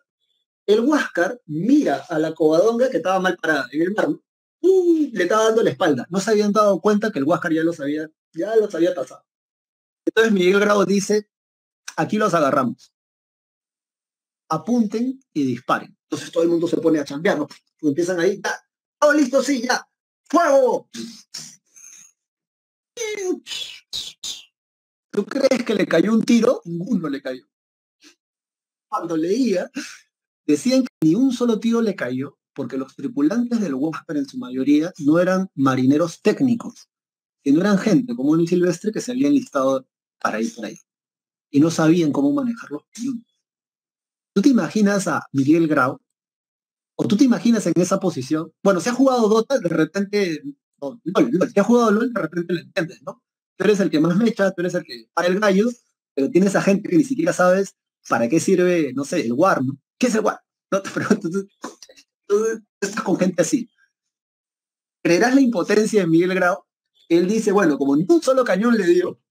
El Huáscar mira a la Covadonga que estaba mal parada en el mar, ¿no? Le estaba dando la espalda. No se habían dado cuenta que el Huáscar ya los había tasado. Entonces Miguel Grau dice, aquí los agarramos. Apunten y disparen. Entonces todo el mundo se pone a chambear, ¿no? Pues empiezan ahí, ya, todo listo, sí, ya, ¡fuego! ¿Tú crees que le cayó un tiro? Ninguno le cayó. Cuando leía, decían que ni un solo tiro le cayó, porque los tripulantes del Huáscar en su mayoría no eran marineros técnicos, que no eran gente común y silvestre que se había enlistado para ir por ahí. Y no sabían cómo manejar los cañones. ¿Tú te imaginas a Miguel Grau? ¿O tú te imaginas en esa posición? Bueno, si has jugado Dota, de repente... No, si has jugado LOL, de repente lo entiendes, ¿no? Tú eres el que más mecha, tú eres el que para el gallo, pero tienes a gente que ni siquiera sabes para qué sirve, no sé, el War, ¿no? ¿Qué es el War? No te pregunto, tú estás con gente así. ¿Creerás la impotencia de Miguel Grau? Él dice, bueno, como ni un solo cañón le dio,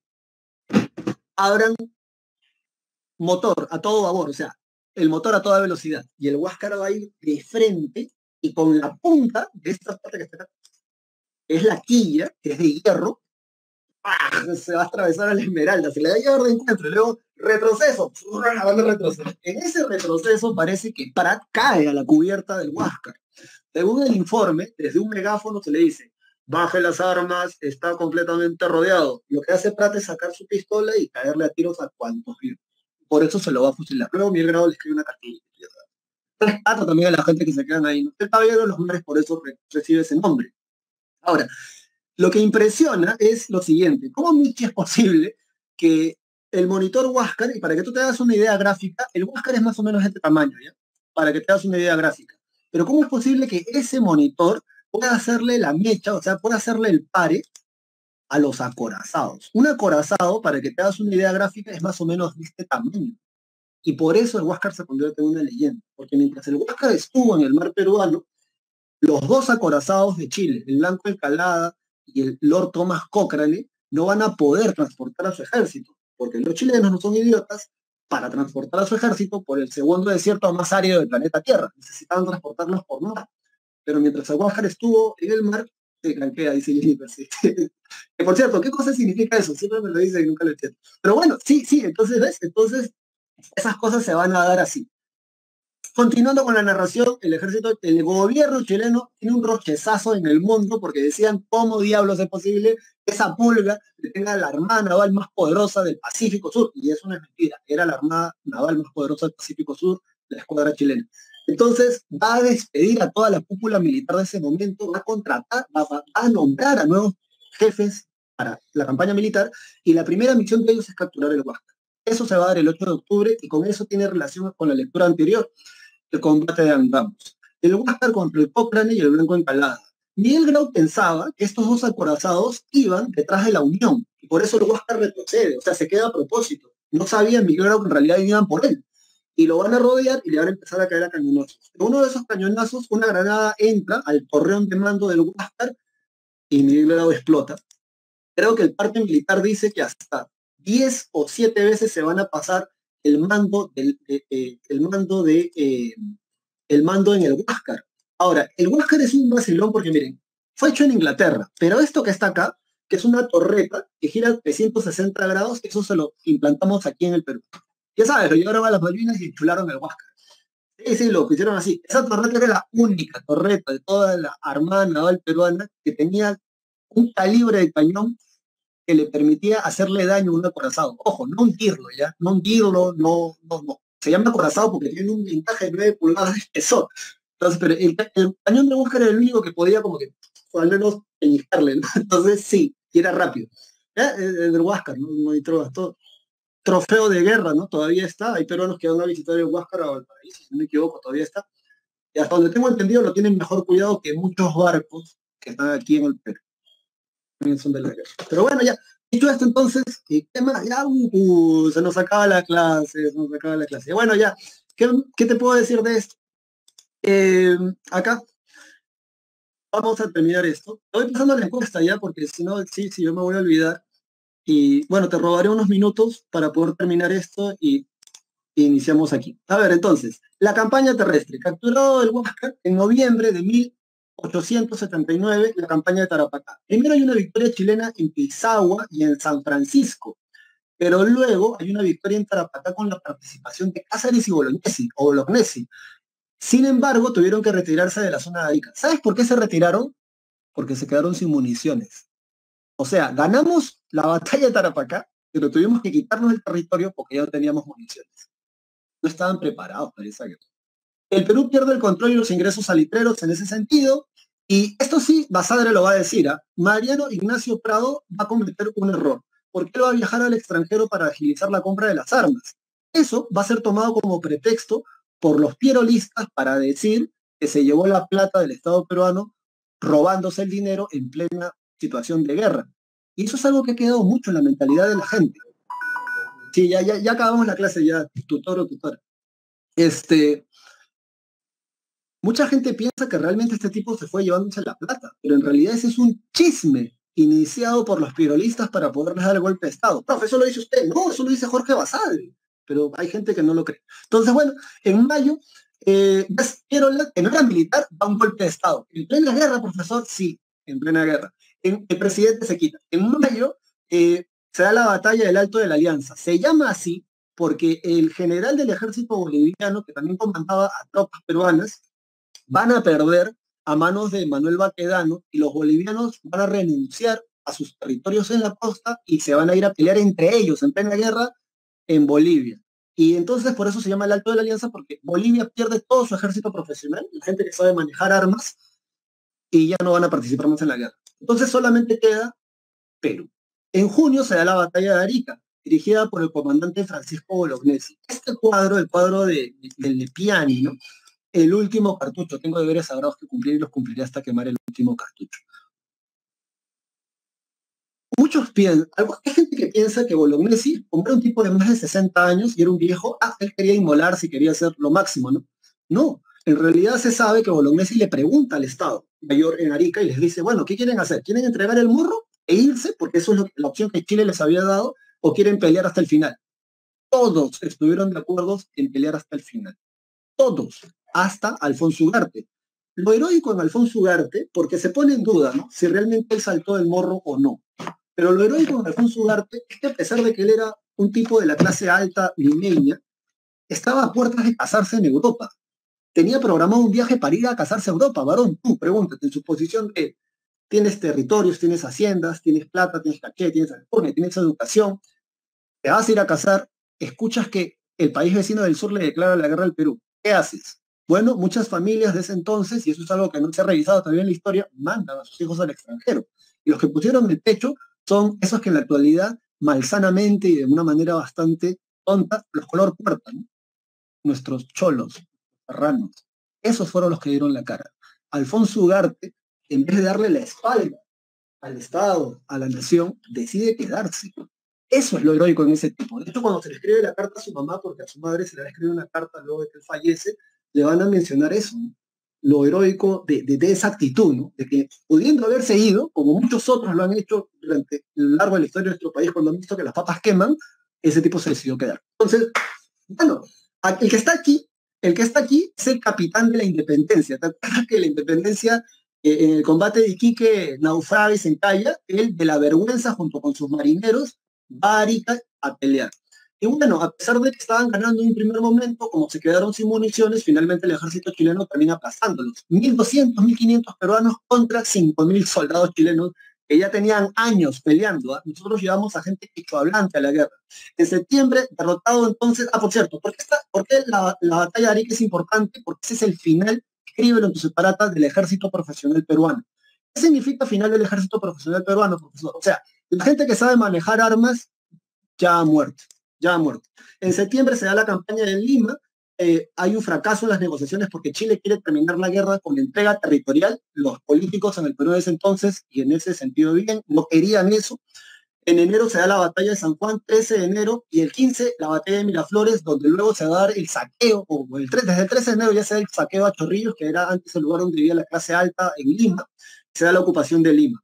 abran motor a todo vapor, o sea, el motor a toda velocidad. Y el Huáscar va a ir de frente y con la punta de esta parte que está acá, es la quilla, que es de hierro, ¡pah! Se va a atravesar a la Esmeralda, se le da a llevar de encuentro, y luego retroceso, van a retroceder. En ese retroceso parece que Prat cae a la cubierta del Huáscar. Según el informe, desde un megáfono se le dice, baje las armas, está completamente rodeado. Lo que hace Prat es sacar su pistola y caerle a tiros a cuantos vio. Por eso se lo va a fusilar. Luego Miguel Grau le escribe una cartilla. Rescata también a la gente que se quedan ahí. El caballero de los mares por eso recibe ese nombre. Ahora, lo que impresiona es lo siguiente. ¿Cómo es posible que el monitor Huáscar, y para que tú te hagas una idea gráfica, el Huáscar es más o menos de este tamaño, ¿ya? Para que te hagas una idea gráfica. Pero ¿cómo es posible que ese monitor pueda hacerle la mecha, o sea, pueda hacerle el pare a los acorazados? Un acorazado, para que te hagas una idea gráfica, es más o menos de este tamaño. Y por eso el Huáscar se convierte en una leyenda. Porque mientras el Huáscar estuvo en el mar peruano, los dos acorazados de Chile, el Blanco Encalada y el Lord Thomas Cochrane, no van a poder transportar a su ejército, porque los chilenos no son idiotas. Para transportar a su ejército por el segundo desierto más árido del planeta Tierra. Necesitaban transportarlos por mar. Pero mientras el Huáscar estuvo en el mar, se canquea, dice Jennifer. Sí. Que por cierto, ¿qué cosa significa eso? Siempre me lo dicen y nunca lo entiendo. Pero bueno, sí, entonces, ¿ves? Entonces, esas cosas se van a dar así. Continuando con la narración, el gobierno chileno tiene un rochezazo en el mundo porque decían cómo diablos es posible que esa pulga que tenga la armada naval más poderosa del Pacífico Sur, y eso no es mentira, era la armada naval más poderosa del Pacífico Sur, la escuadra chilena. Entonces va a despedir a toda la cúpula militar de ese momento, va a contratar, va a nombrar a nuevos jefes para la campaña militar, y la primera misión de ellos es capturar el Huáscar. Eso se va a dar el 8 de octubre y con eso tiene relación con la lectura anterior, el combate de Andamos. El Huáscar contra el Cochrane y el Blanco Encalada. Miguel Grau pensaba que estos dos acorazados iban detrás de la Unión, y por eso el Huáscar retrocede, o sea, se queda a propósito. No sabía Miguel Grau que en realidad iban por él. Y lo van a rodear y le van a empezar a caer a cañonazos. En uno de esos cañonazos, una granada entra al torreón de mando del Huáscar y Miguel Grau explota. Creo que el parte militar dice que hasta 10 o 7 veces se van a pasar el mando el mando en el Huáscar. Ahora, el Huáscar es un vacilón porque miren, fue hecho en Inglaterra, pero esto que está acá, que es una torreta que gira 360 grados, eso se lo implantamos aquí en el Perú. Ya sabes, lo llevaron a las Malvinas y enchularon el Huáscar. Sí, lo hicieron así. Esa torreta era la única torreta de toda la Armada Naval peruana que tenía un calibre de cañón que le permitía hacerle daño a un acorazado. Ojo, no hundirlo, ¿ya? No hundirlo, no. Se llama acorazado porque tiene un blindaje de 9 pulgadas de espesor. Entonces, pero el cañón de Huáscar era el único que podía como que, al menos, pellizcarle, ¿no? Entonces, sí, y era rápido. ¿Ya? El Huáscar, ¿no? Hay todo. Trofeo de guerra, ¿no? Todavía está. Hay peruanos que van a visitar el Huáscar a Valparaíso, si no me equivoco, todavía está. Y hasta donde tengo entendido, lo tienen mejor cuidado que muchos barcos que están aquí en el Perú. Son de la guerra. Pero bueno, ya, dicho esto entonces, ¿qué más? Ya, se nos acaba la clase, Bueno, ya, ¿qué te puedo decir de esto? Acá vamos a terminar esto. Estoy pasando la encuesta ya, porque si no, sí, yo me voy a olvidar. Y bueno, te robaré unos minutos para poder terminar esto y iniciamos aquí. A ver, entonces, la campaña terrestre. Capturado el Huáscar en noviembre de 1879, la campaña de Tarapacá. Primero hay una victoria chilena en Pisagua y en San Francisco, pero luego hay una victoria en Tarapacá con la participación de Cáceres y Bolognesi. Sin embargo, tuvieron que retirarse de la zona de Arica. ¿Sabes por qué se retiraron? Porque se quedaron sin municiones. O sea, ganamos la batalla de Tarapacá, pero tuvimos que quitarnos el territorio porque ya no teníamos municiones. No estaban preparados para esa guerra. El Perú pierde el control y los ingresos salitreros en ese sentido, y esto sí, Basadre lo va a decir, Mariano Ignacio Prado va a cometer un error, porque él va a viajar al extranjero para agilizar la compra de las armas. Eso va a ser tomado como pretexto por los pierolistas para decir que se llevó la plata del Estado peruano robándose el dinero en plena situación de guerra. Y eso es algo que ha quedado mucho en la mentalidad de la gente. Sí, ya acabamos la clase, ya, tutor o tutora. Mucha gente piensa que realmente este tipo se fue llevándose la plata, pero en realidad ese es un chisme iniciado por los pirolistas para poderles dar el golpe de Estado. Profe, eso lo dice usted. No, eso lo dice Jorge Basadre, pero hay gente que no lo cree. Entonces, bueno, en mayo, Pirola, que no era militar, da un golpe de Estado. ¿En plena guerra, profesor? Sí, en plena guerra. El presidente se quita. En mayo, se da la batalla del Alto de la Alianza. Se llama así porque el general del ejército boliviano, que también comandaba a tropas peruanas, van a perder a manos de Manuel Baquedano y los bolivianos van a renunciar a sus territorios en la costa y se van a ir a pelear entre ellos en plena guerra en Bolivia. Y entonces por eso se llama el Alto de la Alianza, porque Bolivia pierde todo su ejército profesional, la gente que sabe manejar armas, y ya no van a participar más en la guerra. Entonces solamente queda Perú. En junio se da la batalla de Arica, dirigida por el comandante Francisco Bolognesi. Este cuadro, el cuadro del Lepiani, ¿no? El último cartucho. Tengo deberes sagrados que cumplir y los cumpliré hasta quemar el último cartucho. Muchos piensan, hay gente que piensa que Bolognesi, como era un tipo de más de 60 años y era un viejo, él quería inmolarse y quería hacer lo máximo, ¿no? No, en realidad se sabe que Bolognesi le pregunta al Estado Mayor en Arica y les dice, bueno, ¿qué quieren hacer? ¿Quieren entregar el morro e irse? Porque eso es la opción que Chile les había dado, ¿o quieren pelear hasta el final? Todos estuvieron de acuerdo en pelear hasta el final. Todos, hasta Alfonso Ugarte. Lo heroico en Alfonso Ugarte, porque se pone en duda, ¿no? Si realmente él saltó del morro o no. Pero lo heroico en Alfonso Ugarte es que a pesar de que él era un tipo de la clase alta limeña, estaba a puertas de casarse en Europa. Tenía programado un viaje para ir a casarse a Europa. Varón, tú pregúntate, en su posición de tienes territorios, tienes haciendas, tienes plata, tienes caché, tienes alforje, tienes educación, te vas a ir a casar, escuchas que el país vecino del sur le declara la guerra al Perú. ¿Qué haces? Bueno, muchas familias de ese entonces, y eso es algo que no se ha revisado todavía en la historia, mandan a sus hijos al extranjero. Y los que pusieron el pecho son esos que en la actualidad, malsanamente y de una manera bastante tonta, los color puerta, ¿no? Nuestros cholos, serranos. Esos fueron los que dieron la cara. Alfonso Ugarte, en vez de darle la espalda al Estado, a la nación, decide quedarse. Eso es lo heroico en ese tipo. De hecho, cuando se le escribe la carta a su mamá, porque a su madre se le va a escribir una carta luego de que él fallece, le van a mencionar eso, ¿no? Lo heroico de esa actitud, ¿no? De que pudiendo haberse ido, como muchos otros lo han hecho durante el largo de la historia de nuestro país, cuando han visto que las papas queman, ese tipo se decidió quedar. Entonces, bueno, el que está aquí, es el capitán de la independencia. ¿Te acuerdas que la independencia, en el combate de Iquique, naufraga y se encalla? Él, de la vergüenza, junto con sus marineros, va a Arica a pelear. Y bueno, a pesar de que estaban ganando en un primer momento, como se quedaron sin municiones, finalmente el ejército chileno termina aplastándolos. 1.200, 1.500 peruanos contra 5.000 soldados chilenos que ya tenían años peleando. Nosotros llevamos a gente hispanohablante a la guerra. En septiembre, derrotado entonces, por cierto, ¿por qué la batalla de Arica es importante? Porque ese es el final, escríbelo en tu separata, del ejército profesional peruano. ¿Qué significa final del ejército profesional peruano, profesor? O sea, la gente que sabe manejar armas ya ha muerto, ya ha muerto. En septiembre se da la campaña de Lima, hay un fracaso en las negociaciones porque Chile quiere terminar la guerra con entrega territorial. Los políticos en el Perú de ese entonces, y en ese sentido bien, no querían eso. En enero se da la batalla de San Juan, 13 de enero, y el 15 la batalla de Miraflores, donde luego se va a dar el saqueo, desde el 13 de enero ya se da el saqueo a Chorrillos, que era antes el lugar donde vivía la clase alta en Lima, se da la ocupación de Lima.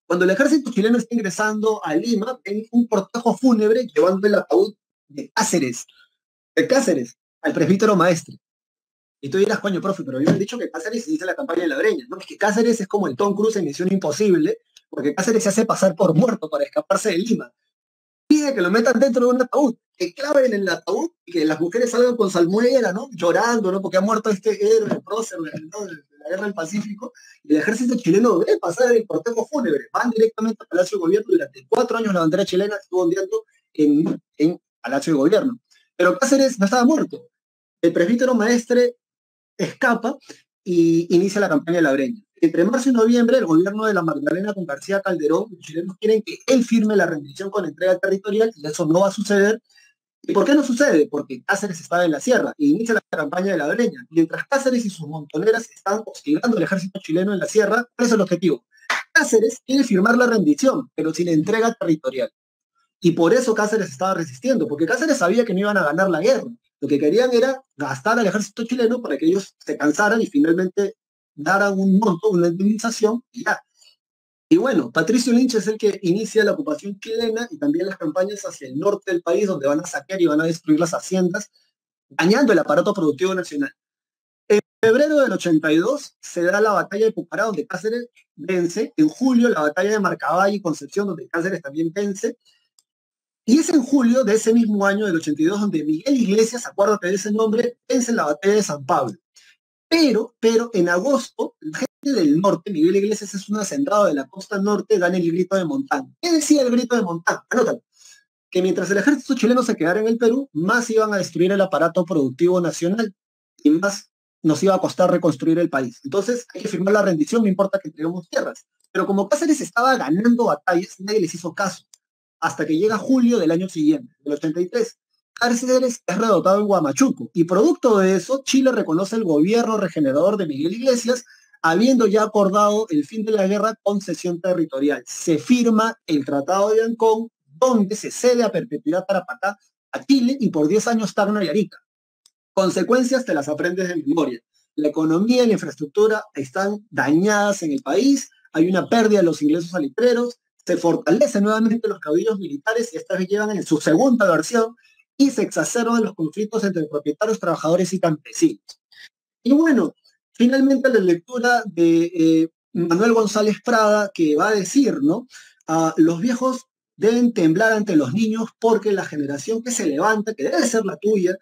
Cuando el ejército chileno está ingresando a Lima, ven un cortejo fúnebre llevando el ataúd de Cáceres, al presbítero maestre. Y tú dirás, coño, profe, pero habían dicho que Cáceres inicia la campaña de la Breña. No, es que Cáceres es como el Tom Cruise en Misión Imposible, porque Cáceres se hace pasar por muerto para escaparse de Lima. Pide que lo metan dentro de un ataúd, que claven en el ataúd y que las mujeres salgan con salmuera, ¿no? Llorando, ¿no? Porque ha muerto este héroe, prócer, ¿no? De la guerra del Pacífico. Y el ejército chileno ve pasar el cortejo fúnebre. Van directamente al Palacio de Gobierno. Durante 4 años la bandera chilena estuvo ondeando en Palacio de Gobierno. Pero Cáceres no estaba muerto. El presbítero maestre escapa y inicia la campaña de la Breña. Entre marzo y noviembre, el gobierno de la Magdalena con García Calderón, los chilenos quieren que él firme la rendición con entrega territorial y eso no va a suceder. ¿Y por qué no sucede? Porque Cáceres estaba en la sierra e inicia la campaña de la Breña. Mientras Cáceres y sus montoneras están hostigando al ejército chileno en la sierra, ¿cuál es el objetivo? Cáceres quiere firmar la rendición, pero sin entrega territorial. Y por eso Cáceres estaba resistiendo, porque Cáceres sabía que no iban a ganar la guerra. Lo que querían era gastar al ejército chileno para que ellos se cansaran y finalmente daran un monto, una indemnización, y ya. Y bueno, Patricio Lynch es el que inicia la ocupación chilena y también las campañas hacia el norte del país, donde van a saquear y van a destruir las haciendas, dañando el aparato productivo nacional. febrero del 82 se da la batalla de Pucará, donde Cáceres vence. En julio, la batalla de Marcabay y Concepción, donde Cáceres también vence. Y es en julio de ese mismo año, del 82, donde Miguel Iglesias, acuérdate de ese nombre, vence en la batalla de San Pablo. Pero en agosto, la gente del norte, Miguel Iglesias es un hacendado de la costa norte, dan el grito de Montán. ¿Qué decía el grito de Montán? Anótalo. Que mientras el ejército chileno se quedara en el Perú, más iban a destruir el aparato productivo nacional y más nos iba a costar reconstruir el país. Entonces hay que firmar la rendición, no importa que entreguemos tierras. Pero como Cáceres estaba ganando batallas, nadie les hizo caso. Hasta que llega julio del año siguiente, del 83. Cáceres es redotado en Huamachuco y producto de eso, Chile reconoce el gobierno regenerador de Miguel Iglesias, habiendo ya acordado el fin de la guerra con cesión territorial. Se firma el Tratado de Ancón, donde se cede a perpetuidad Tarapacá a Chile y por 10 años Tacna y Arica. Consecuencias te las aprendes de memoria. La economía y la infraestructura están dañadas en el país, hay una pérdida de los ingresos salitreros, se fortalecen nuevamente los caudillos militares y esta vez llevan en su segunda versión y se exacerban los conflictos entre propietarios, trabajadores y campesinos. Y bueno, finalmente la lectura de Manuel González Prada, que va a decir, ¿no? Los viejos deben temblar ante los niños porque la generación que se levanta, que debe ser la tuya,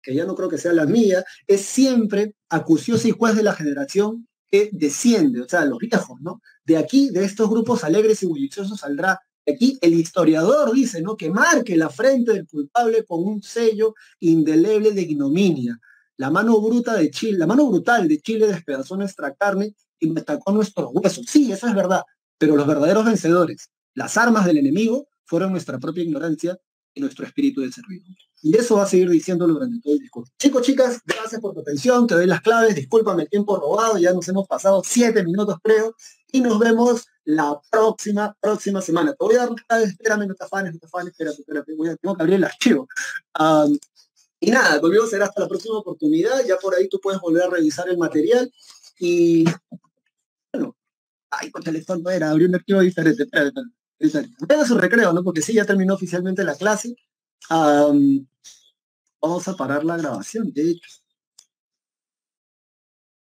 que ya no creo que sea la mía, es siempre acuciosa y juez de la generación que desciende, o sea, los viejos, ¿no? De aquí, de estos grupos alegres y bulliciosos saldrá. De aquí el historiador dice, ¿no? Que marque la frente del culpable con un sello indeleble de ignominia. La mano bruta de Chile, la mano brutal de Chile despedazó nuestra carne y destacó nuestros huesos. Sí, eso es verdad, pero los verdaderos vencedores, las armas del enemigo, fueron nuestra propia ignorancia y nuestro espíritu de servidumbre. Y eso va a seguir diciéndolo durante todo el discurso. Chicos, chicas, gracias por tu atención, te doy las claves, discúlpame el tiempo robado, ya nos hemos pasado 7 minutos creo, y nos vemos la próxima semana. Te voy a dar las claves, espérame, no te afanes, espérate, tengo que abrir el archivo. Y nada, conmigo será hasta la próxima oportunidad, ya por ahí tú puedes volver a revisar el material, y bueno, ay, con teléfono no era, abrí un archivo diferente, espérate. Venga su recreo, ¿no? Porque sí, ya terminó oficialmente la clase. Vamos a parar la grabación, de hecho.